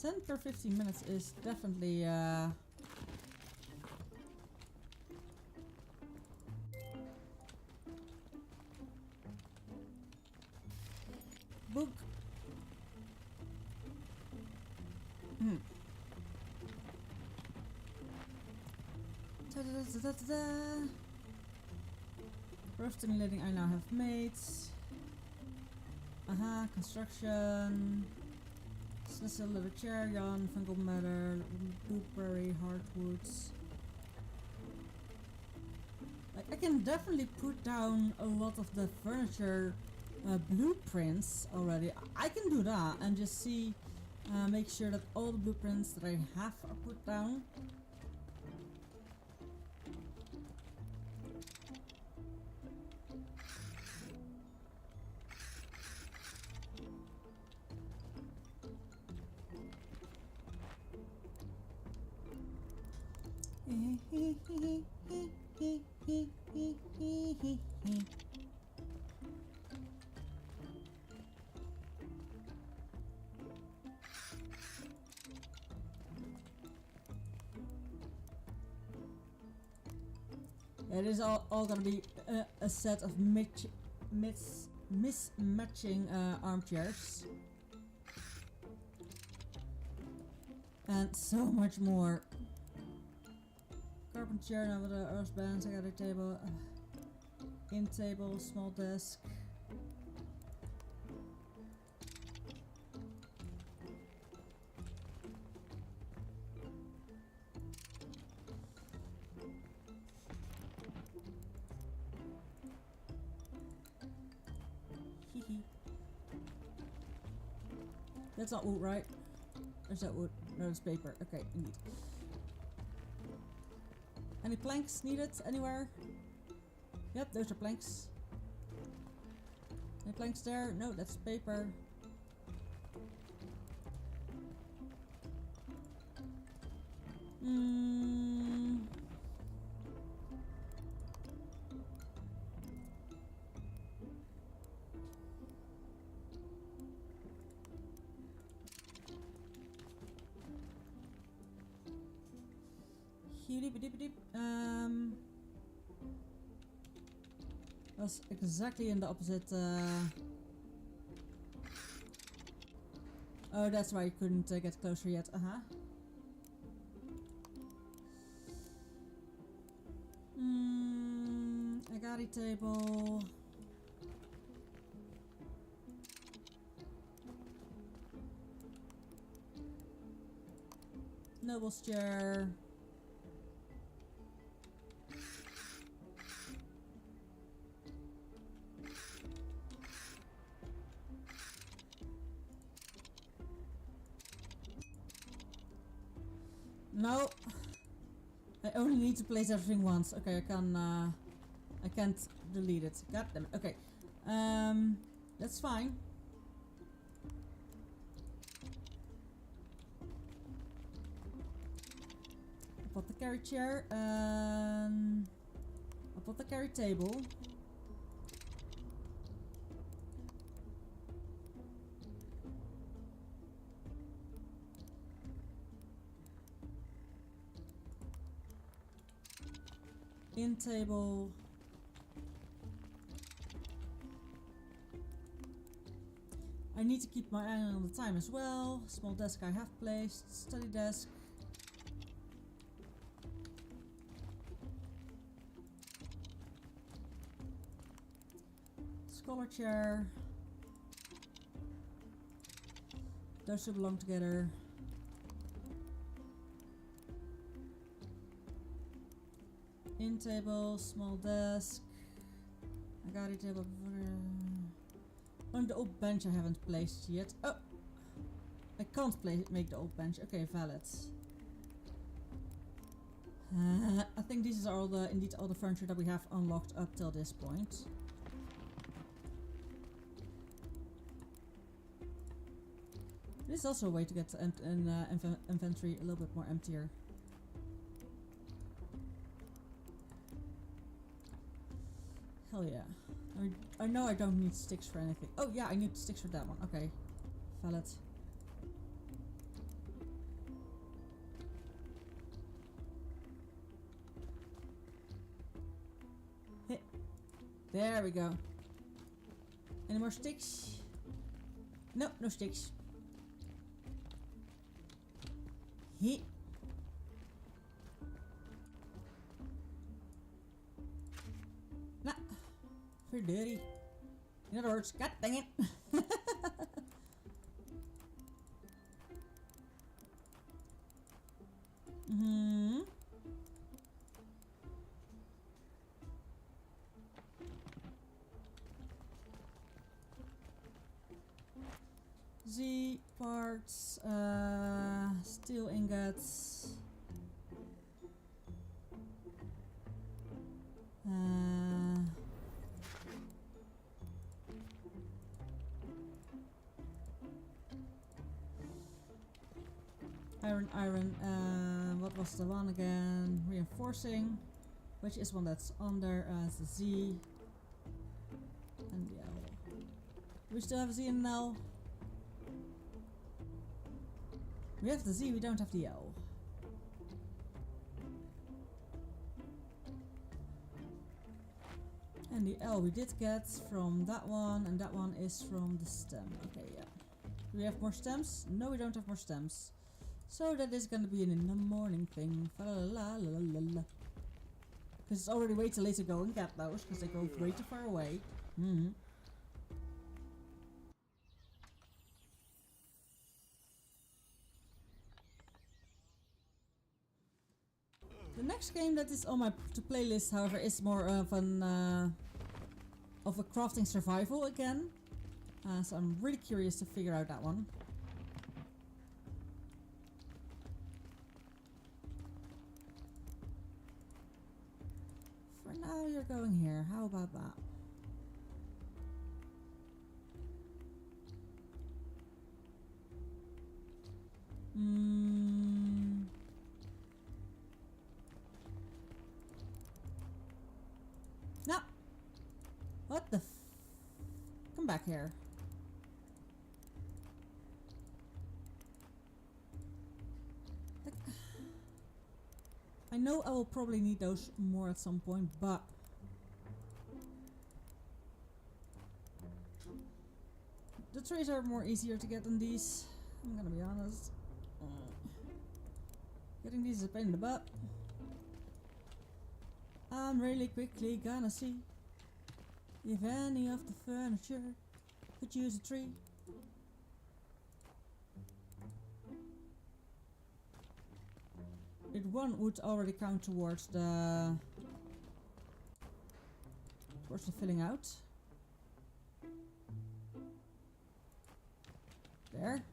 $10 per 15 minutes is definitely book. Rough stimulating I now have made. Aha, construction. Sessile, leather chair, yarn, fungal matter, blueberry, hardwoods. Like, I can definitely put down a lot of the furniture blueprints already. I can do that and just see Make sure that all the blueprints that I have are put down. It is all gonna be a set of mismatching armchairs. And so much more. Carpenter chair, now with a rose bands, I got a table. In table, small desk. That's not wood, right? Or is that wood? No, it's paper. Okay, indeed. Any planks needed anywhere? Yep, those are planks. Any planks there? No, that's paper. That's exactly in the opposite. Oh, that's why you couldn't get closer yet. Agati table. Noble's chair. No, I only need to place everything once. Okay, I can't delete it. God damn it. Okay, that's fine. Apothecary chair, apothecary table. In table. I need to keep my eye on the time as well. Small desk I have placed. Study desk. Scholar chair. Those two belong together. In table, small desk. I got a table. On the old bench I haven't placed yet. Oh! I can't make the old bench. Okay, valid. I think these are indeed all the furniture that we have unlocked up till this point. This is also a way to get inventory a little bit more emptier. Hell yeah. I know I don't need sticks for anything. Oh yeah, I need sticks for that one. Okay. Valid. Hey. There we go. Any more sticks? No, no sticks. Hey. Nah. You're dirty. In other words, god dang it. Z parts, steel ingots. Iron. What was the one again? Reinforcing, which is one that's under as a Z and the L. Do we still have a Z and an L? We have the Z, we don't have the L. And the L we did get from that one, and that one is from the stem. Okay, yeah. Do we have more stems? No, we don't have more stems. So that is gonna be an in the morning thing. Because it's already way too late to go and get those, because they go way too far away. The next game that is on my playlist, however, is more of an of a crafting survival again. So I'm really curious to figure out that one. For now, you're going here. How about that? No. What the f... Come back here. Like, I know I will probably need those more at some point, but... The trays are more easier to get than these. I'm gonna be honest. Getting these is a pain in the butt. I'm really quickly gonna see if any of the furniture could use a tree. It one would already count towards the filling out. There.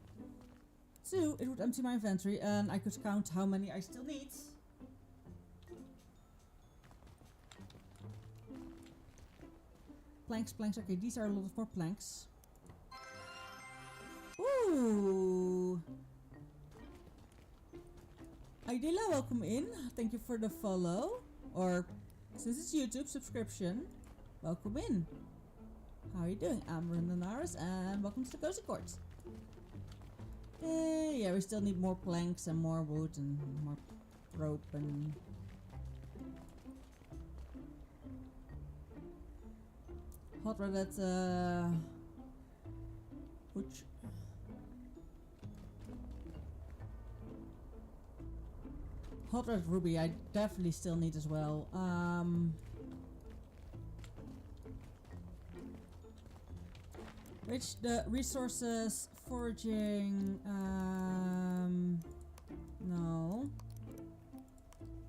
2, it would empty my inventory and I could count how many I still need. Planks. Okay, these are a lot of more planks. Ooh! Idila, welcome in. Thank you for the follow. Or, since it's YouTube, subscription. Welcome in. How are you doing? I'm Renanaris and welcome to the Cozy Court. Yeah, we still need more planks and more wood and more rope and... Hot Reddit, which... Hot Red Ruby I definitely still need as well. Which the resources, foraging, no.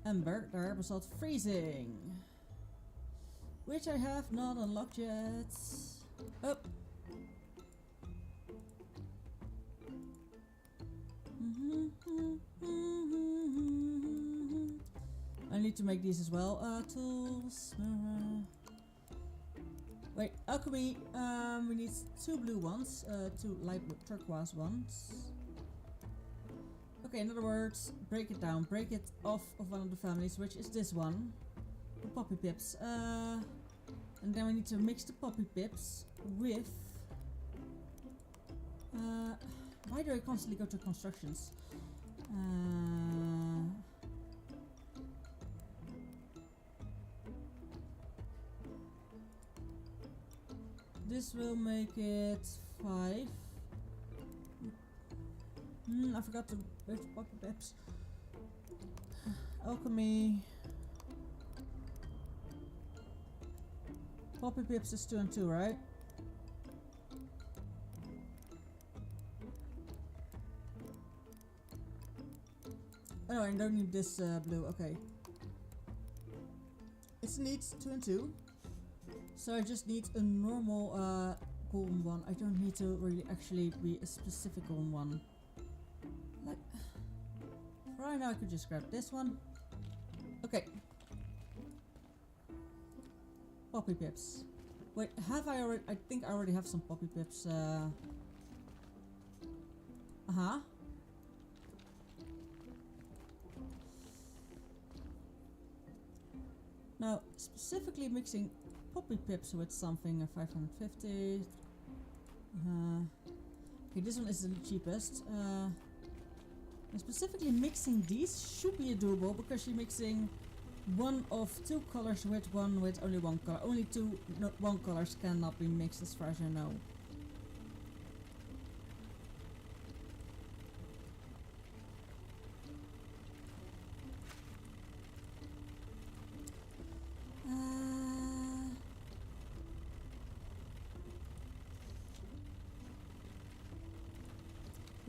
Ember, there, basalt freezing. Which I have not unlocked yet. Oh. I need to make these as well. Tools. Wait, alchemy. We need 2 blue ones, 2 light blue turquoise ones. Okay, in other words, break it down. Break it off of one of the families, which is this one. The poppy pips. And then we need to mix the poppy pips with... why do I constantly go to constructions? This will make it 5. I forgot to where's poppy pips. Alchemy. Poppy pips is 2 and 2, right? Oh, I don't need this blue. Okay. It needs 2 and 2. So I just need a normal on one. I don't need to really actually be specific on one. Like, right now I could just grab this one. Okay. Poppy pips. Wait, have I already? I think I already have some poppy pips. Uh-huh. Now, specifically mixing poppy pips with something, 550. Okay, this one is the cheapest. And specifically mixing these should be doable because you're mixing one of two colors with one with only one color. Only two, one colors cannot be mixed as far as I know.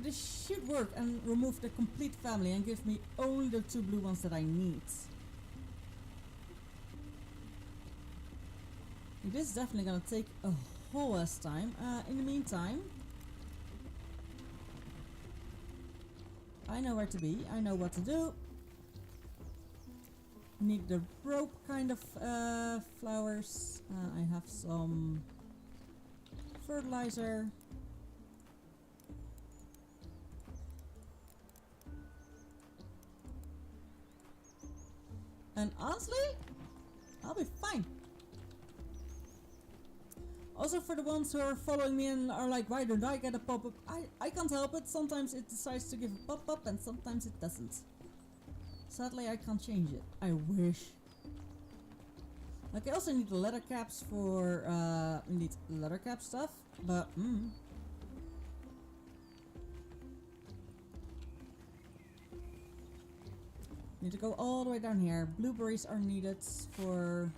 This should work and remove the complete family and give me only the two blue ones that I need. This is definitely gonna take a whole ass time. In the meantime, I know where to be. I know what to do. Need the rope kind of flowers. I have some fertilizer. And honestly, I'll be fine. Also for the ones who are following me and are like, why don't I get a pop-up? I can't help it. Sometimes it decides to give a pop-up and sometimes it doesn't. Sadly, I can't change it. I wish. Like, I also need the leather caps for, need leather cap stuff, but, Need to go all the way down here. Blueberries are needed for...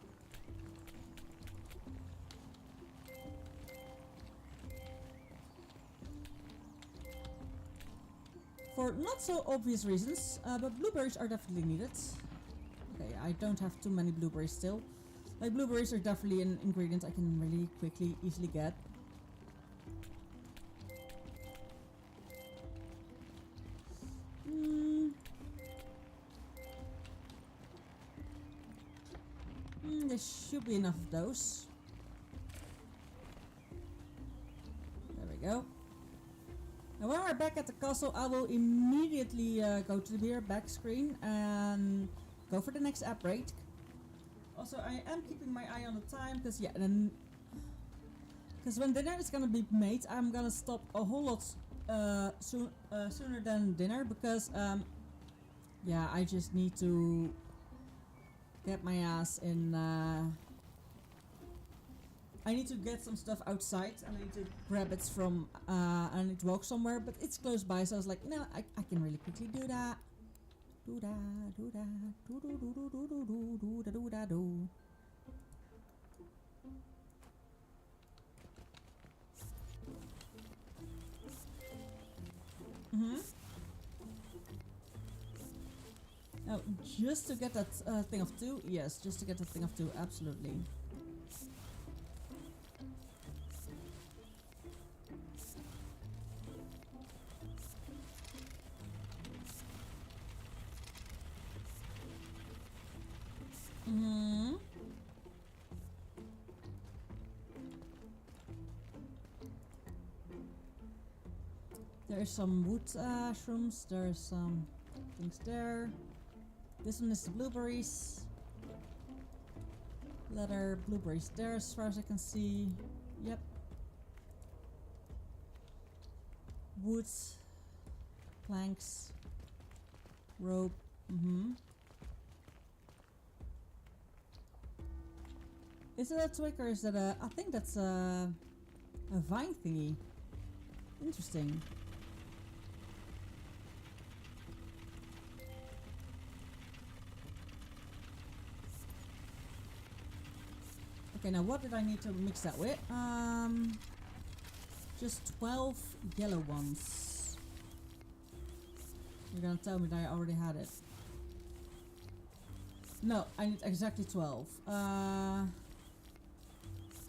For not so obvious reasons, but blueberries are definitely needed. Okay, I don't have too many blueberries still. Like, blueberries are definitely an ingredient I can really quickly, easily get. There should be enough of those. There we go. Now when we're back at the castle, I will immediately go to the beer back screen and go for the next upgrade. Also, I am keeping my eye on the time because then when dinner is gonna be made, I'm gonna stop a whole lot sooner than dinner because yeah, I just need to get my ass in. I need to get some stuff outside and I need to grab it from I need to walk somewhere, but it's close by, so I was like, no, I can really quickly do that. Do that, do that, do do do do do do do do da do da do. Now, just to get that thing of two, yes, just to get the thing of two, absolutely. There's some wood shrooms, there's some things there. This one is the blueberries. Leather, blueberries there as far as I can see. Yep. Wood, planks, rope. Is it a twig or is that a... I think that's a vine thingy. Interesting. Okay, now what did I need to mix that with? Just 12 yellow ones. You're gonna tell me that I already had it. No, I need exactly 12.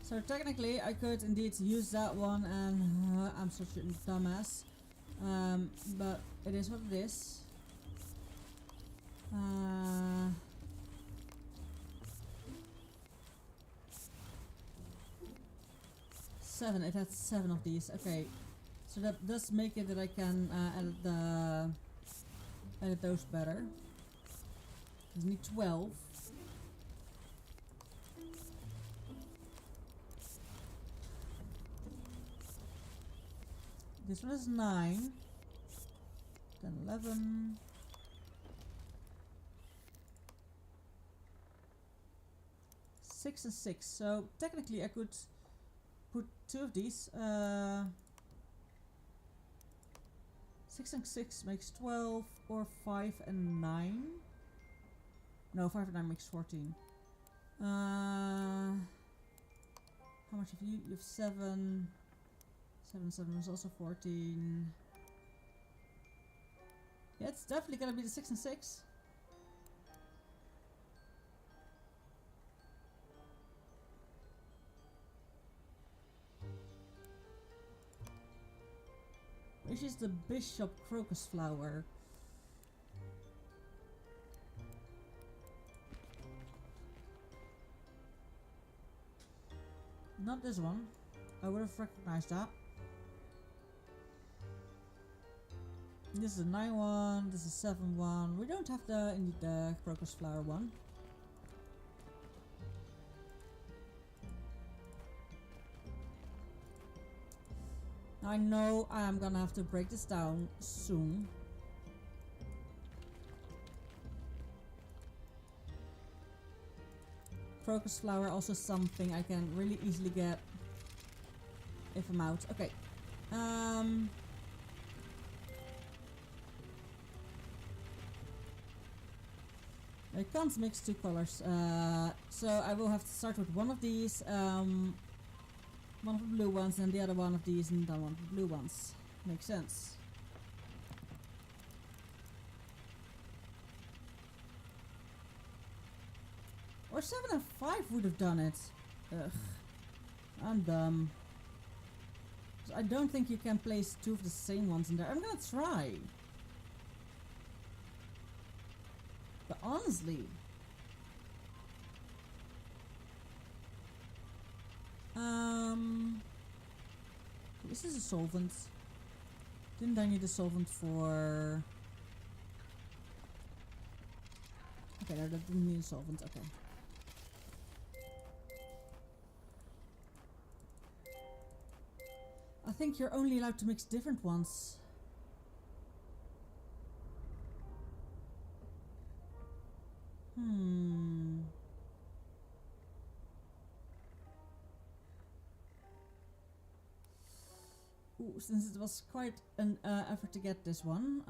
So So technically I could indeed use that one, and I'm such a dumbass. But it is what it is. 7, it has 7 of these. Okay, so that does make it that I can edit those better. I need 12. This one is 9. Then 11. Six and 6. So technically I could put 2 of these. 6 and 6 makes 12, or 5 and 9. No, 5 and 9 makes 14. How much have you? You have 7. 7 is also 14. Yeah, it's definitely gonna be the 6 and 6. Which is the Bishop Crocus Flower? Not this one. I would have recognized that. This is a 9 one, this is a 7 one. We don't have the Crocus Flower one. I know I am gonna have to break this down soon. Crocus Flower, also something I can really easily get if I'm out. Okay. I can't mix 2 colors, so I will have to start with one of these, one of the blue ones, and the other one of these, and then one of the blue ones. Makes sense. Or 7 and 5 would have done it. Ugh. I'm dumb. So I don't think you can place 2 of the same ones in there. I'm gonna try. But honestly, this is a solvent. Didn't I need a solvent for? Okay, no, that didn't need a solvent. Okay. I think you're only allowed to mix different ones. Ooh, since it was quite an effort to get this one,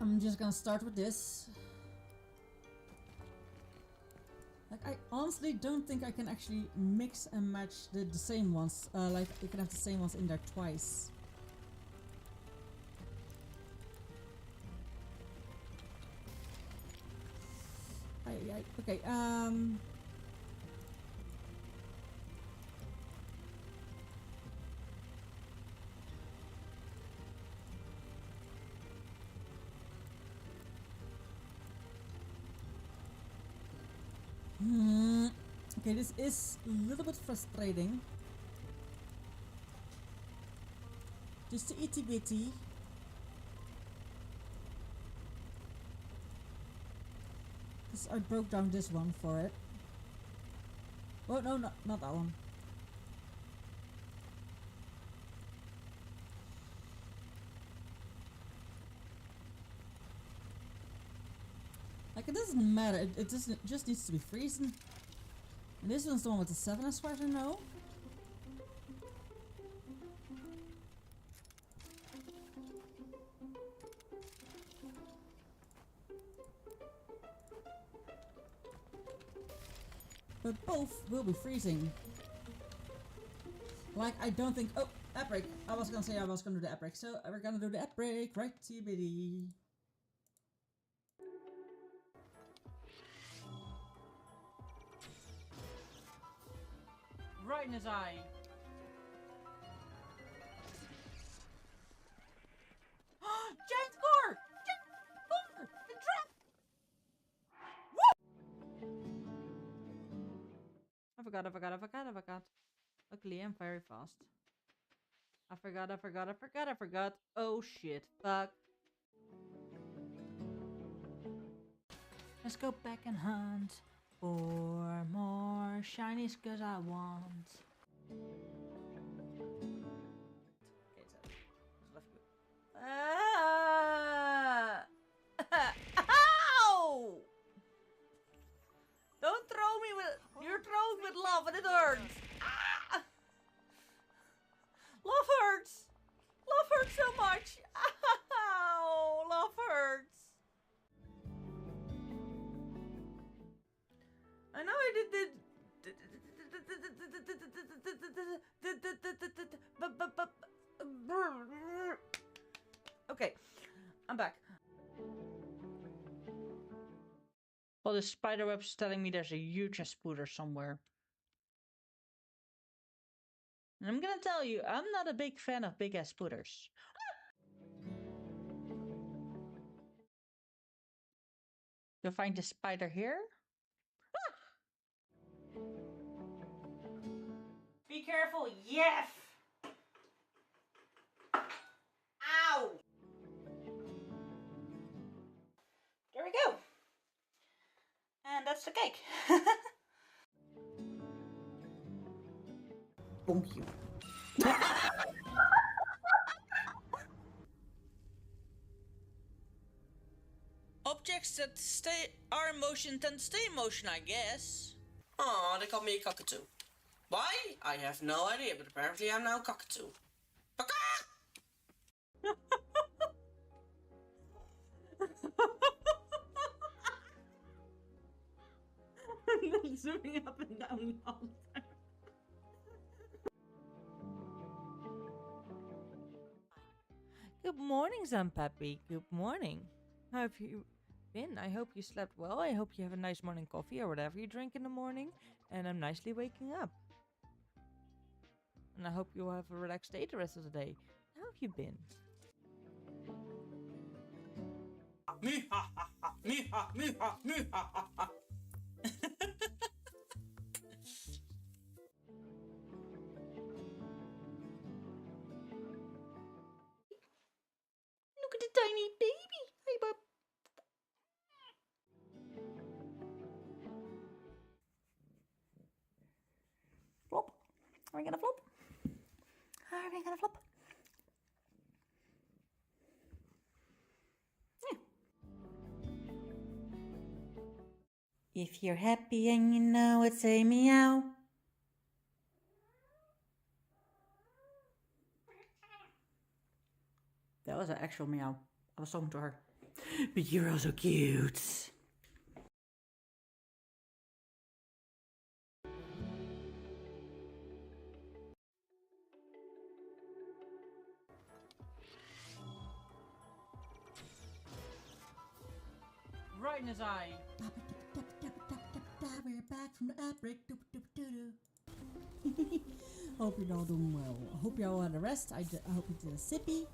I'm just gonna start with this. Like, I honestly don't think I can actually mix and match the same ones. Like, you can have the same ones in there twice. Okay, okay, this is a little bit frustrating. Just the itty bitty. Because I broke down this one for it. Oh no, not that one. Like, it doesn't matter, it just needs to be freezing. And this one's the one with the 7 as far as I know. but both will be freezing. Like, I don't think... Oh, app break. I was gonna say I was gonna do the app break, so we're gonna do the app break, right, TBD. Right in his eye. Giant core! Giant core! The trap! I forgot. Luckily, I'm very fast. I forgot. Oh shit. Fuck. Let's go back and hunt for more shinies cause I want. Okay, so left you. Ow! Don't throw me with. You're throwing with love and it hurts. Ah! Love hurts. Love hurts so much. Ow! Love hurts. I know I did Okay, I'm back. Well, the spider web's telling me there's a huge spooder somewhere. And I'm gonna tell you, I'm not a big fan of big ass spooters. You'll find the spider here. Be careful, yes! Ow! There we go. And that's the cake. Bonk you. Objects that are in motion tend to stay in motion, I guess. Aw, they call me a cockatoo. Why? I have no idea, but apparently I'm now a cockatoo. Zooming up and down all the time. Good morning, Zampappy. Good morning. How have you been? I hope you slept well. I hope you have a nice morning coffee or whatever you drink in the morning. And I'm nicely waking up. And I hope you will have a relaxed day the rest of the day. How have you been? Me ha ha ha, me ha, me ha, me ha ha ha. Look at the tiny baby. Hi, bub. Flop. Are we gonna flop? Are we gonna flop? Yeah. If you're happy and you know it, say meow. That was an actual meow. I was talking to her. But you're also cute. Right in his eye. We're back from the app break. Hope you're all doing well. I hope you all had a rest. I hope you did a sippy.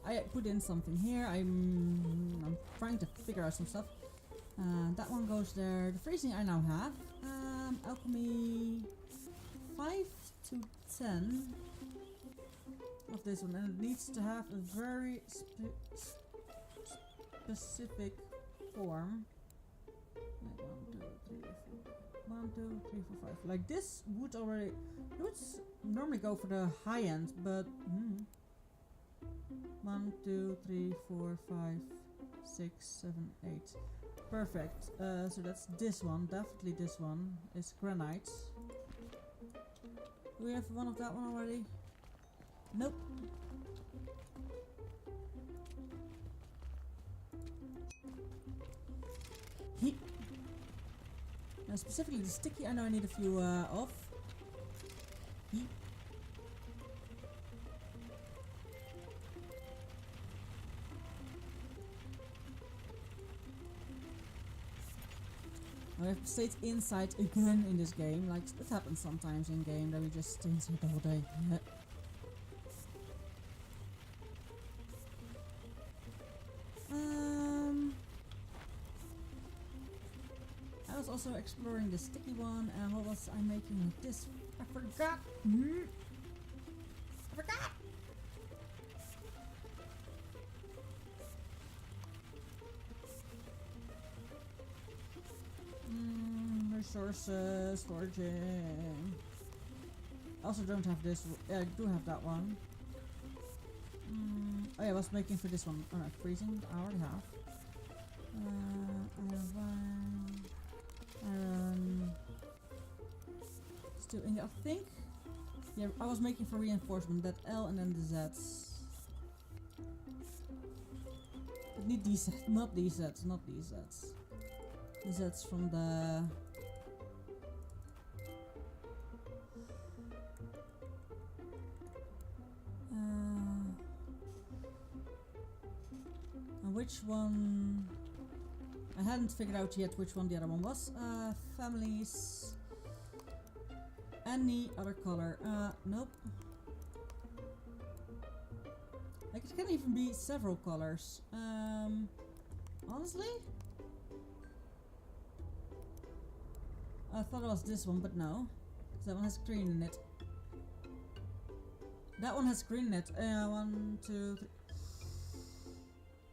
I put in something here. I'm trying to figure out some stuff. That one goes there. The freezing I now have. Alchemy 5 to 10 of this one, and it needs to have a very specific form. Like 1, 2, 3, 4, 5. Like this would already. It would normally go for the high end, but 1, 2, 3, 4, 5, 6, 7, 8. Perfect. So that's this one. Definitely this one is granite. Do we have one of that one already? Nope. Specifically the sticky, I know I need a few off. Yeet. I have stayed inside again in this game. Like, it happens sometimes in game that we just stay inside the whole day. Yeah. I was also exploring the sticky one, and what was I making with this? I forgot. I forgot. Resources, storaging. I also don't have this. Yeah, I do have that one. Oh yeah, I was making for this one. Oh no, freezing. I already have. Iron one. Iron. Still in. I think. Yeah, I was making for reinforcement. That L and then the Z's. I need these Z's, not these Z's, not these Z's. The Z's from the. Which one? I hadn't figured out yet which one the other one was. Families. Any other color? Nope. Like it can even be several colors. Honestly? I thought it was this one, but no. That one has green in it. That one has green in it. 1, 2, 3.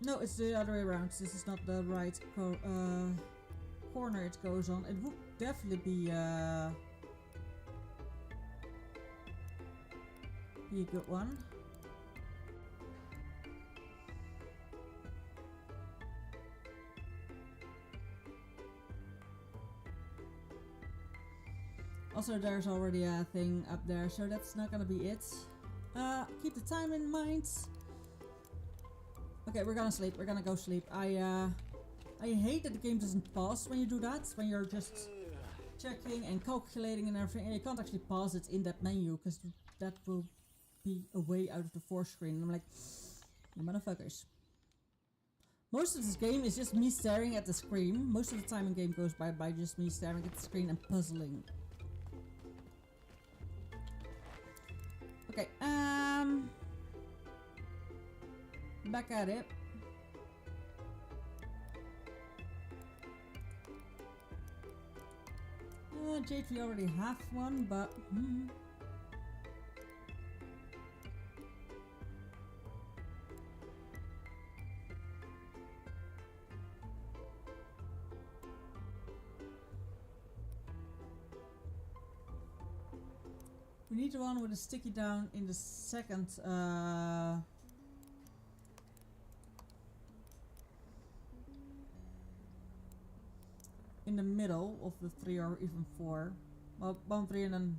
No, it's the other way around. This is not the right corner it goes on. It would definitely be a good one. Also, there's already a thing up there, so that's not gonna be it. Keep the time in mind. Okay, we're gonna sleep. We're gonna go sleep. I hate that the game doesn't pause when you do that. When you're just checking and calculating and everything, and you can't actually pause it in that menu because that will be away out of the force screen. And I'm like, you motherfuckers. Most of this game is just me staring at the screen. Most of the time in game goes by just me staring at the screen and puzzling. Okay, back at it. Jade, we already have one, but we need the one with a sticky down in the second in the middle of the 3 or even 4. Well, 1, 3 and then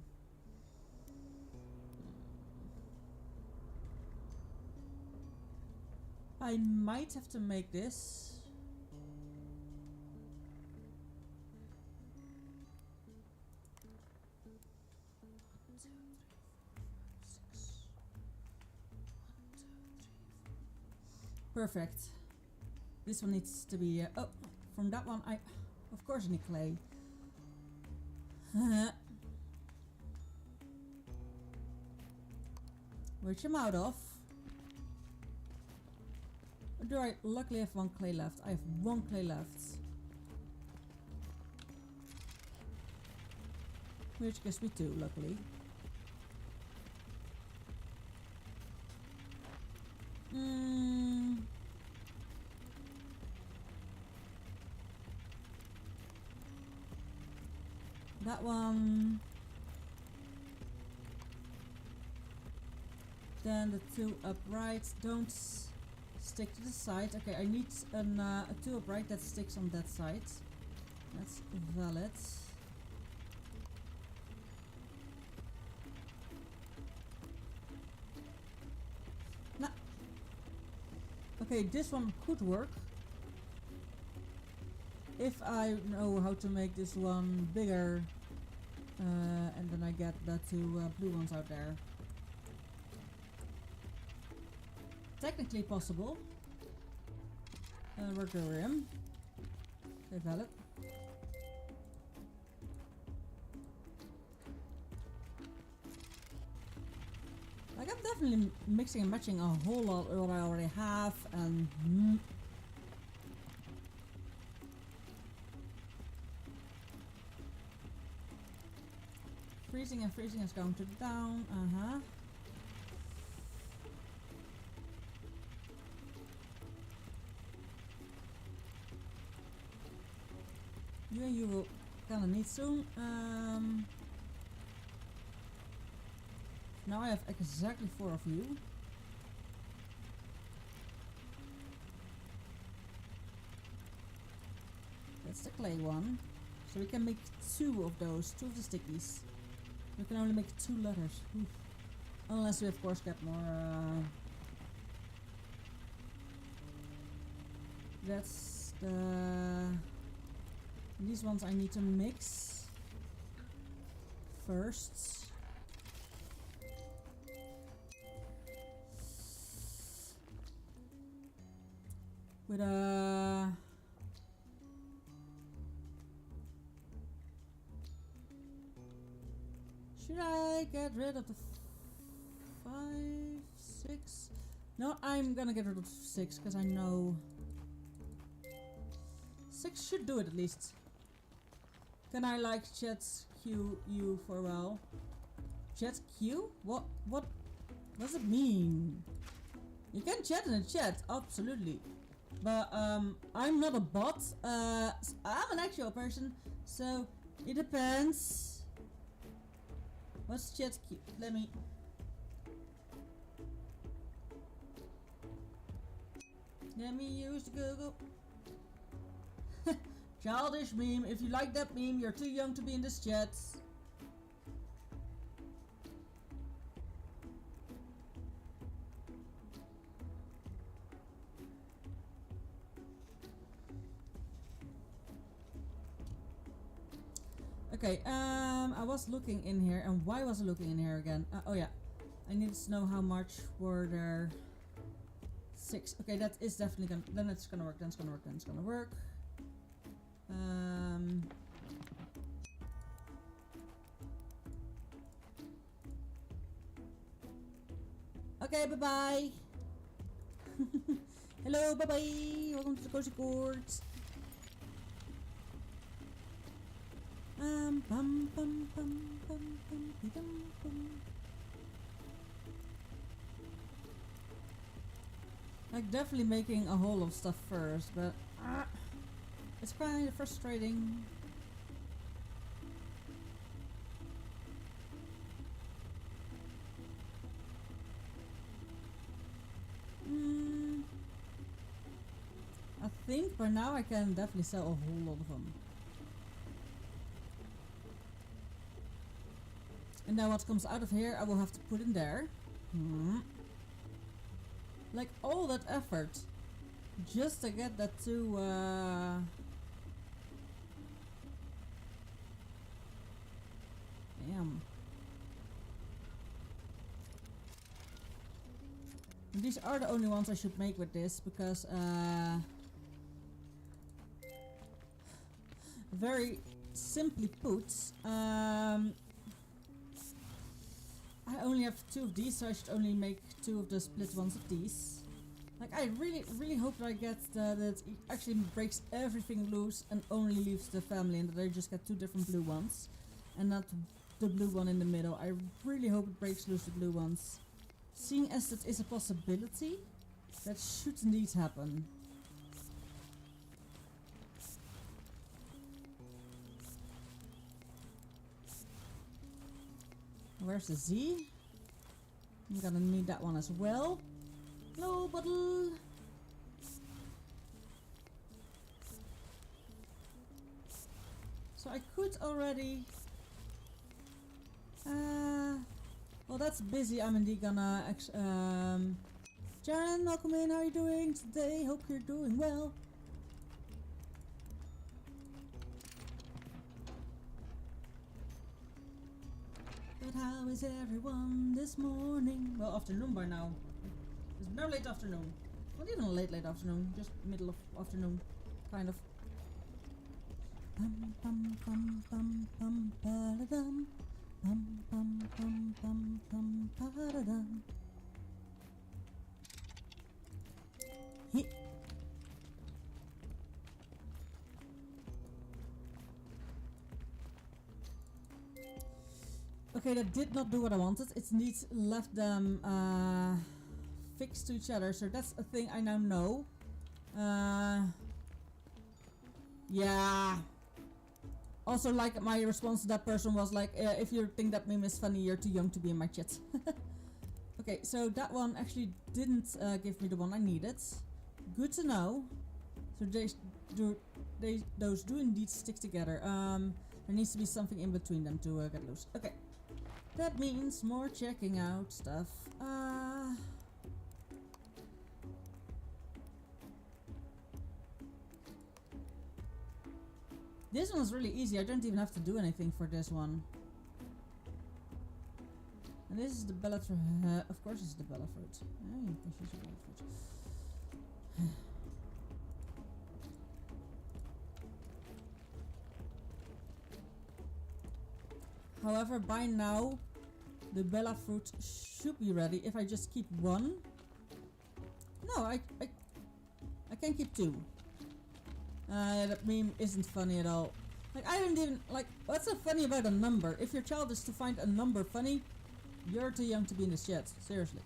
I might have to make this. Perfect. This one needs to be oh, from that one I of course need clay. Which I'm out of. Or do I luckily have 1 clay left? I have 1 clay left. Which gives me 2, luckily. That one. Then the 2 upright. Don't stick to the side. Okay, I need a 2 upright that sticks on that side. That's valid. Nah. Okay, this one could work. if I know how to make this one bigger, and then I get the two blue ones out there. Technically possible. Regorium. Okay, valid. Like, I'm definitely mixing and matching a whole lot of what I already have, and freezing and freezing is going to down. You will gonna need soon. Now I have exactly 4 of you. That's the clay one. So we can make 2 of those, 2 of the stickies. We can only make 2 letters. Oof. Unless we of course get more. That's the. These ones I need to mix first. With a. Should I get rid of the 5, 6? No, I'm gonna get rid of 6 because I know 6 should do it at least. Can I like chat Q you for a while? Chat Q? What does it mean? You can chat in the chat, absolutely. But I'm not a bot. I'm an actual person, so it depends. What's chat Q? Let me. Let me use the Google. Childish meme. If you like that meme, you're too young to be in this chat. Okay, I was looking in here, and why was I looking in here again? Oh yeah, I need to know how much were there. 6. Okay, that is definitely gonna. Then it's gonna work. Then it's gonna work. Then it's gonna work. Okay, bye bye. Hello, bye bye. Welcome to the Cozy Court. Bum bum bum bum bum bum bum. Like definitely making a whole lot of stuff first, but it's kind of frustrating. I think by now I can definitely sell a whole lot of them. And now what comes out of here I will have to put in there. Like all that effort just to get that to damn. And these are the only ones I should make with this because very simply put, I only have 2 of these, so I should only make 2 of the split ones of these. Like I really hope that I get that it actually breaks everything loose and only leaves the family, and that I just get 2 different blue ones and not the blue one in the middle. I really hope it breaks loose the blue ones. Seeing as that is a possibility, that should indeed happen. Where's the Z? I'm gonna need that one as well. Hello, bottle. So I could already. Well, that's busy. I'm indeed gonna. Jaren, welcome in. How are you doing today? Hope you're doing well. But how is everyone this morning? Well, afternoon by now. It's now late afternoon. Not even late afternoon, just middle of afternoon, kind of. Bum bum bum bum bum ba-da-dum. Bum bum bum bum bum ba-da-dum. He. Okay, that did not do what I wanted. It indeed left them fixed to each other, so that's a thing I now know. Yeah. Also, like, my response to that person was like, if you think that meme is funny, you're too young to be in my chat. Okay, so that one actually didn't give me the one I needed. Good to know. So those do indeed stick together. There needs to be something in between them to get loose. Okay. That means more checking out stuff. This one's really easy. I don't even have to do anything for this one. And this is the Bella fruit. Of course it's the Bella fruit. Oh, of course it's the Bella fruit. However, by now, the Bella fruit should be ready if I just keep one. No, I can keep two. That meme isn't funny at all. Like, I don't even, like, what's so funny about a number? If your child is to find a number funny, you're too young to be in this chat. Seriously.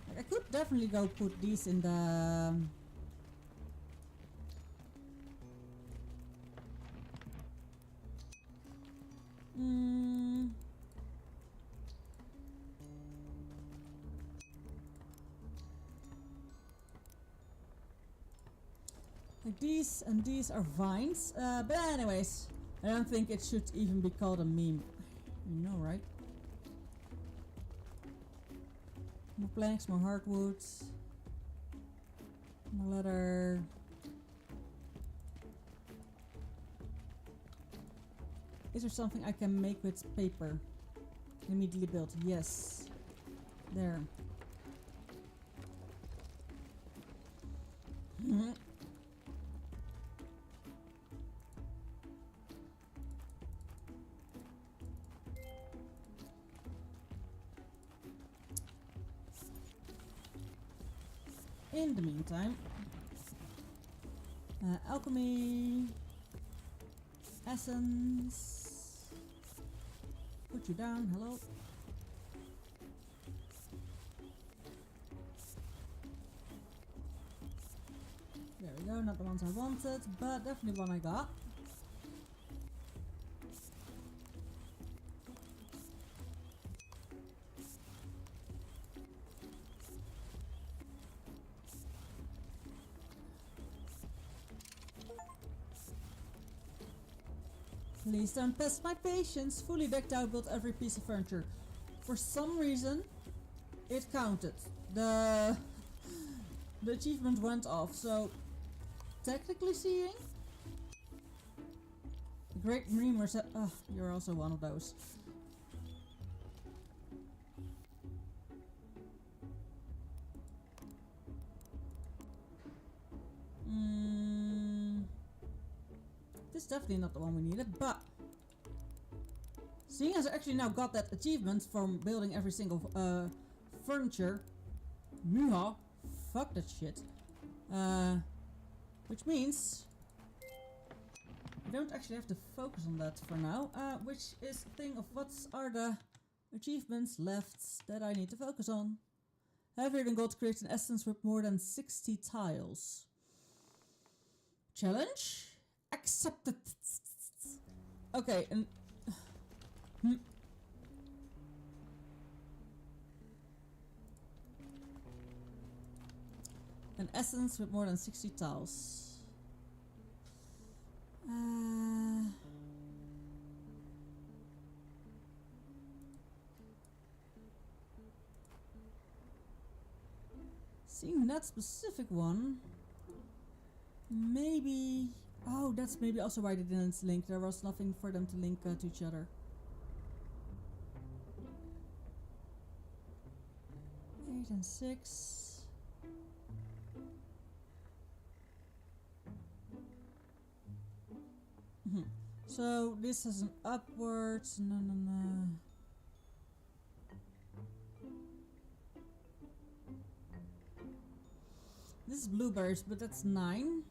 Like, I could definitely go put these in the like these, and these are vines. But anyways, I don't think it should even be called a meme. You know, right? More planks, more hardwoods, more leather. Is there something I can make with paper? Immediately built. Yes. There. In the meantime, alchemy, essence, put you down, hello. There we go, not the ones I wanted, but definitely one I got. Please don't test my patience. Fully decked out, built every piece of furniture. For some reason, it counted. The achievement went off. So, technically seeing, the great dreamer said, "Oh, you're also one of those." This is definitely not the one we needed, but seeing as I actually now got that achievement from building every single furniture, Muha, fuck that shit. Which means I don't actually have to focus on that for now, which is a thing of what are the achievements left that I need to focus on. Heavier than gold to create an essence with more than 60 tiles. Challenge? Accepted. Okay, and essence with more than 60 tiles. Seeing that specific one, maybe... Oh, that's maybe also why they didn't link. There was nothing for them to link to each other. 8 and 6. So this has an upwards. No. This is blueberries, but that's 9.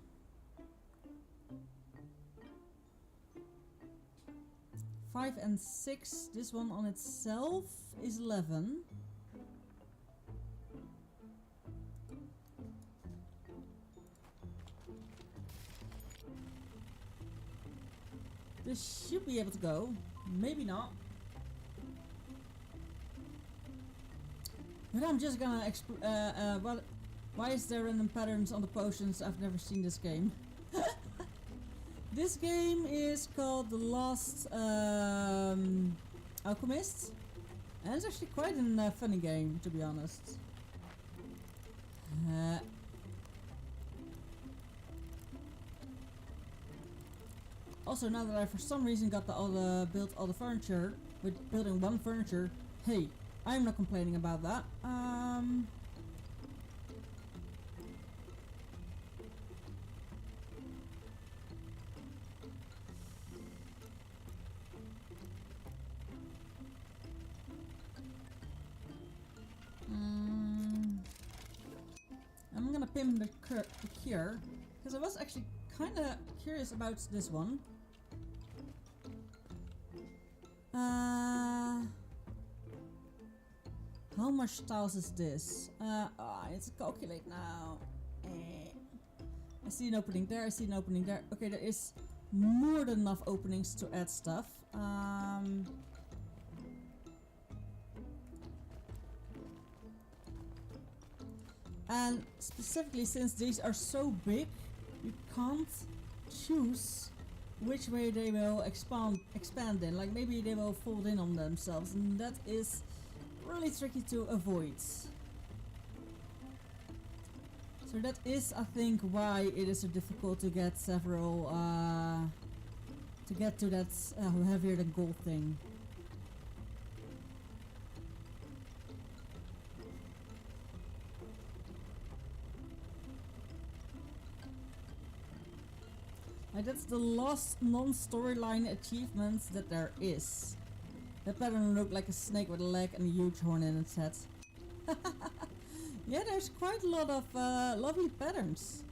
5 and 6. This one on itself is 11. This should be able to go. Maybe not. But I'm just gonna why is there random patterns on the potions? I've never seen this game. This game is called The Lost Alchemist. And it's actually quite a funny game, to be honest. Also, now that I for some reason got built all the furniture, with building one furniture, hey, I'm not complaining about that. I'm gonna pin the cure, because I was actually kind of curious about this one. How much tiles is this? I need to calculate now. I see an opening there, I see an opening there. Okay, there is more than enough openings to add stuff. And specifically, since these are so big, you can't choose which way they will expand in. Like maybe they will fold in on themselves, and that is really tricky to avoid. So that is, I think, why it is so difficult to get several to get to that heavier than gold thing. That's the last non-storyline achievement that there is. That pattern looked like a snake with a leg and a huge horn in its head. Yeah, there's quite a lot of lovely patterns.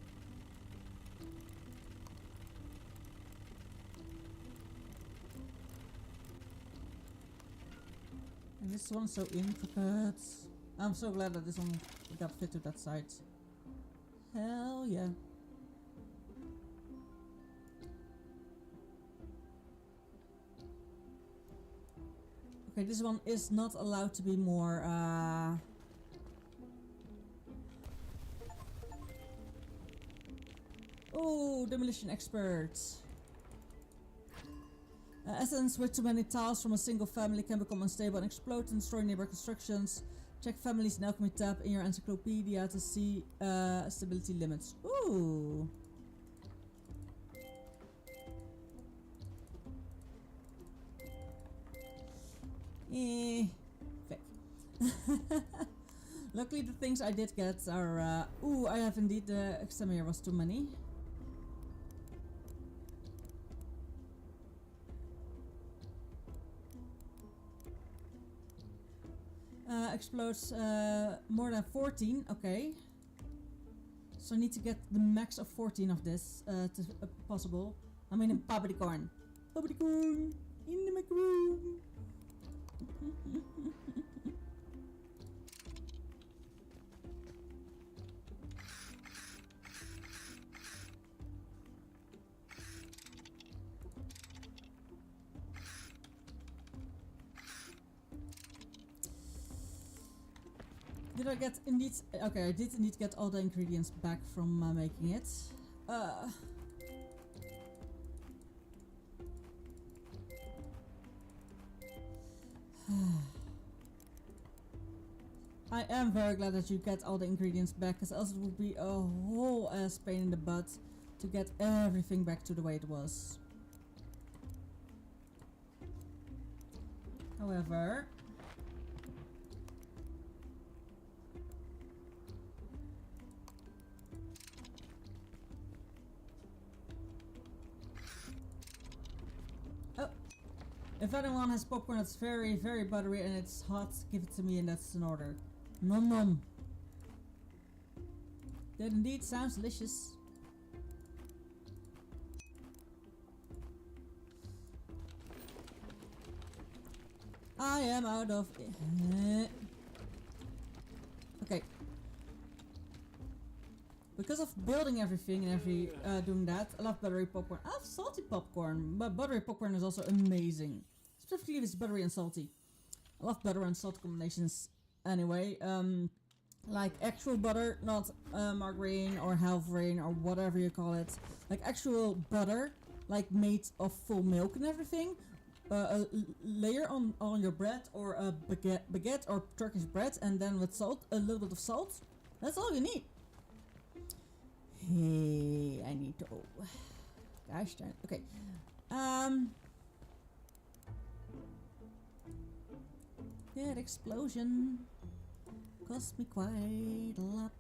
And this one's so intricate. I'm so glad that this one got fit to that side. Hell yeah. Okay, this one is not allowed to be more Oh, demolition expert. Essence with too many tiles from a single family can become unstable and explode and destroy neighbor constructions. Check families in alchemy tab in your encyclopedia to see stability limits. Ooh. Fake. Luckily the things I did get are ooh, I have indeed the exterminator was too many. Explodes more than 14, okay. So I need to get the max of 14 of this to possible. I mean in Publicorn. Publicorn in the macaroon. Did I get indeed... Okay, I did indeed get all the ingredients back from making it. I am very glad that you get all the ingredients back, because else it would be a whole ass pain in the butt to get everything back to the way it was. However... Oh! If anyone has popcorn that's very, very buttery and it's hot, give it to me and that's an order. Nom nom. That indeed sounds delicious. I am out of... Okay. Because of building everything and doing that, I love buttery popcorn. I love salty popcorn, but buttery popcorn is also amazing. Specifically if it's buttery and salty. I love butter and salt combinations anyway. Like actual butter, not margarine or halverine or whatever you call it. Like actual butter, like made of full milk and everything. A layer on your bread or a baguette or Turkish bread, and then with salt, a little bit of salt. That's all you need. Hey, I need to... Oh. Gosh darn. Okay. That explosion cost me quite a lot.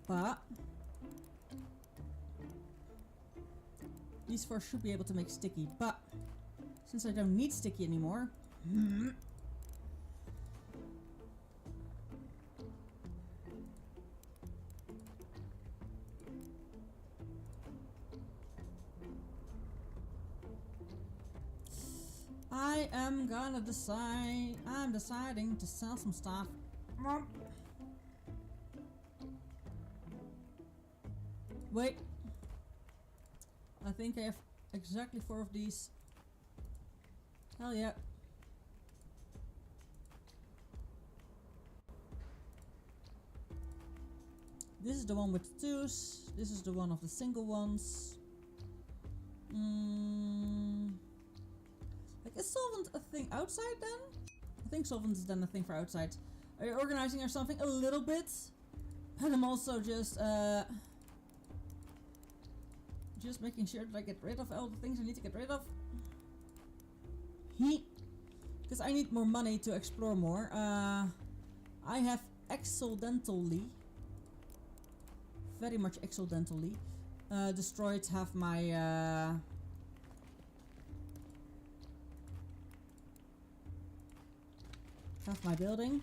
But these four should be able to make sticky, but since I don't need sticky anymore, I am gonna decide. I'm deciding to sell some stuff. Wait. I think I have exactly 4 of these. Hell yeah. This is the one with the 2s. This is the one of the single ones. Like, is solvent a thing outside then? I think solvent is then a thing for outside. Are you organizing or something? A little bit. And I'm also just making sure that I get rid of all the things I need to get rid of. Because I need more money to explore more. I have accidentally, very much accidentally, destroyed half my building.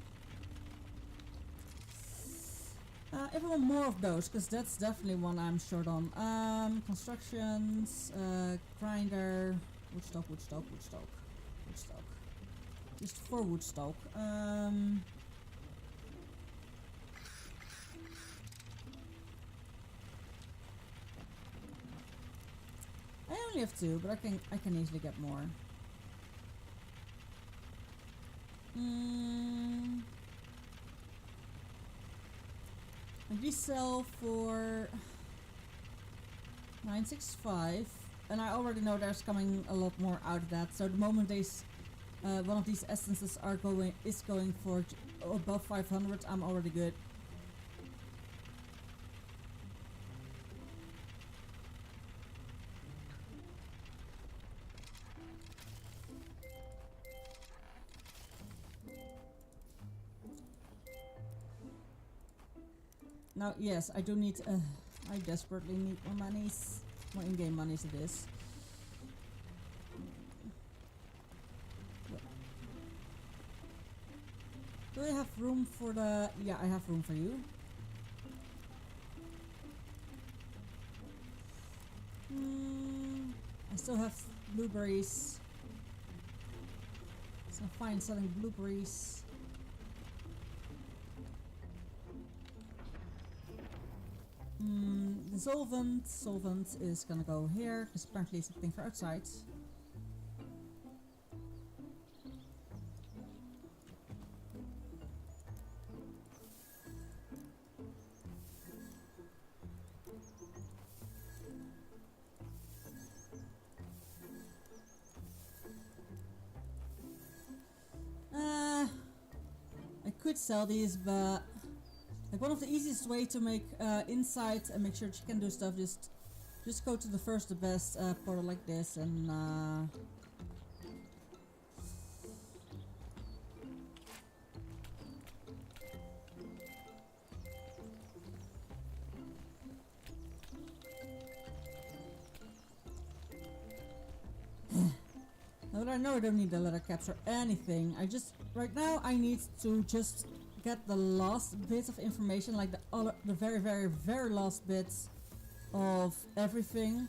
If I want more of those, because that's definitely one I'm short on. Constructions, grinder, woodstock. Just for woodstock. I only have 2, but I can easily get more. And these sell for 965, and I already know there's coming a lot more out of that. So the moment one of these essences is going for above 500, I'm already good. Now, yes, I do need, I desperately need more monies. More in-game monies it is. Do I have room for the... Yeah, I have room for you. I still have blueberries. So fine selling blueberries. The solvent is gonna go here, because apparently it's a thing for outside. could sell these, but like one of the easiest way to make insight and make sure that you can do stuff, just go to the first the best portal like this and but I know I don't need the leather caps or anything. I just right now I need to just get the last bit of information, like the very, very, very last bits of everything.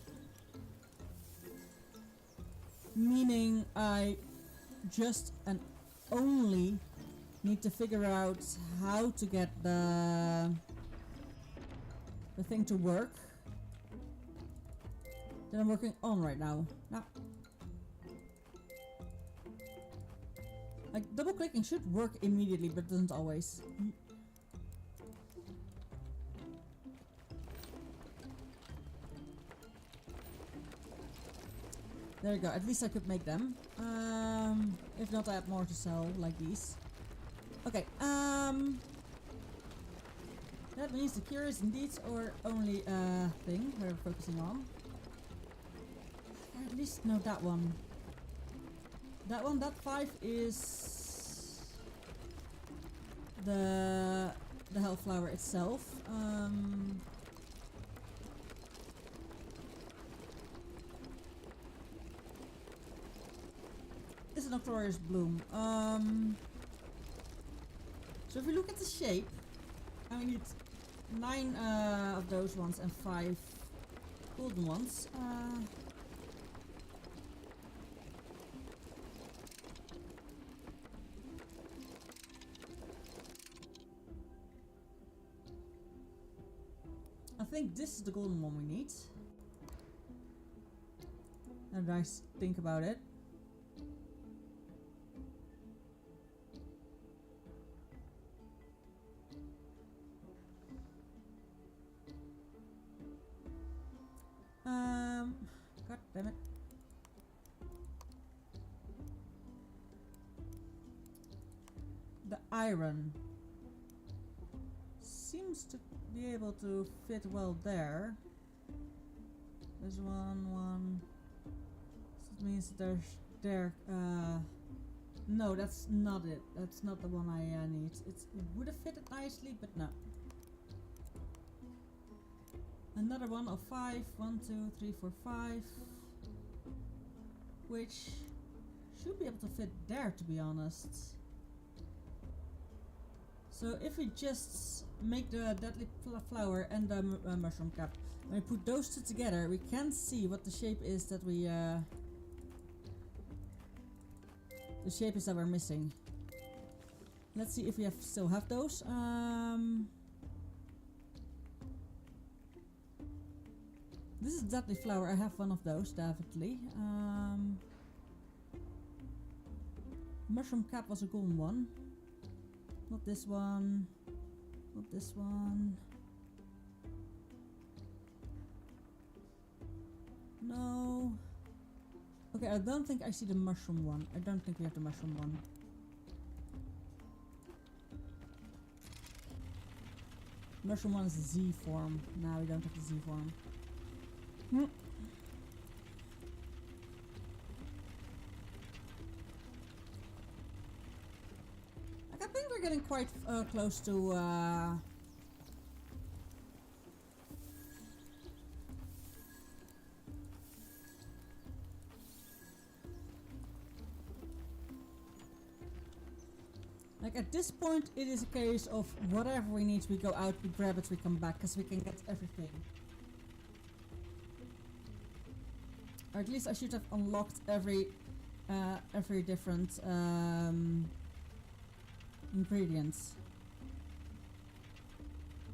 Meaning I just and only need to figure out how to get the thing to work that I'm working on right now. Like double clicking should work immediately, but doesn't always. There you go, at least I could make them. If not, I have more to sell, like these. Okay, that means the curious indeed, or only thing we're focusing on. Or at least no, that one. That 5 is the hellflower itself. It's a notorious bloom. So if we look at the shape, and we need 9 of those ones and 5 golden ones. I think this is the golden one we need. And I think about it. God damn it. The iron seems to be able to fit well there. There's one. So it means there's no, that's not it. That's not the one I need. It would have fitted nicely, but no. Another one of 5. 1, 2, 3, 4, 5. Which should be able to fit there, to be honest. So if we just make the deadly flower and the mushroom cap, when we put those two together, we can see what the shape is that we the shape is that we're missing. Let's see if we still have those. This is deadly flower. I have one of those, definitely. Mushroom cap was a golden one. Not this one. Not this one. No. Okay, I don't think I see the mushroom one. I don't think we have the mushroom one. Mushroom one is a Z form. No, we don't have the Z form. I think we're getting quite close to like at this point it is a case of whatever we need, we go out, we grab it, we come back, because we can get everything. Or at least I should have unlocked every different ingredients.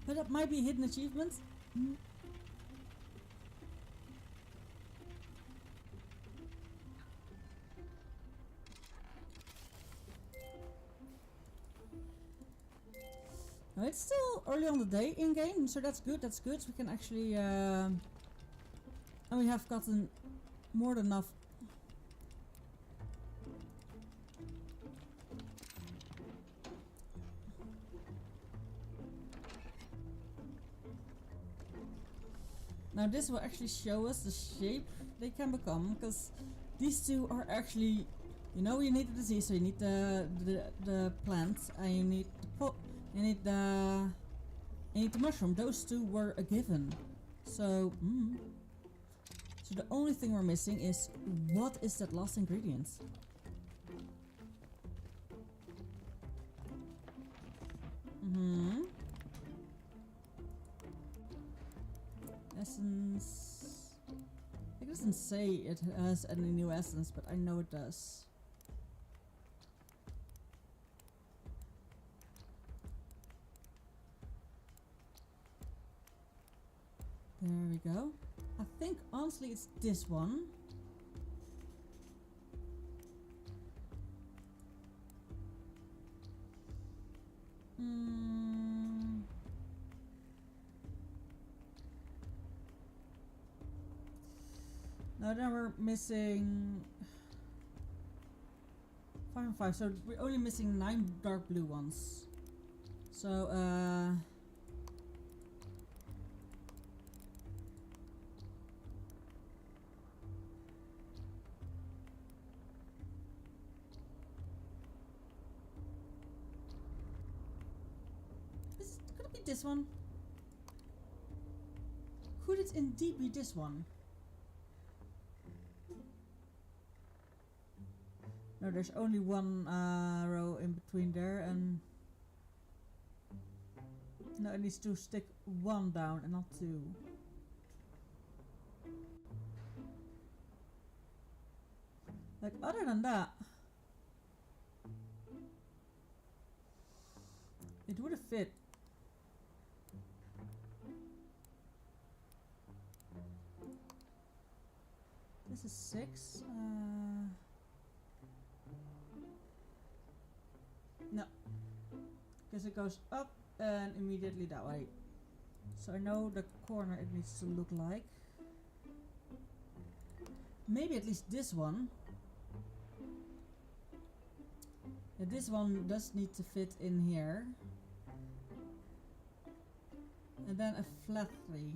But that might be a hidden achievement. No, it's still early on the day in game, so that's good. That's good. We can actually, and we have gotten more than enough. Now this will actually show us the shape they can become, because these two are actually, you know, you need the disease, so you need the plant, and you need the you need the mushroom. Those two were a given. So, so the only thing we're missing is, what is that last ingredient? Essence. It doesn't say it has any new essence, but I know it does. There we go. I think honestly it's this one. Now then we're missing 5 and 5, so we're only missing 9 dark blue ones. So could it be this one? Could it indeed be this one? No, there's only one row in between there, and no, it needs to stick 1 down and not 2. Like, other than that, it would have fit. This is 6. No, because it goes up and immediately that way. So I know the corner it needs to look like. Maybe at least this one. Yeah, this one does need to fit in here. And then a flat 3.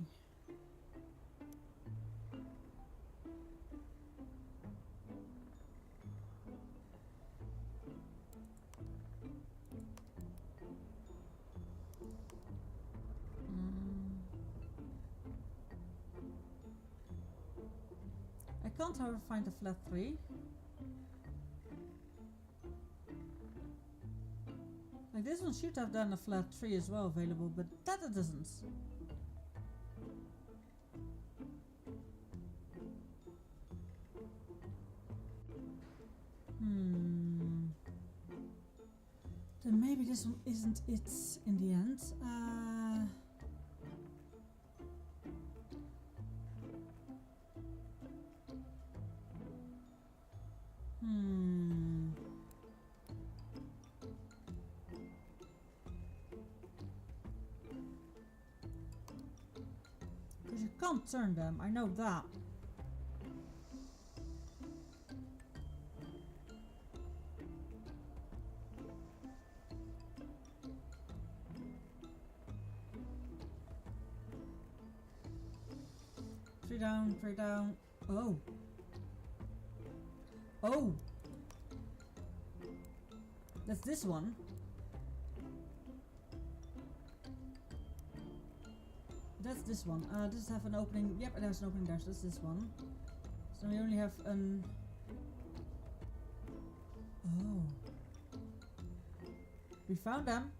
I can't however find a flat 3. Like, this one should have done a flat 3 as well available, but that it doesn't. Then maybe this one isn't it in the end. Because you can't turn them, I know that. Three down. Oh. Oh. That's this one. That's this one. Does it have an opening? Yep, it has an opening there, so that's this one. So we only have an... Oh. We found them.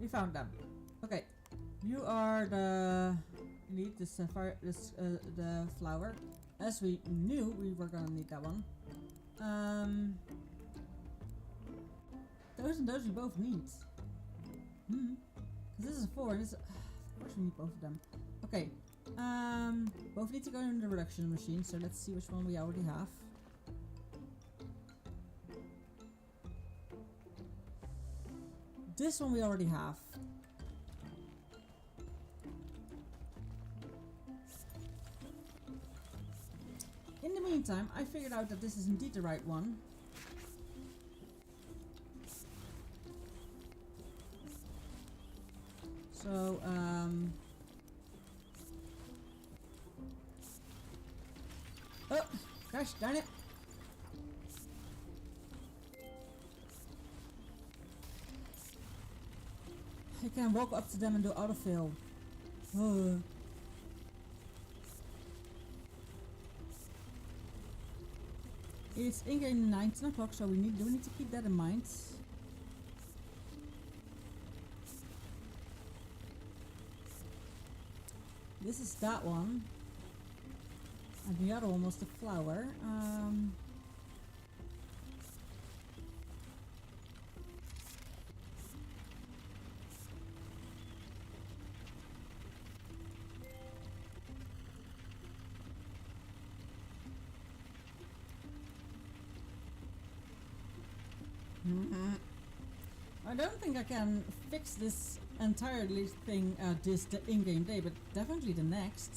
We found them. Okay. You are the... need the sapphire, the flower. As we knew, we were gonna need that one. Those and those we both need. Because this is a 4, and this is, of course we need both of them. Okay. Both need to go in the reduction machine, so let's see which one we already have. This one we already have. In the meantime, I figured out that this is indeed the right one. So, Oh, gosh darn it. I can walk up to them and do autofill. Oh. It's in-game 19 o'clock, so do we need to keep that in mind. This is that one. And the other one was the flower. I don't think I can fix this entirely thing this the in-game day, but definitely the next.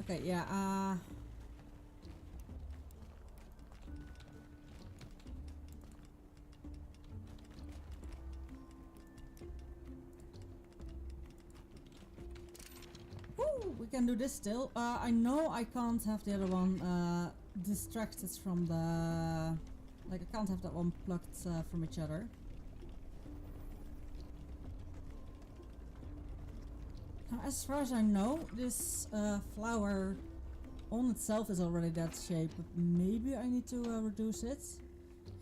Okay, yeah, we can do this still. I know I can't have the other one distracted from the... Like, I can't have that one plucked from each other. Now, as far as I know, this flower on itself is already that shape, but maybe I need to reduce it.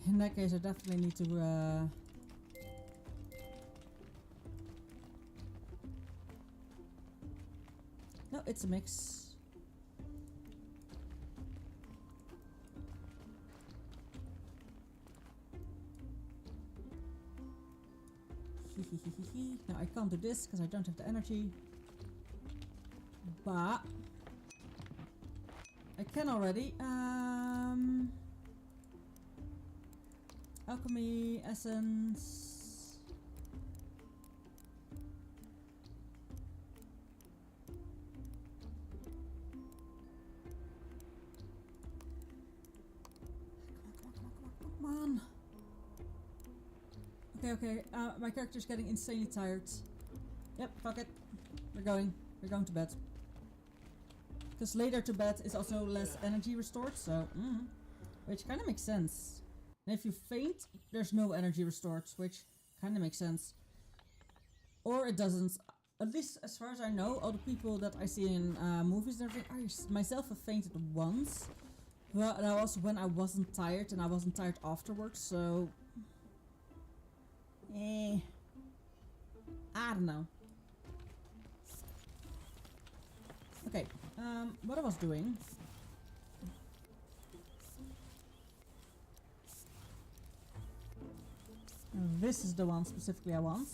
In that case, I definitely need to... No, it's a mix. Now I can't do this because I don't have the energy. But I can already. Alchemy, essence. Come on. Okay. My character's getting insanely tired. Yep, fuck it. We're going to bed. Because later to bed is also less energy restored, so... which kind of makes sense. And if you faint, there's no energy restored, which kind of makes sense. Or it doesn't. At least as far as I know, all the people that I see in movies and everything, I myself have fainted once. But that was when I wasn't tired, and I wasn't tired afterwards, so... I don't know. Okay, what I was doing... This is the one specifically I want.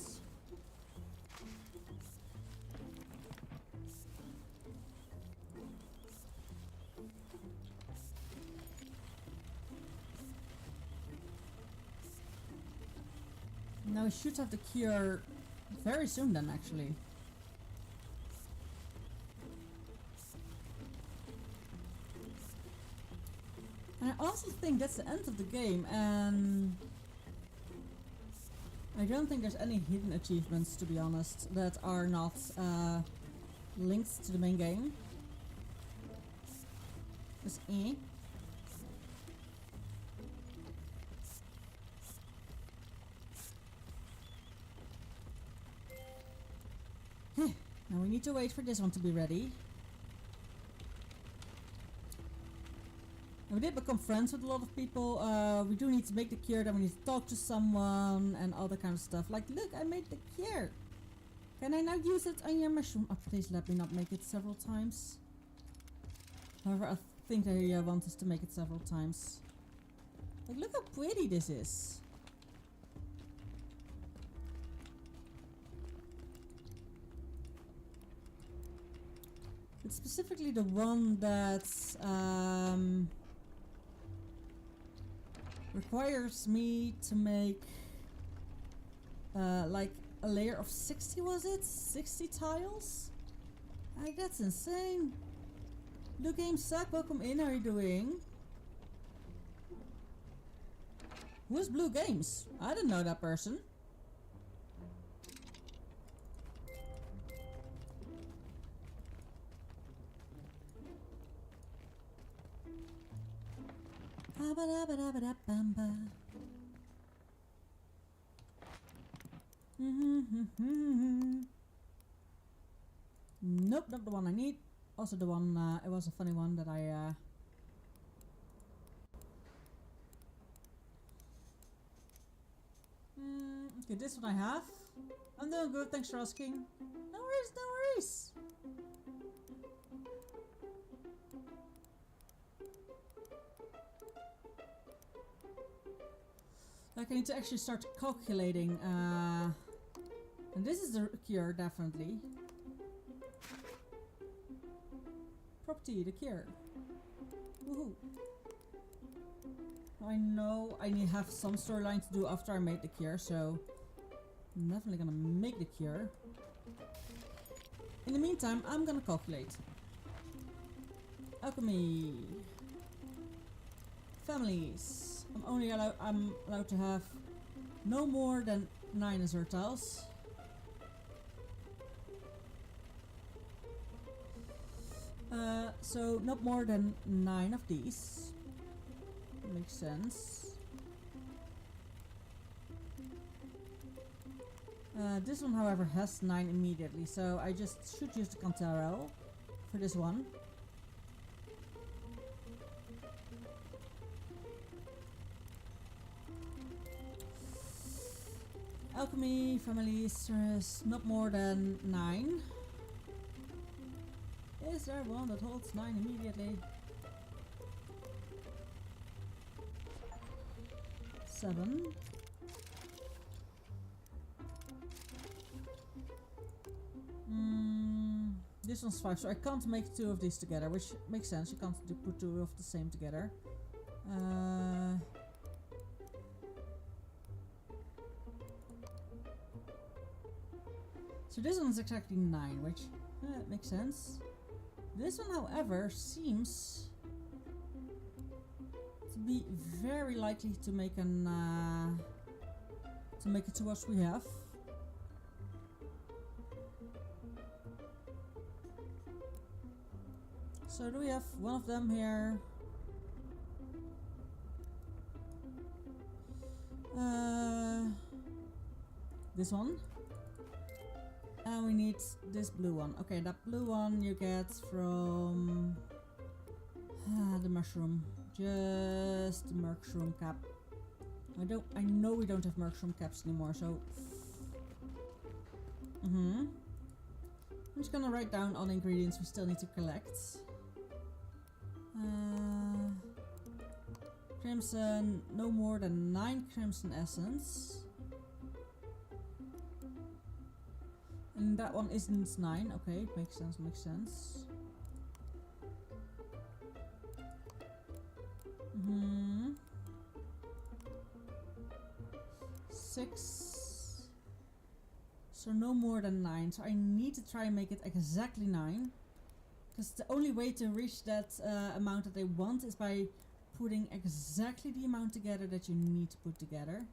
Now we should have the cure very soon then, actually. And I also think that's the end of the game, and I don't think there's any hidden achievements, to be honest, that are not linked to the main game. Just Now we need to wait for this one to be ready. And we did become friends with a lot of people. We do need to make the cure, then we need to talk to someone and all that kind of stuff. Like, look, I made the cure. Can I now use it on your mushroom? Oh, please let me not make it several times. However, I think they want us to make it several times. Like, look how pretty this is. It's specifically the one that requires me to make like a layer of 60, was it? 60 tiles? Like, that's insane. Do game suck? Welcome in, how are you doing? Who's Blue Games? I didn't know that person. Nope, not the one I need. Also the one, it was a funny one that I... okay, this one I have. I'm doing good, thanks for asking. No worries, no worries. Like I need to actually start calculating, and this is the cure, definitely. Property, the cure. Woohoo. I know I need to have some storyline to do after I made the cure, so I'm definitely gonna make the cure. In the meantime, I'm gonna calculate. Alchemy. Families. I'm allowed to have no more than 9 azure tiles. So not more than 9 of these. Makes sense. This one, however, has 9 immediately, so I just should use the Cantaro for this one. Alchemy, families, not more than 9. Is there one that holds 9 immediately? 7. This one's 5, so I can't make 2 of these together, which makes sense. You can't put 2 of the same together. So this one's exactly 9, which makes sense. This one, however, seems to be very likely to make an it to what we have. So do we have one of them here? This one. And we need this blue one. Okay, that blue one you get from the mushroom. Just the mushroom cap. I know we don't have mushroom caps anymore, so I'm just gonna write down all the ingredients we still need to collect. Crimson, no more than 9 crimson essence. And that one isn't 9. Okay, makes sense, makes sense. 6. So no more than 9. So I need to try and make it exactly 9. Because the only way to reach that amount that they want is by putting exactly the amount together that you need to put together.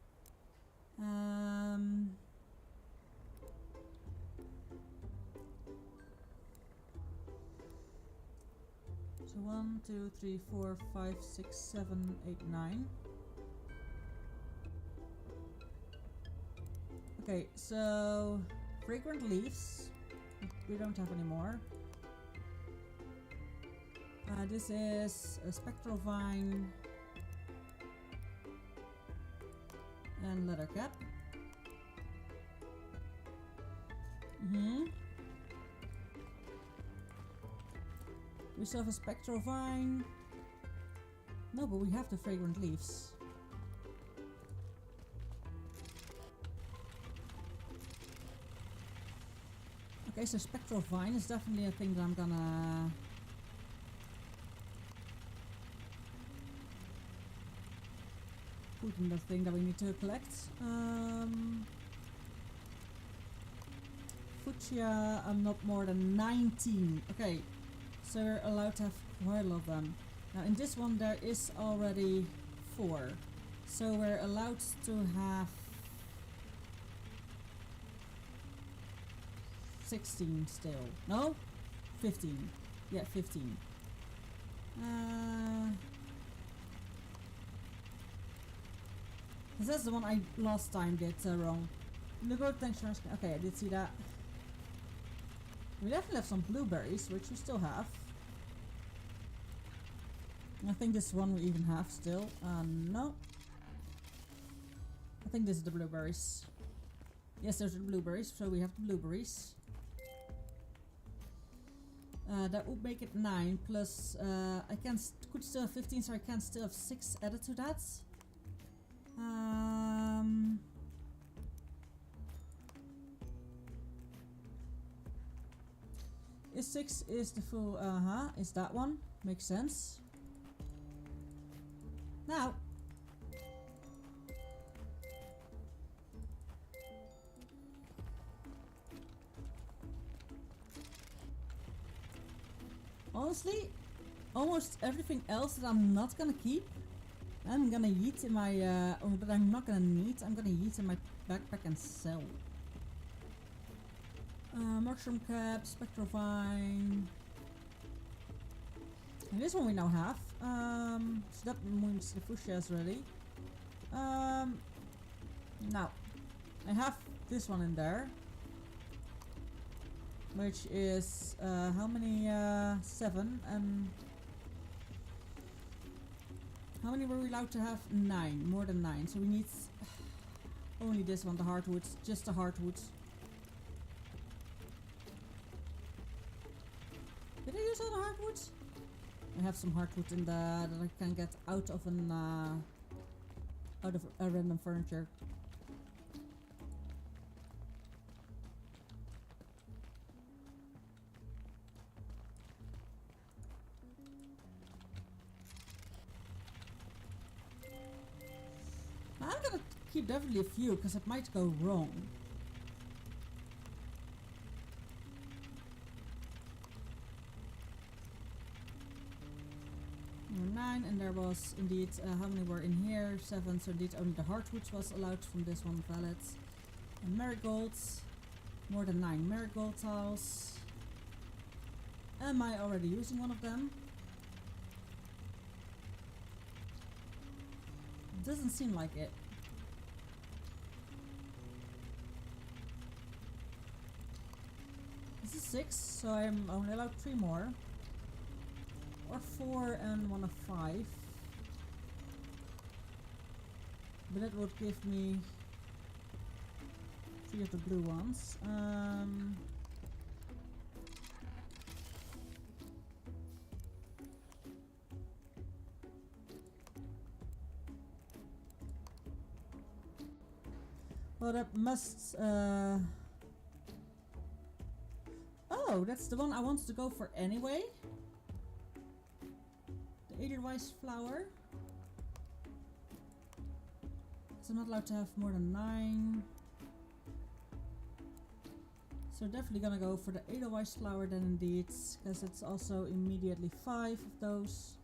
So 1, 2, 3, 4, 5, 6, 7, 8, 9. Okay, so fragrant leaves we don't have anymore. This is a spectral vine and leather cap. We still have a spectral vine. No, but we have the fragrant leaves. Okay, so spectral vine is definitely a thing that I'm gonna put in the thing that we need to collect. Fuchsia, I'm not more than 19. Okay, so we're allowed to have quite a lot of them. Now in this one there is already 4. So we're allowed to have 16 still. No? 15. Yeah, 15. Cause that's the one I last time did wrong. Okay, I did see that. We definitely have some blueberries, which we still have. I think this one we even have still. No. I think this is the blueberries. Yes, there's the blueberries, so we have the blueberries. That would make it 9 plus I could still have 15, so I can still have 6 added to that. Is 6 is the full is that one? Makes sense. Now honestly, almost everything else that I'm not gonna keep, I'm gonna yeet in my, that I'm not gonna need, I'm gonna yeet in my backpack and sell. Mushroom cap, spectrovine. And this one we now have. So that means the fuchsia is ready. Now, I have this one in there. Which is, how many, 7, and how many were we allowed to have? 9, more than 9, so we need only this one, the hardwoods, just the hardwoods. Did I use all the hardwoods? I have some hardwood in the, that I can get out of an, out of a random furniture. I'm gonna keep definitely a few because it might go wrong. Number 9, and there was indeed how many were in here? 7. So indeed only the hardwoods was allowed from this one valid. And marigolds, more than 9 marigold tiles. Am I already using one of them? Doesn't seem like it. This is 6, so I'm only allowed 3 more. Or 4 and 1 of 5. But that would give me 3 of the blue ones. Well, that must... Oh, that's the one I wanted to go for anyway. The Edelweiss flower. So I'm not allowed to have more than 9. So definitely gonna go for the Edelweiss flower then indeed. Because it's also immediately 5 of those.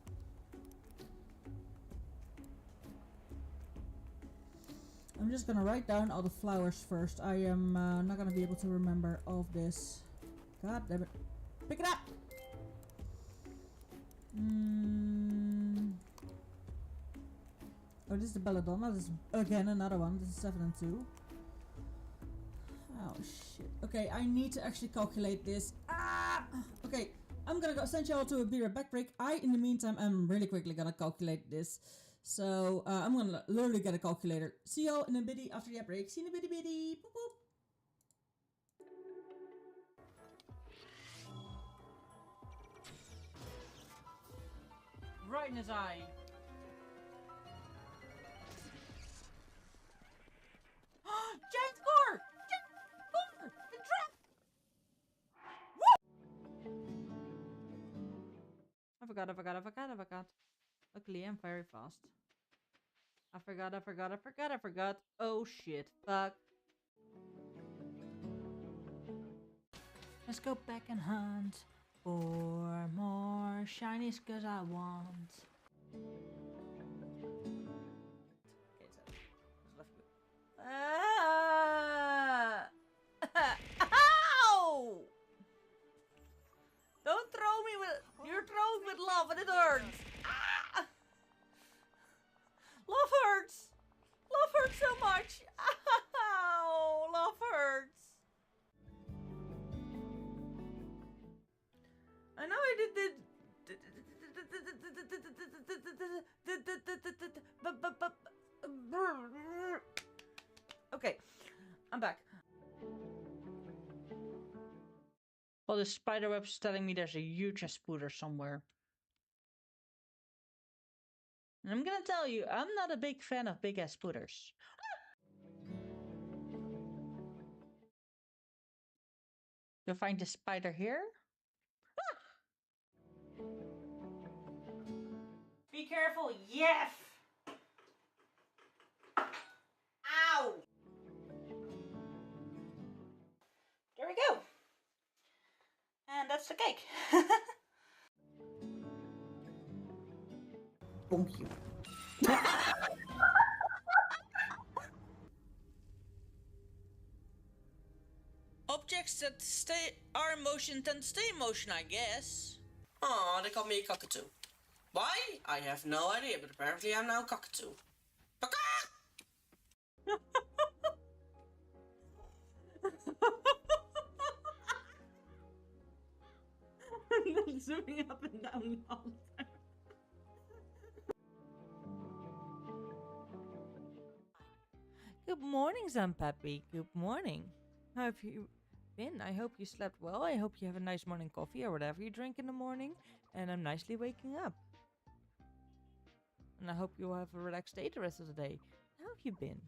I'm just gonna write down all the flowers first. I am not gonna be able to remember all of this. God damn it. Pick it up! Oh, this is the belladonna. This is again another one. This is 7 and 2. Oh shit. Okay, I need to actually calculate this. Ah! Okay, I'm gonna go send you all to a beer back break. In the meantime, I'm really quickly gonna calculate this. So I'm gonna literally get a calculator. See y'all in a bitty after the break. See you in a bitty bitty. Boop boop. Right in his eye. Giant score! Giant score! The drop! Woo! I forgot. Luckily, I'm very fast. I forgot. Oh shit. Fuck. Let's go back and hunt for more shinies cause I want. Okay, I'm back. Well, the spider web's telling me there's a huge spooder somewhere. And I'm gonna tell you, I'm not a big fan of big ass spooters. You'll find the spider here. Be careful, yes! Ow! There we go. And that's the cake. Bonk you. Objects that are in motion tend to stay in motion, I guess. Aw, they call me a cockatoo. Why? I have no idea, but apparently I'm now a cockatoo. Zooming up and down all the time. Good morning, Zampappy. Good morning. How have you been? I hope you slept well. I hope you have a nice morning coffee or whatever you drink in the morning. And I'm nicely waking up. And I hope you have a relaxed day the rest of the day. How have you been?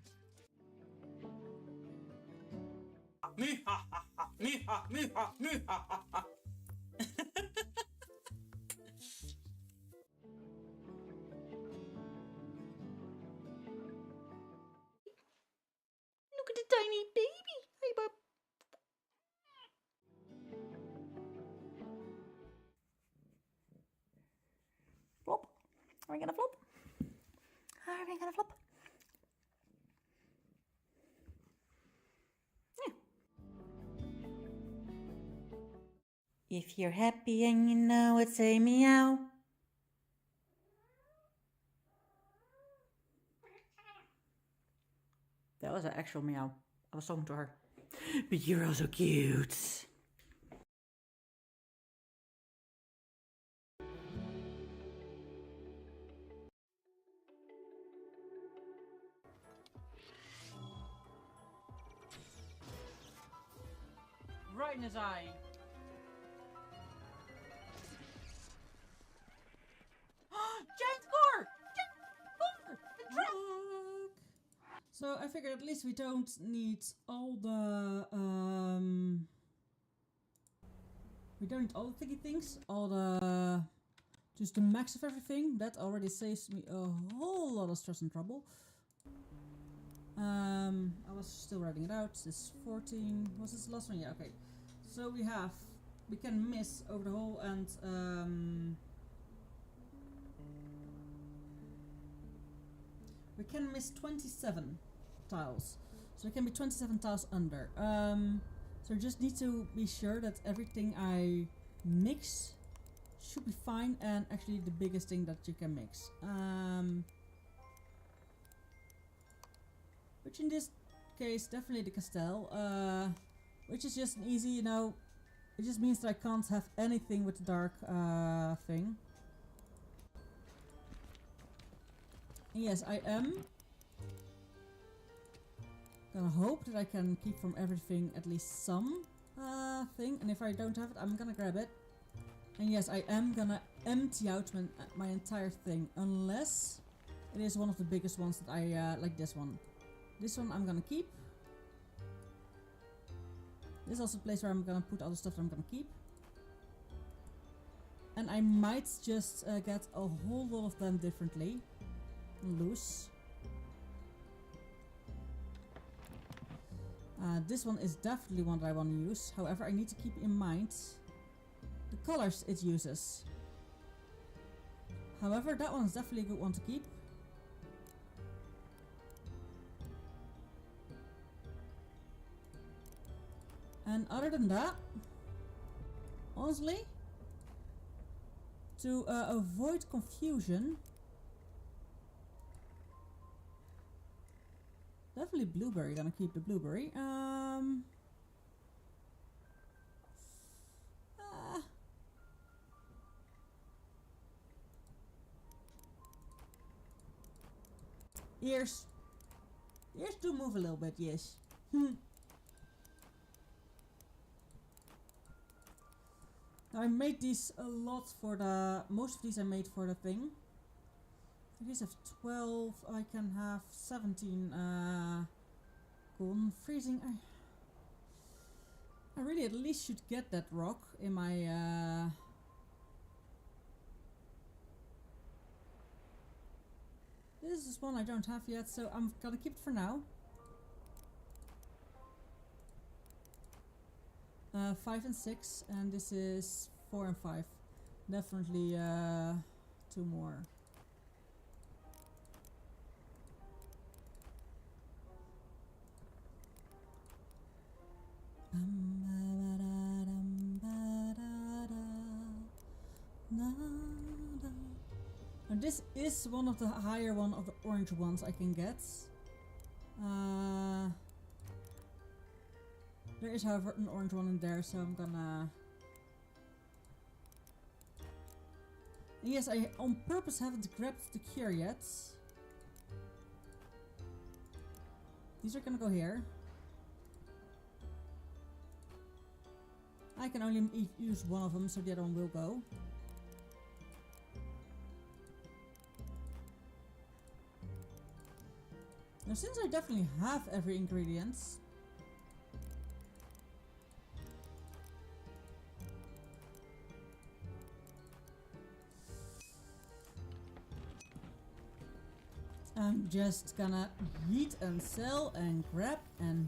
Look at the tiny baby. Hey, bub. Flop. Are we gonna flop? Are we gonna flop? Yeah. If you're happy and you know it, say meow. That was an actual meow. I was talking to her. But you're also cute. Right in his eye. Giant core! The truck! So I figured at least we don't need all the we don't need all the thingy things, all the just the max of everything. That already saves me a whole lot of stress and trouble. I was still writing it out. This 14 was this the last one? Yeah, okay. So we can miss over the hole and we can miss 27 tiles. So it can be 27 tiles under. So just need to be sure that everything I mix should be fine, and actually the biggest thing that you can mix. Which in this case definitely the Castell, which is just an easy, you know, it just means that I can't have anything with the dark thing. Yes, I am gonna hope that I can keep from everything at least some thing, and if I don't have it, I'm gonna grab it. And yes, I am gonna empty out my entire thing, unless it is one of the biggest ones that I like this one. This one I'm gonna keep. This is also a place where I'm gonna put all the stuff that I'm gonna keep. And I might just get a whole lot of them differently. Loose. This one is definitely one that I want to use. However, I need to keep in mind the colors it uses. However, that one is definitely a good one to keep. And other than that, honestly, to avoid confusion, definitely blueberry. Gonna keep the blueberry. Ears. Ears do move a little bit, yes. I made these a lot for the... Most of these I made for the thing. These have 12. I can have 17. Golden freezing. I really at least should get that rock in my... This is one I don't have yet, so I'm gonna keep it for now. 5 and 6, and this is 4 and 5. Definitely 2 more. And this is one of the higher one of the orange ones I can get. There is, however, an orange one in there, so I'm gonna... And yes, I on purpose haven't grabbed the cure yet. These are gonna go here. I can only use one of them, so the other one will go. Now, since I definitely have every ingredient, I'm just gonna yeet and sell and grab and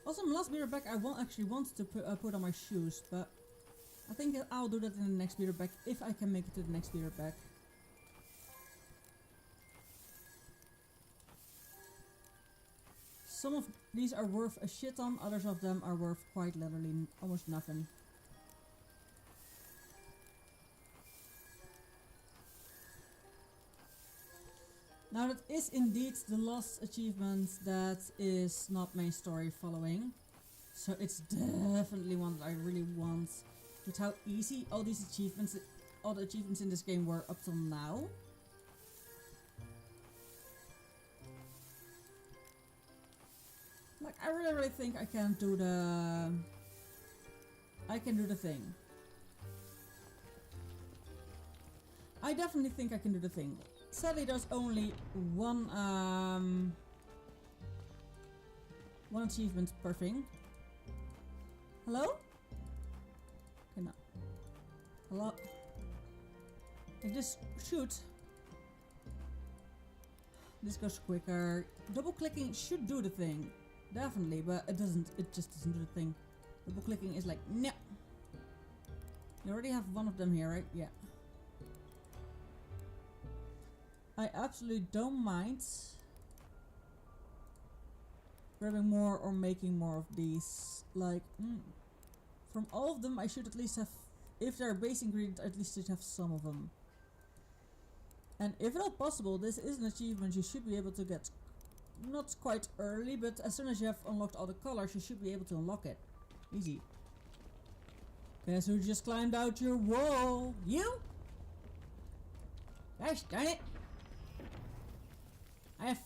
Also, my last beer bag I actually want to put on my shoes, but I think I'll do that in the next beer bag if I can make it to the next beer bag. Some of these are worth a shit ton, others of them are worth quite literally almost nothing. Now that is indeed the last achievement that is not main story following. So it's definitely one that I really want. With how easy all the achievements in this game were up till now. Like, I really think I can do the... I can do the thing. I definitely think I can do the thing. Sadly, there's only one achievement per thing. Hello? Okay, no. Hello? Like this shoot. This goes quicker. Double clicking should do the thing. Definitely, but it doesn't. It just doesn't do the thing. Double clicking is like, no. You already have one of them here, right? Yeah. I absolutely don't mind grabbing more or making more of these. Like, from all of them I should at least have, if they're a base ingredient, I at least should have some of them. And if at all possible, this is an achievement you should be able to get not quite early, but as soon as you have unlocked all the colors, you should be able to unlock it. Easy. Guess who just climbed out your wall? You? Gosh darn it. I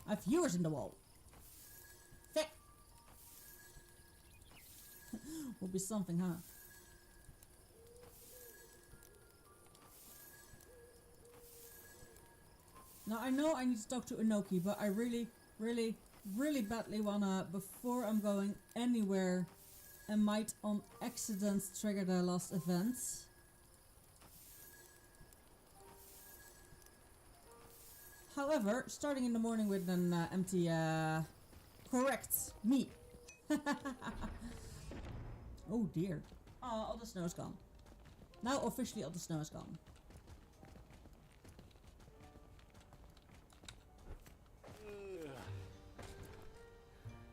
have viewers in the wall. Thick. Will be something, huh? Now I know I need to talk to Inoki, but I really badly wanna, before I'm going anywhere and might on accident trigger the last event. However, starting in the morning with an empty, correct me. Oh dear. Oh, all the snow is gone. Now officially all the snow is gone.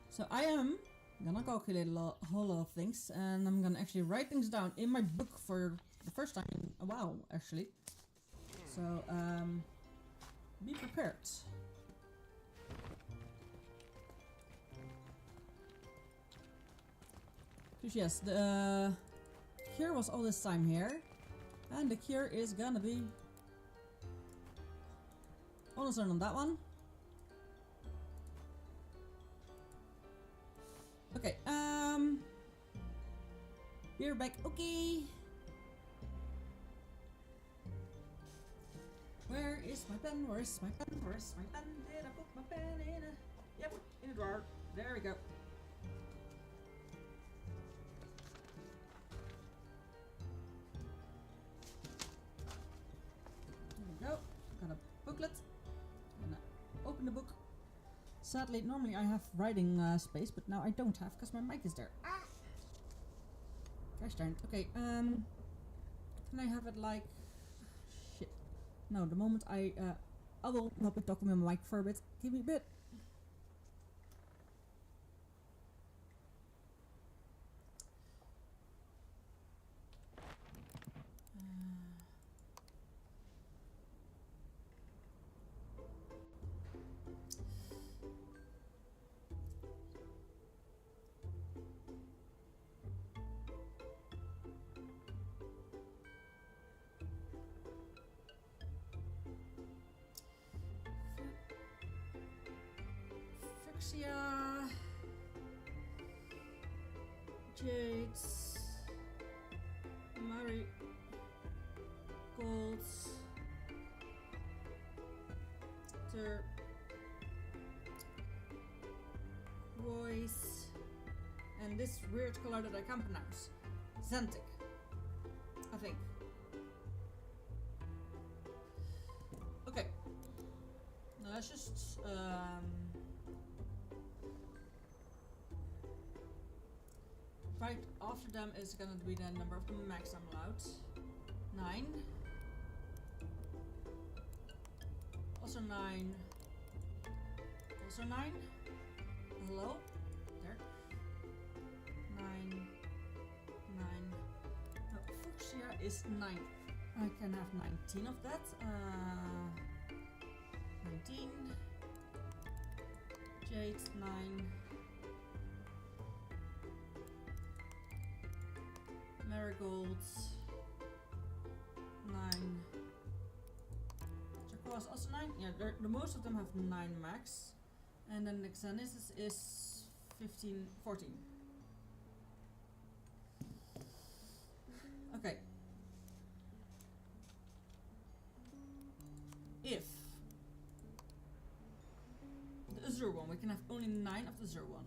So I am gonna calculate a whole lot of things, and I'm gonna actually write things down in my book for the first time in a while, actually. So, be prepared. So yes, the cure was all this time here. And the cure is gonna be almost on that one. Okay, we're back. Okay. Where is my pen? Where is my pen? Where is my pen? Did I put my pen in a... Yep, in a drawer. There we go. There we go. Got a booklet. And open the book. Sadly, normally I have writing space, but now I don't have because my mic is there. Ah! Gosh darn. Okay, can I have it like... Shit. No, the moment I will not be talking with my mic for a bit. Give me a bit. Fuchsia, Jades, Murray, Golds, Royce, and this weird color that I can't pronounce. Xantic, I think. Okay. Now let's just right after them is gonna be the number of the max I'm allowed. 9. Also 9. Also 9. Hello? There. 9. 9. No, Fuchsia is 9. I can have 19 of that. 19. Jade 9. Marigolds 9. Turquoise also 9. Yeah, the most of them have 9 max. And then the Xenis is 15, 14. Okay. If the Azure one, we can have only 9 of the Azure one.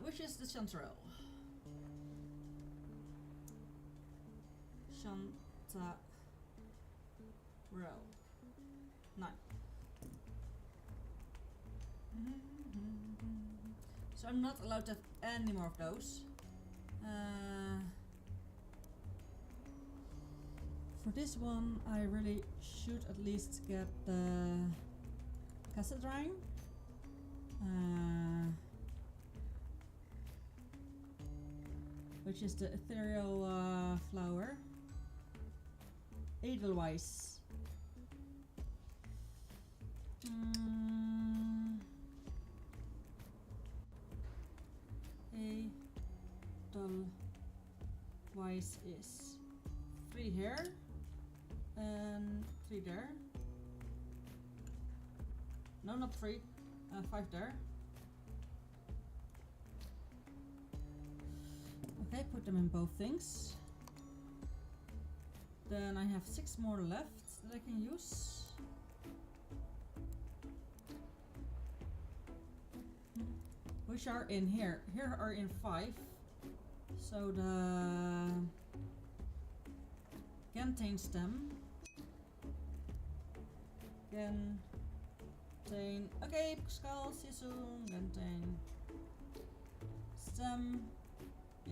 Which is the Chanterelle? Chanterelle. 9. So I'm not allowed to have any more of those. For this one, I really should at least get the Cassadrine. Which is the ethereal flower. Edelweiss. Edelweiss is 3 here and 3 there. No, not 3. 5 there. Okay, put them in both things. Then I have 6 more left that I can use. Which are in here. Here are in 5. So the Gantane stem. Gantane. Okay, Skull, see you soon. Gantane stem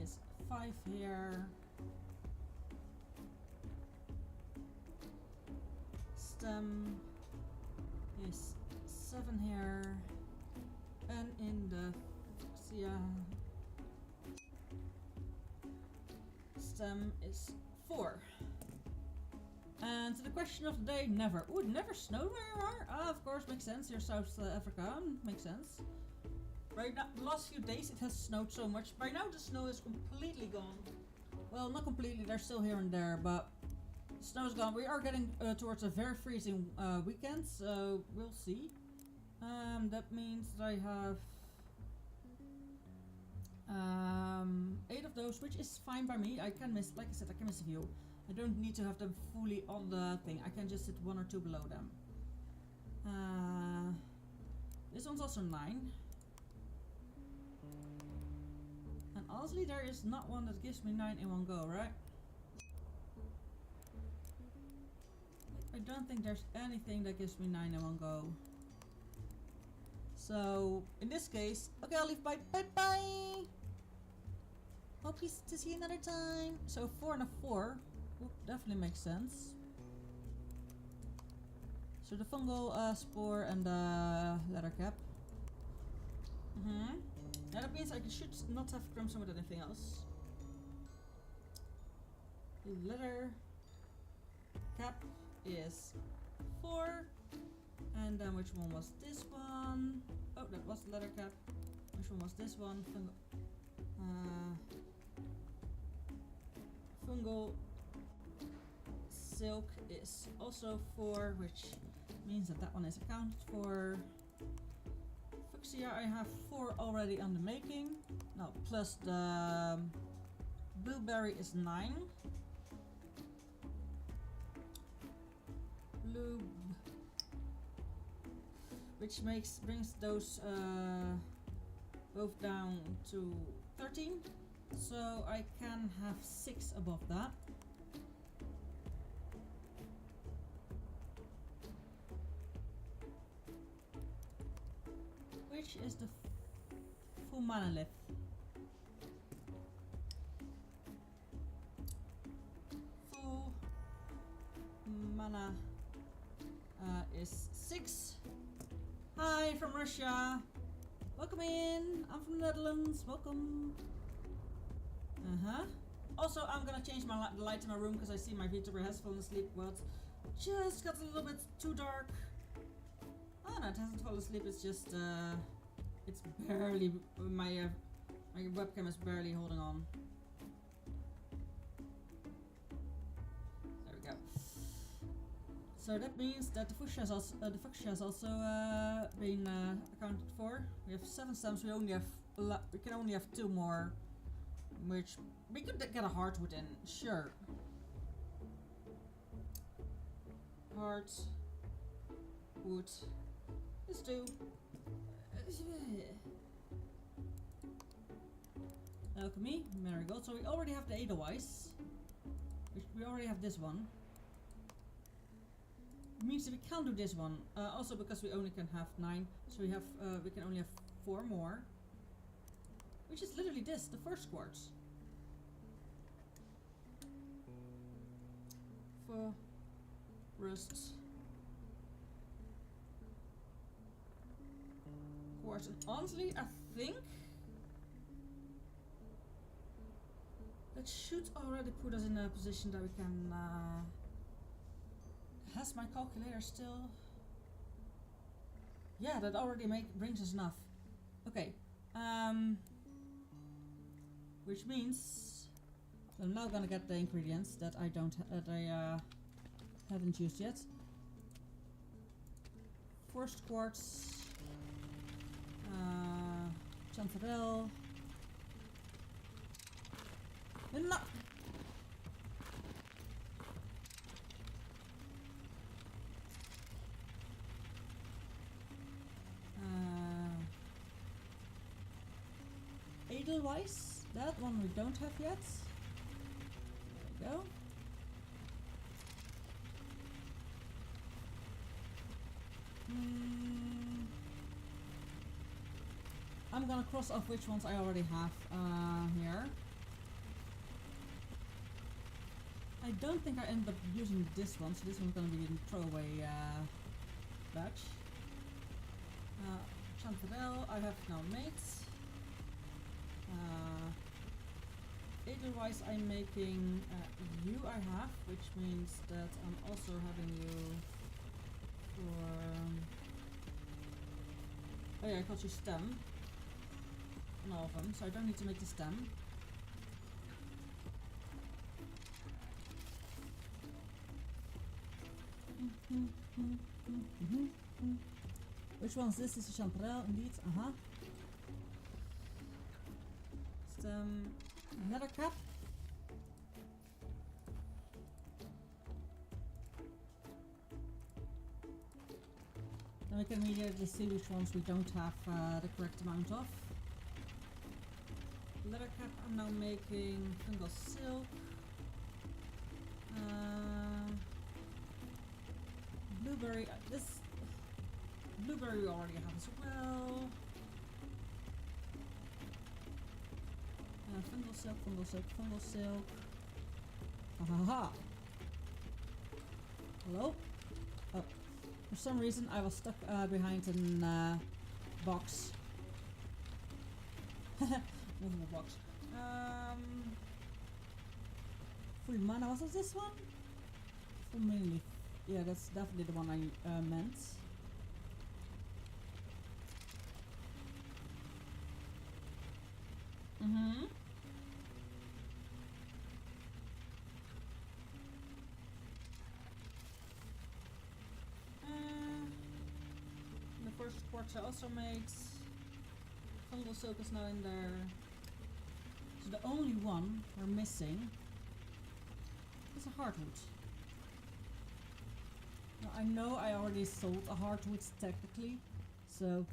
is 5 here. Stem is 7 here. And in the stem is 4. And to the question of the day, never. Ooh, it never snowed where you are? Ah, of course, makes sense. You're South Africa, makes sense. Right now, the last few days it has snowed so much. By now the snow is completely gone. Well, not completely, they're still here and there, but the snow is gone. We are getting towards a very freezing weekend, so we'll see. That means that I have 8 of those, which is fine by me. I can miss, like I said, I can miss a few. I don't need to have them fully on the thing. I can just sit 1 or 2 below them. This one's also 9. And honestly, there is not one that gives me 9 in one go, right? I don't think there's anything that gives me 9 in one go. So, in this case, okay, I'll leave. Bye, bye, bye! Hope to see you another time. So, 4 and a 4 will definitely make sense. So, the fungal spore and the leather cap. Yeah, that means I should not have crimson with anything else. Leather cap is 4. And then which one was this one? Oh, that was the leather cap. Which one was this one? Fungal silk is also 4, which means that that one is accounted for. Fuchsia, I have 4 already on the making. No, plus the blueberry is 9. Blue, which brings those both down to 13. So I can have 6 above that. Which is the full mana left. Full mana is 6. Hi from Russia. Welcome in. I'm from the Netherlands. Welcome. Also, I'm gonna change the light in my room because I see my Vtuber has fallen asleep. Well, it just got a little bit too dark. Oh no, it hasn't fallen asleep. It's just it's barely my webcam is barely holding on. There we go. So that means that the fuchsia has also been accounted for. We have 7 stems. We can only have 2 more, which we could get a heartwood in. Sure. Heart wood is 2. Alchemy, marigold. So we already have the Edelweiss. We already have this one. Means that we can't do this one. Also because we only can have 9, so we can only have 4 more. Which is literally this, the first quartz. Forest quartz. And honestly, I think that should already put us in a position that we can. Has my calculator still? Yeah, that already brings us enough. Okay. Which means I'm now gonna get the ingredients that I haven't used yet. Forest quartz, chanterelle. No. Edelweiss, that one we don't have yet. There we go. I'm gonna cross off which ones I already have here. I don't think I end up using this one, so this one's gonna be in throwaway batch. Chanterelle, I have now mates. Edelweiss I'm making you I have, which means that I'm also having you for... oh yeah, I called you stem. on all of them, so I don't need to make the stem. Which one's this? This is chanterelle, indeed. Stem, leather cap. Then we can immediately see which ones we don't have the correct amount of. Leather cap, I'm now making fungal silk. Blueberry, this blueberry we already have as well. Fungal silk, fungal silk, fungal silk. Ha ha ha. Hello? Oh, for some reason I was stuck behind a box. Movable box. Full mana, was it this one? Full mainly. Yeah, that's definitely the one I meant. The first quartz I also made. Fungal silk is now in there. So the only one we're missing is a hardwood. Now I know I already sold a hardwood technically, so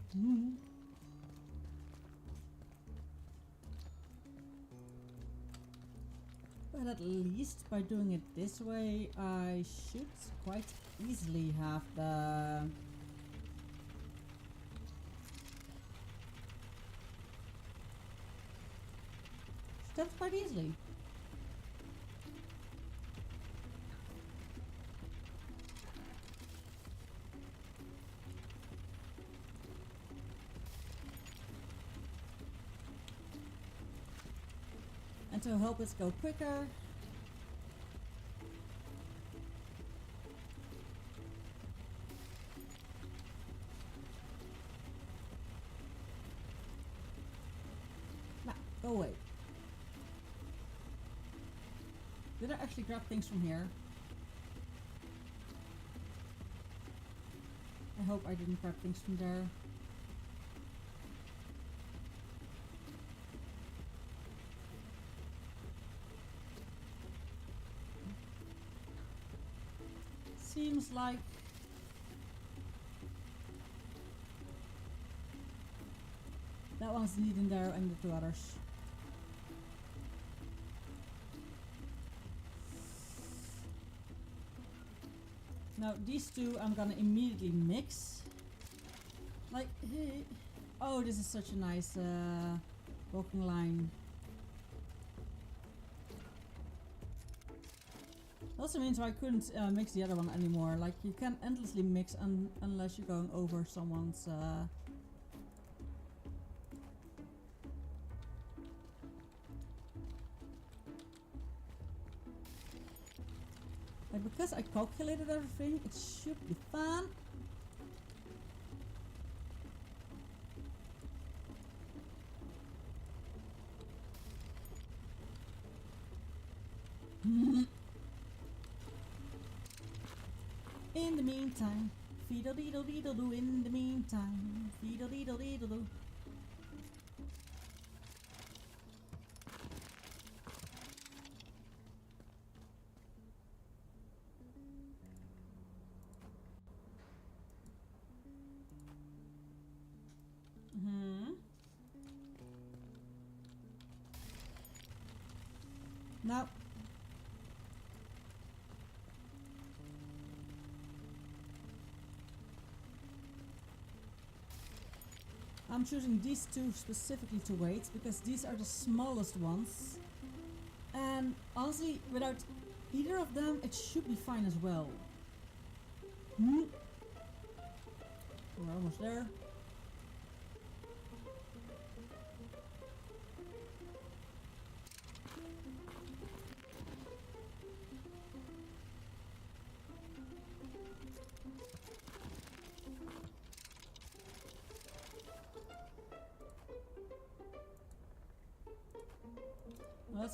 but at least by doing it this way I should quite easily have the steps quite easily. And to help us go quicker, nah, go away. Did I actually grab things from here? I hope I didn't grab things from there. Seems like that one's leading there and the two others. Now these two I'm gonna immediately mix. Like, hey. Oh, this is such a nice walking line. Also means I couldn't mix the other one anymore. Like, you can endlessly mix unless you're going over someone's like, because I calculated everything, it should be fun. In the meantime, feedle deedle deedle do. In the meantime, feedle deedle deedle do. Now, I'm choosing these two specifically to wait because these are the smallest ones, and honestly without either of them it should be fine as well. We're almost there.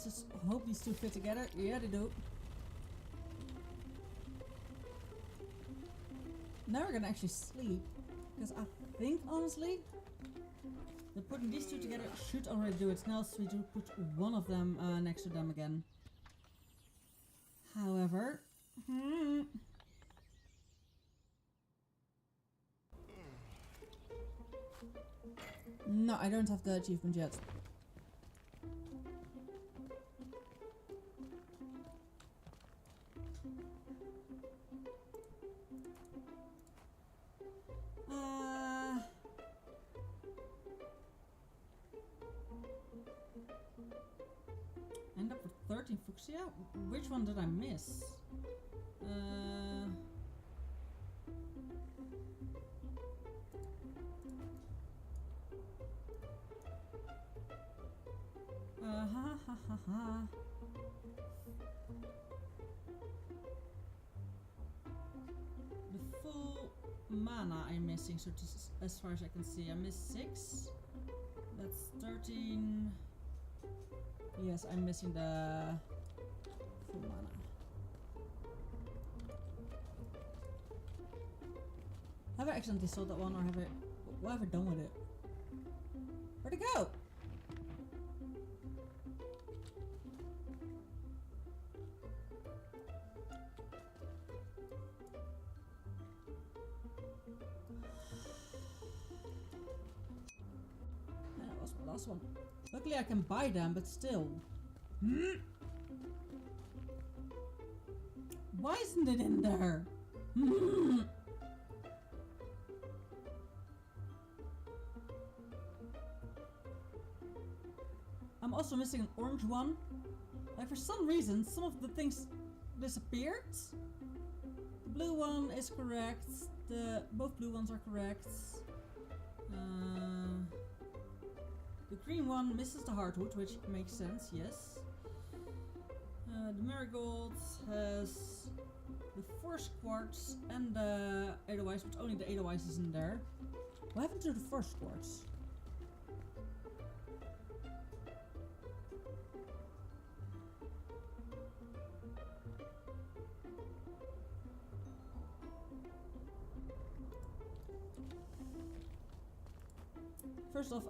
let's just hope these two fit together. Yeah, they do. Now we're gonna actually sleep. Because I think, honestly, that putting these two together should already do it. Now we do put one of them next to them again. However... No, I don't have the achievement yet. End up with 13 fuchsia? Which one did I miss? The full mana I'm missing, so just as far as I can see, I missed 6. That's 13. Yes, I'm missing the full mana. Have I accidentally sold that one, or have I... What have I done with it? Where'd it go? Yeah, that was my last one. Luckily I can buy them, but still. Why isn't it in there? I'm also missing an orange one. Like, for some reason, some of the things disappeared. The blue one is correct. Both blue ones are correct. The green one misses the hardwood, which makes sense, yes. The marigold has the forest quartz and the edelweiss, but only the edelweiss is in there. What happened to the forest quartz? First off,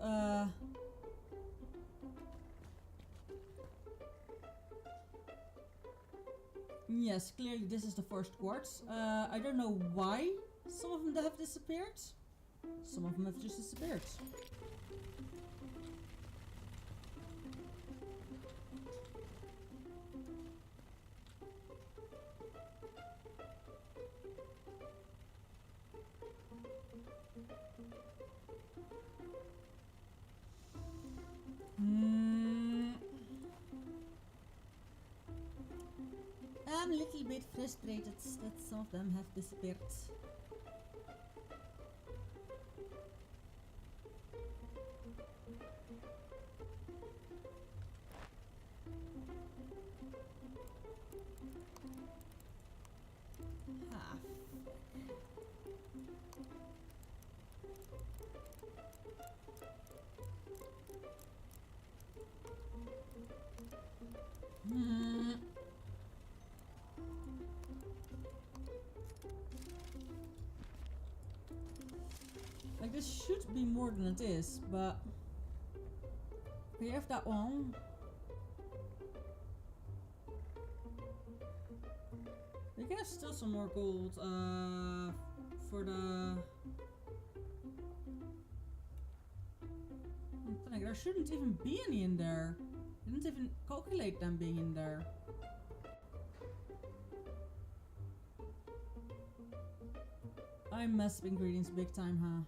yes, clearly this is the first quartz. I don't know why some of them have disappeared. Some of them have just disappeared. I'm a little bit frustrated that some of them have disappeared. Ah, Like, this should be more than it is, but we have that one. We can have still some more gold for the... There shouldn't even be any in there. I didn't even calculate them being in there. I mess up ingredients big time, huh?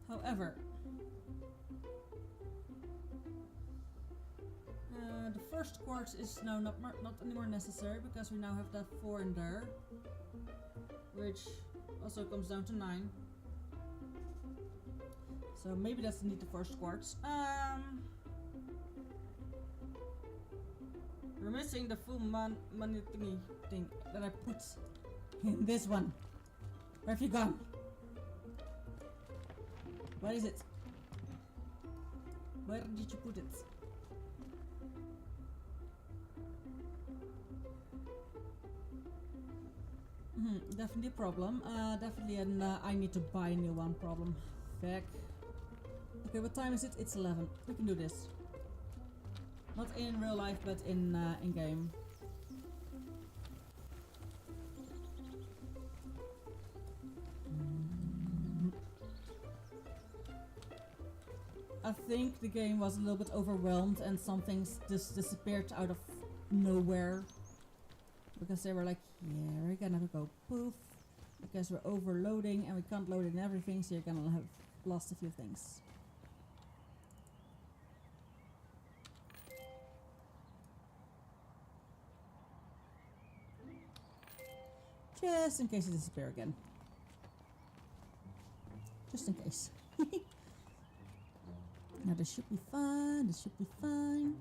However, the first quartz is now not anymore necessary because we now have that 4 in there, which also comes down to 9. So maybe that's indeed the first quartz. We're missing the full money thingy thing that I put in this one. Where have you gone? What is it? Where did you put it? Definitely a problem. Definitely an I need to buy a new one problem. Feck. Okay, what time is it? It's 11. We can do this. Not in real life, but in game. I think the game was a little bit overwhelmed and some things just disappeared out of nowhere. Because they were like, yeah, we're gonna go poof. Because we're overloading and we can't load in everything, so you're gonna have lost a few things. Just in case it disappears again. Just in case. Now this should be fine, this should be fine.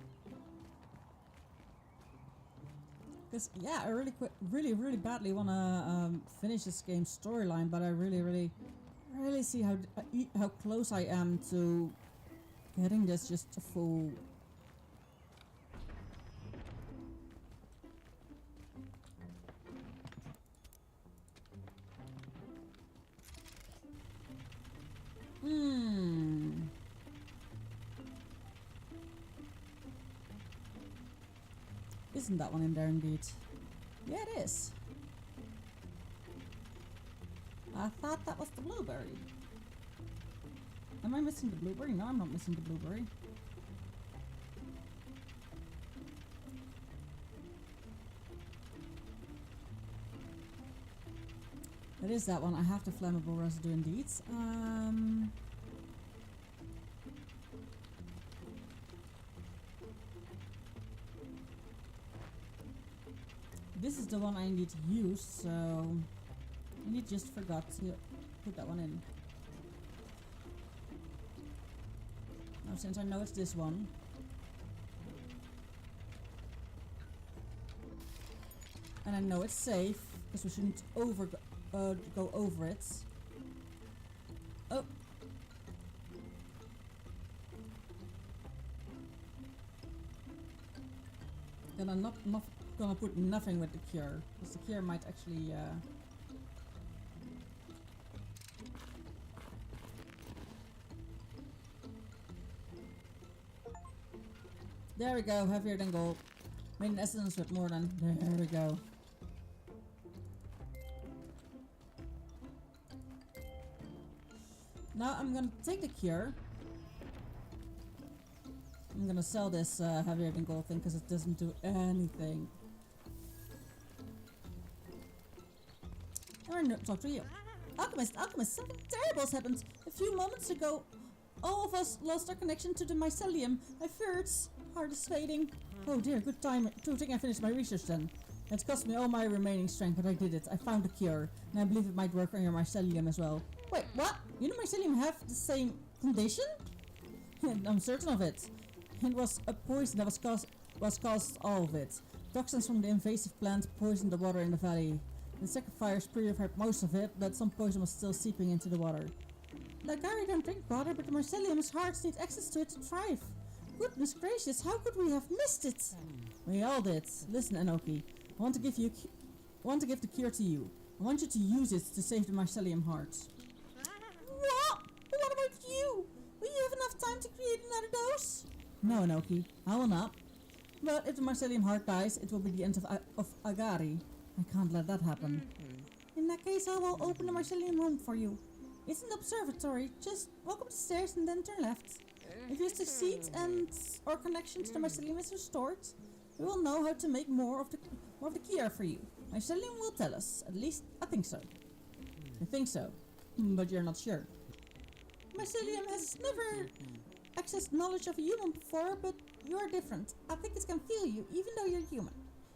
Because yeah, I really badly want to finish this game's storyline, but I really see how close I am to getting this just a full. Isn't that one in there indeed? Yeah, it is. I thought that was the blueberry. Am I missing the blueberry? No, I'm not missing the blueberry. It is that one. I have the flammable residue indeed. This is the one I need to use, so I just forgot to put that one in. Now since I know it's this one, and I know it's safe, because we shouldn't go over it. Oh! Gonna not gonna put nothing with the cure, because the cure might actually there we go, heavier than gold. Made an essence with more than. There we go. Now I'm gonna take the cure. I'm gonna sell this heavier than gold thing because it doesn't do anything. I want to talk to you. Alchemist, something terrible has happened. A few moments ago, all of us lost our connection to the mycelium. My third's heart is fading. Oh dear, good time. Good thing I finished my research then. It's cost me all my remaining strength, but I did it. I found a cure, and I believe it might work on your mycelium as well. Wait, what? You know mycelium have the same condition? I'm certain of it. It was a poison that was caused all of it. Toxins from the invasive plant poisoned the water in the valley. The second fires purified most of it, but some poison was still seeping into the water. The Gary don't drink water, but the mycelium's hearts need access to it to thrive. Goodness gracious, how could we have missed it? We all did. Listen, Enoki, I want to give the cure to you. I want you to use it to save the mycelium hearts. What? What about you? Will you have enough time to create another dose? No, Enoki, I will not. But if the mycelium heart dies, it will be the end of Agari. I can't let that happen. In that case, I will open the mycelium room for you. It's an observatory. Just walk up the stairs and then turn left. If you succeed and our connection to the mycelium is restored, we will know how to make more of the cure for you. Mycelium will tell us. At least, I think so. I think so. But you're not sure. Mycelium has never accessed knowledge of a human before, but you are different. I think it can feel you, even though you're human.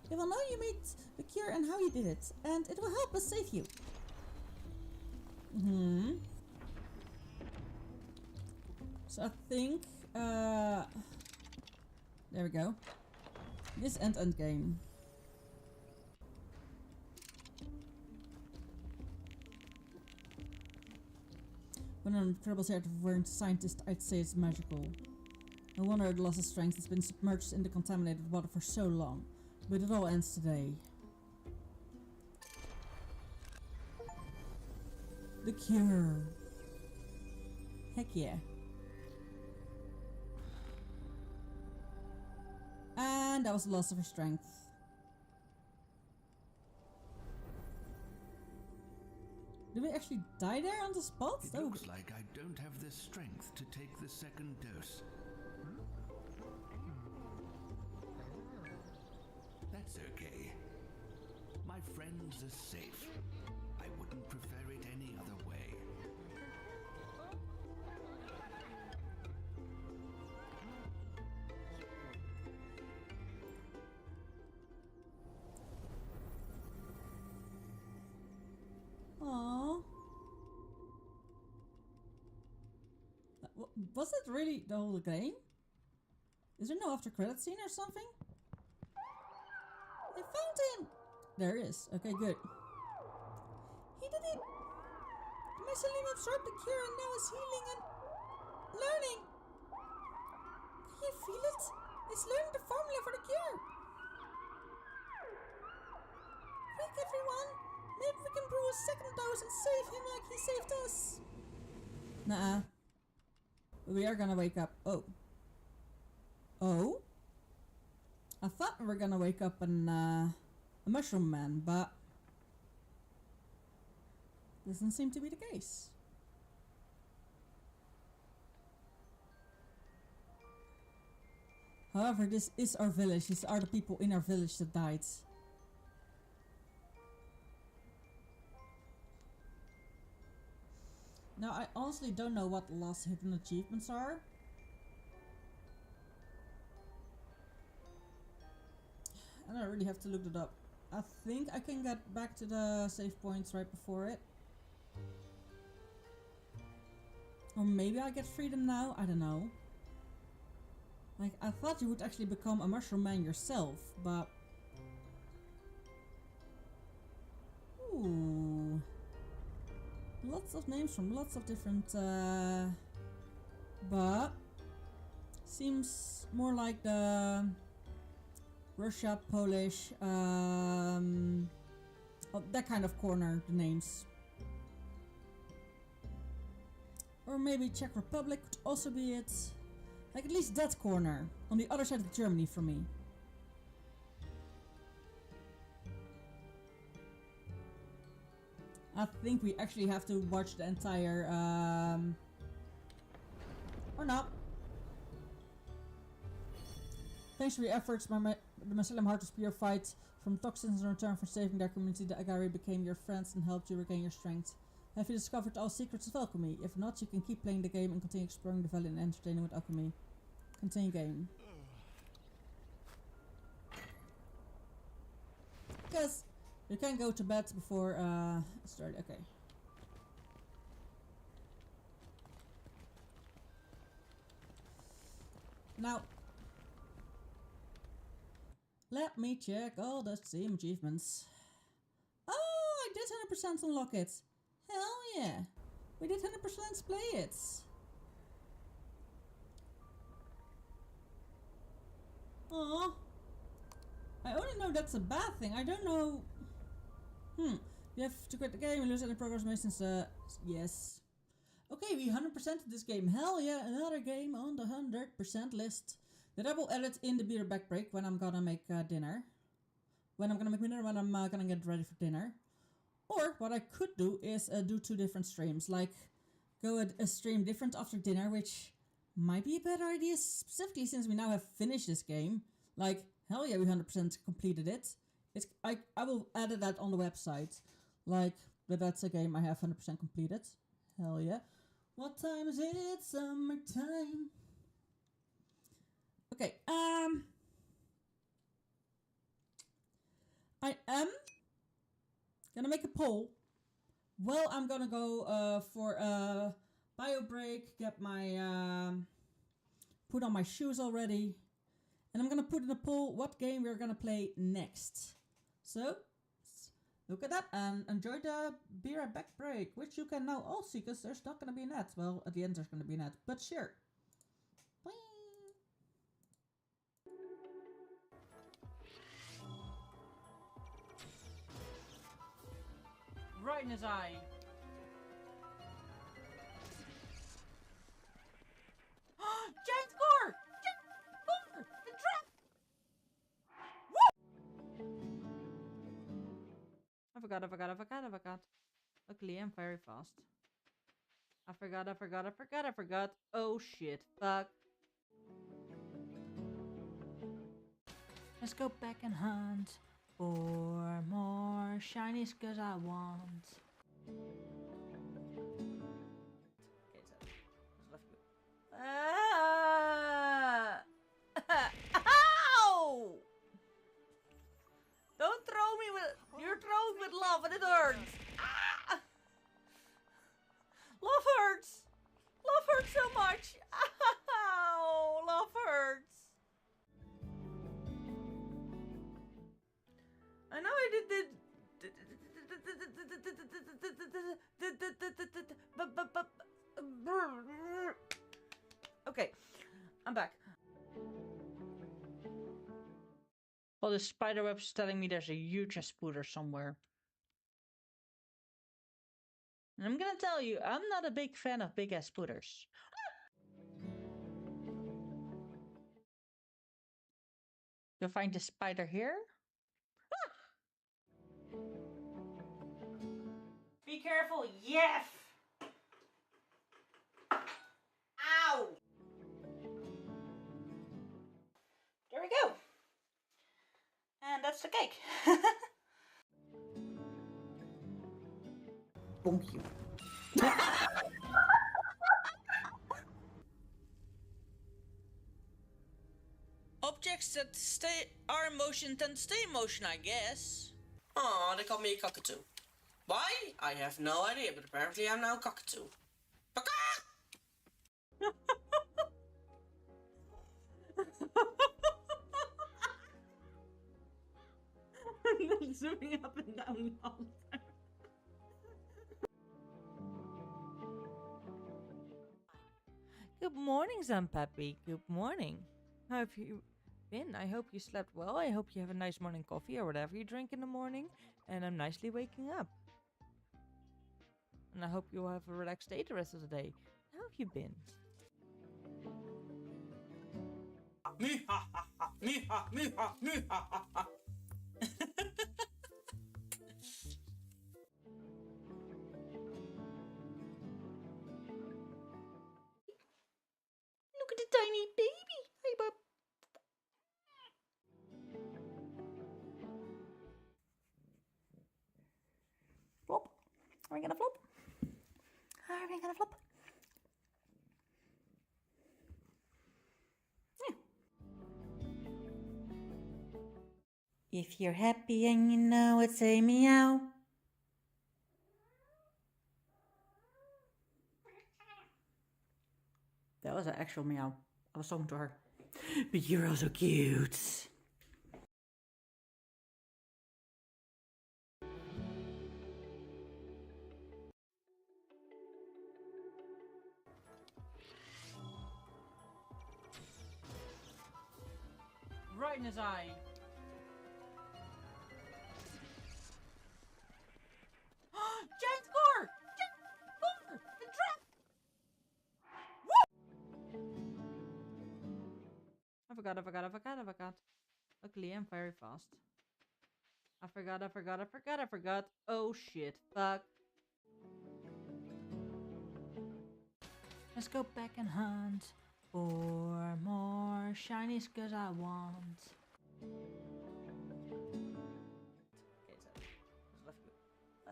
It will know you made the cure and how you did it, and it will help us save you. So I think, there we go. This end game. When an incredible set of learned scientist, I'd say it's magical. No wonder the loss of strength has been submerged in the contaminated water for so long. But it all ends today. The cure. Heck yeah. And that was the loss of her strength. Did we actually die there on the spot? It looks like I don't have the strength to take the second dose. That's okay. My friends are safe. I wouldn't prefer it any other way. Aww. Was it really the whole game? Is there no after credit scene or something? I found him! There is. Okay, good. He did it! The mycelium absorbed the cure and now is healing and learning! Can you feel it? It's learning the formula for the cure! Quick, everyone! Maybe we can brew a second dose and save him like he saved us! Nuh-uh. We are gonna wake up. Oh. Oh? I thought we were gonna wake up in a mushroom man, but doesn't seem to be the case. However, this is our village. These are the people in our village that died. Now, I honestly don't know what the last hidden achievements are. And I really have to look it up. I think I can get back to the save points right before it. Or maybe I get freedom now, I don't know. Like, I thought you would actually become a mushroom man yourself, but... Ooh. Lots of names from lots of different, but... Seems more like the... Russia, Polish, oh, that kind of corner, the names. Or maybe Czech Republic could also be it. Like at least that corner, on the other side of Germany for me. I think we actually have to watch the entire, or not. Thanks for your efforts, the mycelium heart was purified from toxins in return for saving their community. The Agari became your friends and helped you regain your strength. Have you discovered all secrets of alchemy? If not, you can keep playing the game and continue exploring the valley and entertaining with alchemy. Continue game. Because you can go to bed before start. Okay. Now, let me check all the same achievements. Oh, I did 100% unlock it. Hell yeah. We did 100% play it. Aw. I only know that's a bad thing. I don't know. You have to quit the game and lose any progress made since yes. Okay, we 100%ed this game. Hell yeah, another game on the 100% list. That I will edit in the beer back break when I'm gonna make dinner. When I'm gonna get ready for dinner. Or what I could do is do 2 different streams. Like, go a stream different after dinner, which might be a better idea, specifically since we now have finished this game. Like, hell yeah, we 100% completed it. I will edit that on the website. Like, but that's a game I have 100% completed. Hell yeah. What time is it? Summertime. Okay, I am gonna make a poll. Well, I'm gonna go for a bio break, get my put on my shoes already, and I'm gonna put in a poll what game we're gonna play next. So look at that and enjoy the Be Right Back break, which you can now all see because there's not gonna be an ad. Well, at the end there's gonna be an ad, but sure. Bye. Right in his eye. Giant score! Giant score! The trap! I forgot. Luckily, I'm very fast. I forgot. Oh shit, fuck. Let's go back and hunt for more shinies, cause I want. Ah! Ow! Don't throw me with. You're throwing with love and it hurts. Ah! Love hurts. Love hurts so much. Ow! Love hurts. I know I did it. Okay, I'm back. Well, the spider web's telling me there's a huge spooder somewhere. And I'm gonna tell you, I'm not a big fan of big ass spooters. You'll find the spider here. Be careful, yes! Ow! There we go. And that's the cake. Bonk you. Objects that are in motion tend to stay in motion, I guess. Aw, they call me a cockatoo. Why? I have no idea, but apparently I'm now a cockatoo. I'm zooming up and down all the time. Good morning, Zampeppy. Good morning. How have you been? I hope you slept well. I hope you have a nice morning coffee or whatever you drink in the morning. And I'm nicely waking up. And I hope you have a relaxed day the rest of the day. How have you been? Look at the tiny baby. Hey, bub. Flop. Are we gonna flop? Are we gonna flop? Yeah. If you're happy and you know it, say meow. That was an actual meow. I was talking to her. But you're also cute. Right in his eye. Giant score! Giant score! The trap! I forgot. Luckily, I'm very fast. I forgot. Oh shit, fuck. Let's go back and hunt for more shinies, cause I want.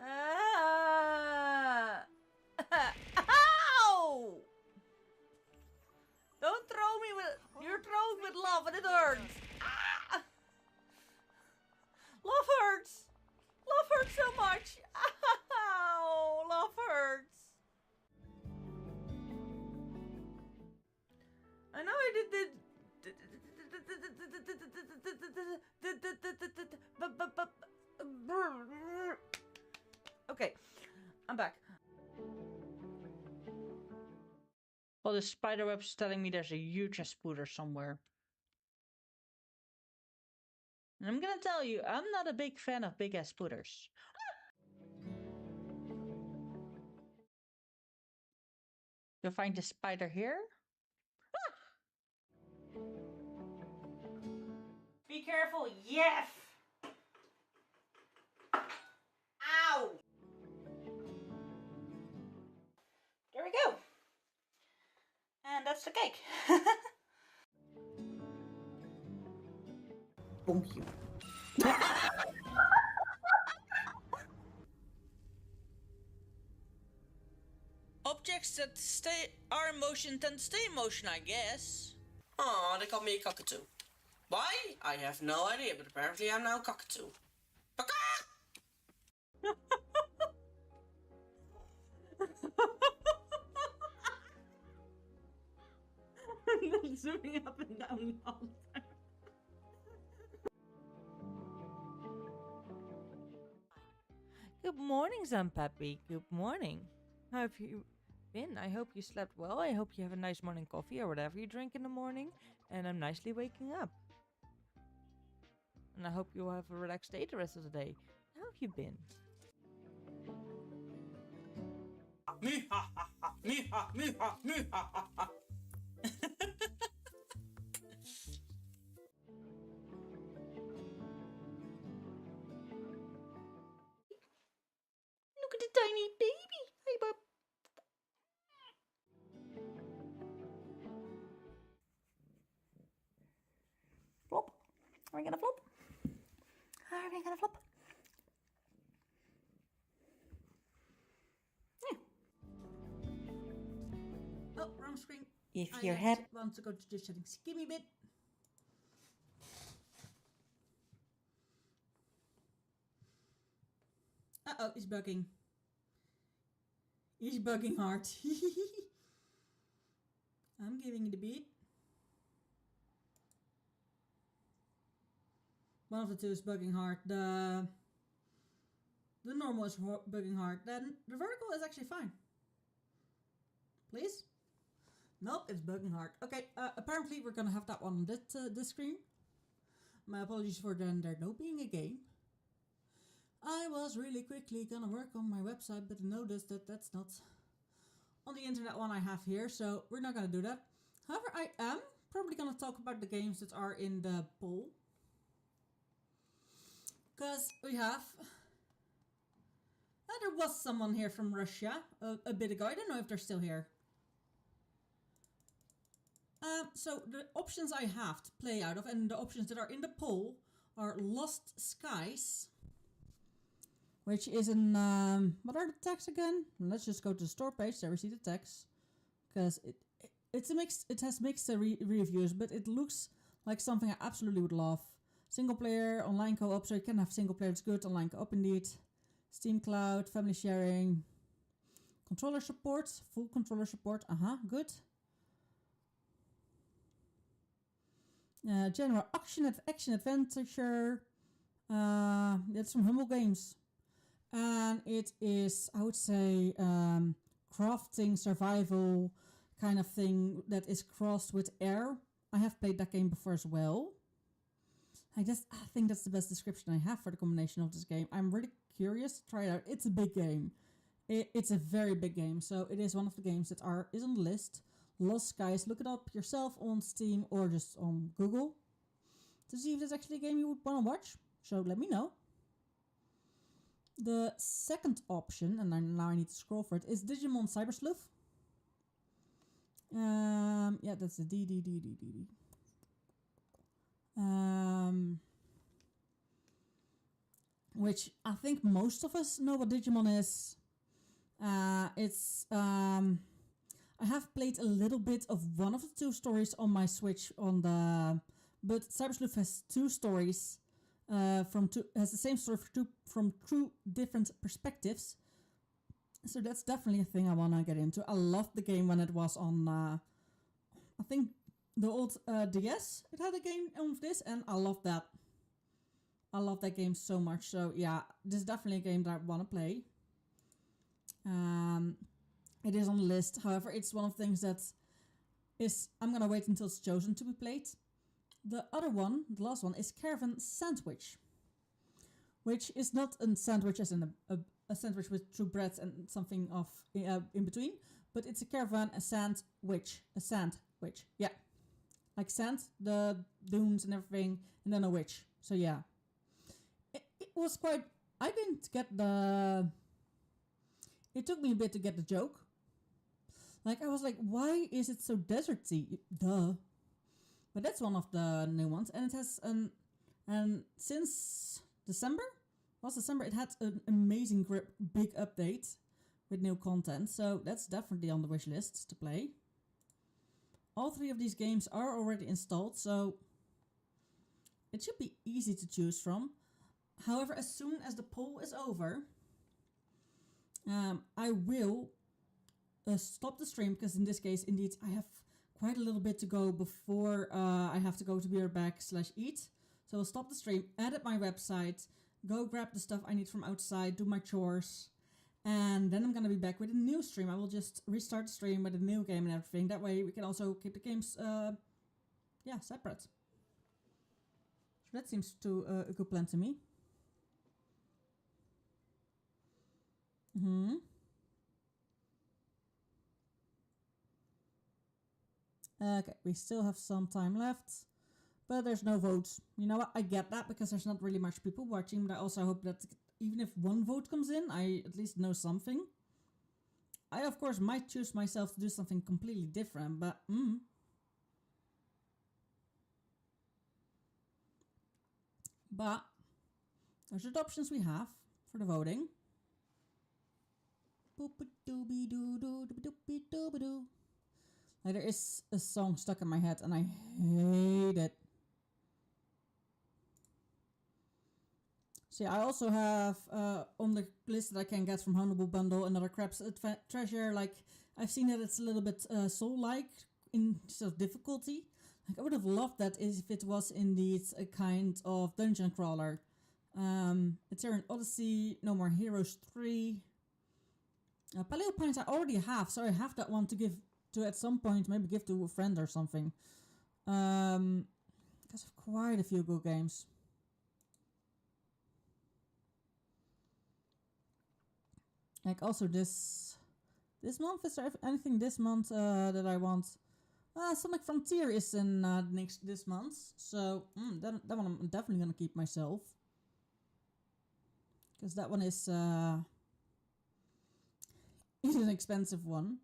Ah! Ow! Don't throw me with. You're throwing with love and it hurts. Ah! Love hurts. Love hurts so much. Ow! Love hurts. I know I did it. Okay, I'm back. Well, the spider web's telling me there's a huge spooder somewhere. And I'm gonna tell you, I'm not a big fan of big ass spooters. To find the spider here? Be careful, yes! Ow! There we go. And that's the cake. Bonk you. Objects that are in motion tend to stay in motion, I guess. Aw, they call me a cockatoo. Why? I have no idea, but apparently I'm now a cockatoo. Zooming up and down all the time. Good morning, Zampeppy. Good morning. How have you been? I hope you slept well. I hope you have a nice morning coffee or whatever you drink in the morning. And I'm nicely waking up. And I hope you have a relaxed day the rest of the day. How have you been? Me ha ha ha, me ha, me ha, me ha ha ha. Look at the tiny baby. Hey, bub. Flop. Are we gonna flop? Are we gonna flop? Yeah. Oh, wrong screen. If I you're happy. want to go to the settings. Give me a bit. Uh-oh, it's bugging. He's bugging hard. I'm giving it a beat. One of the two is bugging hard. The normal is bugging hard. Then the vertical is actually fine. Please? Nope, it's bugging hard. Okay, apparently we're gonna have that one on this screen. My apologies for there not being a game. I was really quickly gonna work on my website, but noticed that that's not on the internet one I have here, so we're not gonna do that. However, I am probably gonna talk about the games that are in the poll. Because we have... there was someone here from Russia a bit ago. I don't know if they're still here. So the options I have to play out of and the options that are in the poll are Lost Skies, which is an, what are the tags again? Let's just go to the store page, there we see the tags. Because it's a mix, it has mixed reviews, but it looks like something I absolutely would love. Single player, online co-op, so you can have single player, it's good, online co-op indeed. Steam Cloud, family sharing. Controller support, full controller support, good. General action adventure. That's from Humble Games. And it is, I would say, crafting, survival kind of thing that is crossed with air. I have played that game before as well. I think that's the best description I have for the combination of this game. I'm really curious to try it out. It's a big game. It's a very big game. So it is one of the games that is on the list. Lost Skies. Look it up yourself on Steam or just on Google to see if there's actually a game you would want to watch. So let me know. The second option, and now I need to scroll for it, is Digimon Cyber Sleuth. Yeah, that's the D. Which I think most of us know what Digimon is. I have played a little bit of one of the two stories on my Switch but Cyber Sleuth has two stories. Has the same story from two different perspectives. So that's definitely a thing I want to get into. I loved the game when it was on, I think the old DS. It had a game of this, and I love that. I love that game so much. So yeah, this is definitely a game that I want to play. It is on the list. However, it's one of the things that I'm gonna wait until it's chosen to be played. The other one, the last one, is Caravan Sandwich, which is not a sandwich as in a sandwich with two breads and something in between, but it's a caravan, a sandwich. Yeah. Like sand, the dunes and everything, and then a witch. So yeah. It was quite... I didn't get the... It took me a bit to get the joke. Like, I was like, why is it so deserty? Duh. But that's one of the new ones. And it has and since December? Last December, it had an amazing big update with new content. So that's definitely on the wish list to play. All 3 of these games are already installed, so it should be easy to choose from. However, as soon as the poll is over, I will stop the stream, because in this case, indeed, I have quite a little bit to go before I have to go to beerback/eat. So I'll stop the stream, edit my website, go grab the stuff I need from outside, do my chores, and then I'm gonna be back with a new stream. I will just restart the stream with a new game and everything. That way we can also keep the games, separate. So that seems to a good plan to me. Okay, we still have some time left, but there's no votes. You know what? I get that because there's not really much people watching, but I also hope that even if one vote comes in, I at least know something. I, of course, might choose myself to do something completely different, but But those are the options we have for the voting. Like, there is a song stuck in my head and I hate it. So yeah, I also have on the list that I can get from Honorable Bundle another Crab's Treasure. Like, I've seen that it's a little bit soul-like in sort of difficulty. Like, I would have loved that if it was indeed a kind of dungeon crawler. Ethereum Odyssey, No More Heroes 3. Paleo Pines I already have, so I have that one to give to at some point, maybe give to a friend or something. Because of quite a few good games. Like, also this month, is there anything this month that I want? Sonic Frontier is in this month, so that one I'm definitely gonna keep myself. Because that one is an expensive one.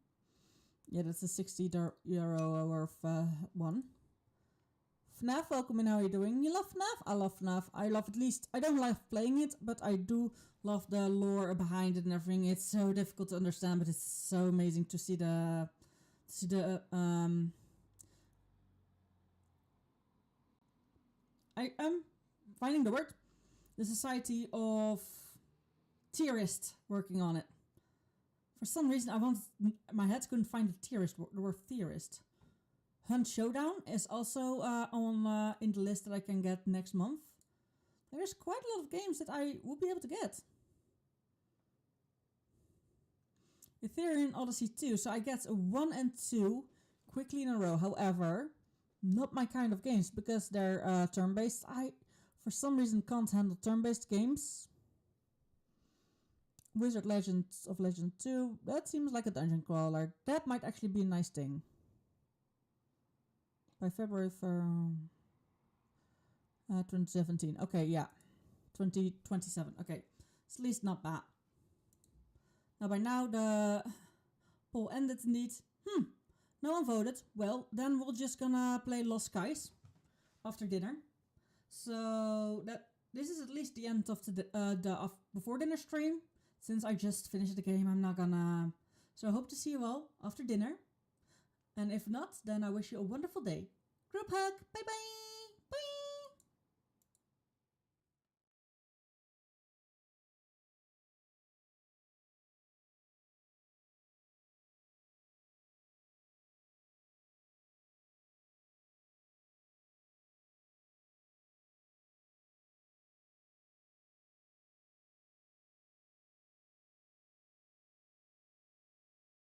Yeah, that's a €60 worth one. FNAF, welcome in, how are you doing? You love FNAF? I love FNAF. I love, at least, I don't love playing it, but I do love the lore behind it and everything. It's so difficult to understand, but it's so amazing to see I am finding the word. The Society of Theorists working on it. For some reason, my head couldn't find the word theorist. Hunt Showdown is also on in the list that I can get next month. There's quite a lot of games that I will be able to get. Ethereum Odyssey 2, so I get 1 and 2 quickly in a row. However, not my kind of games because they're turn-based. I, for some reason, can't handle turn-based games. Wizard Legends of Legend 2, that seems like a dungeon crawler. That might actually be a nice thing. By February 2017. Okay, yeah. 2027. Okay. It's at least not bad. Now, by now, the poll ended indeed. No one voted. Well, then we're just gonna play Lost Skies after dinner. So, this is at least the end of the before dinner stream. Since I just finished the game, I'm not gonna... So I hope to see you all after dinner. And if not, then I wish you a wonderful day. Group hug. Bye bye.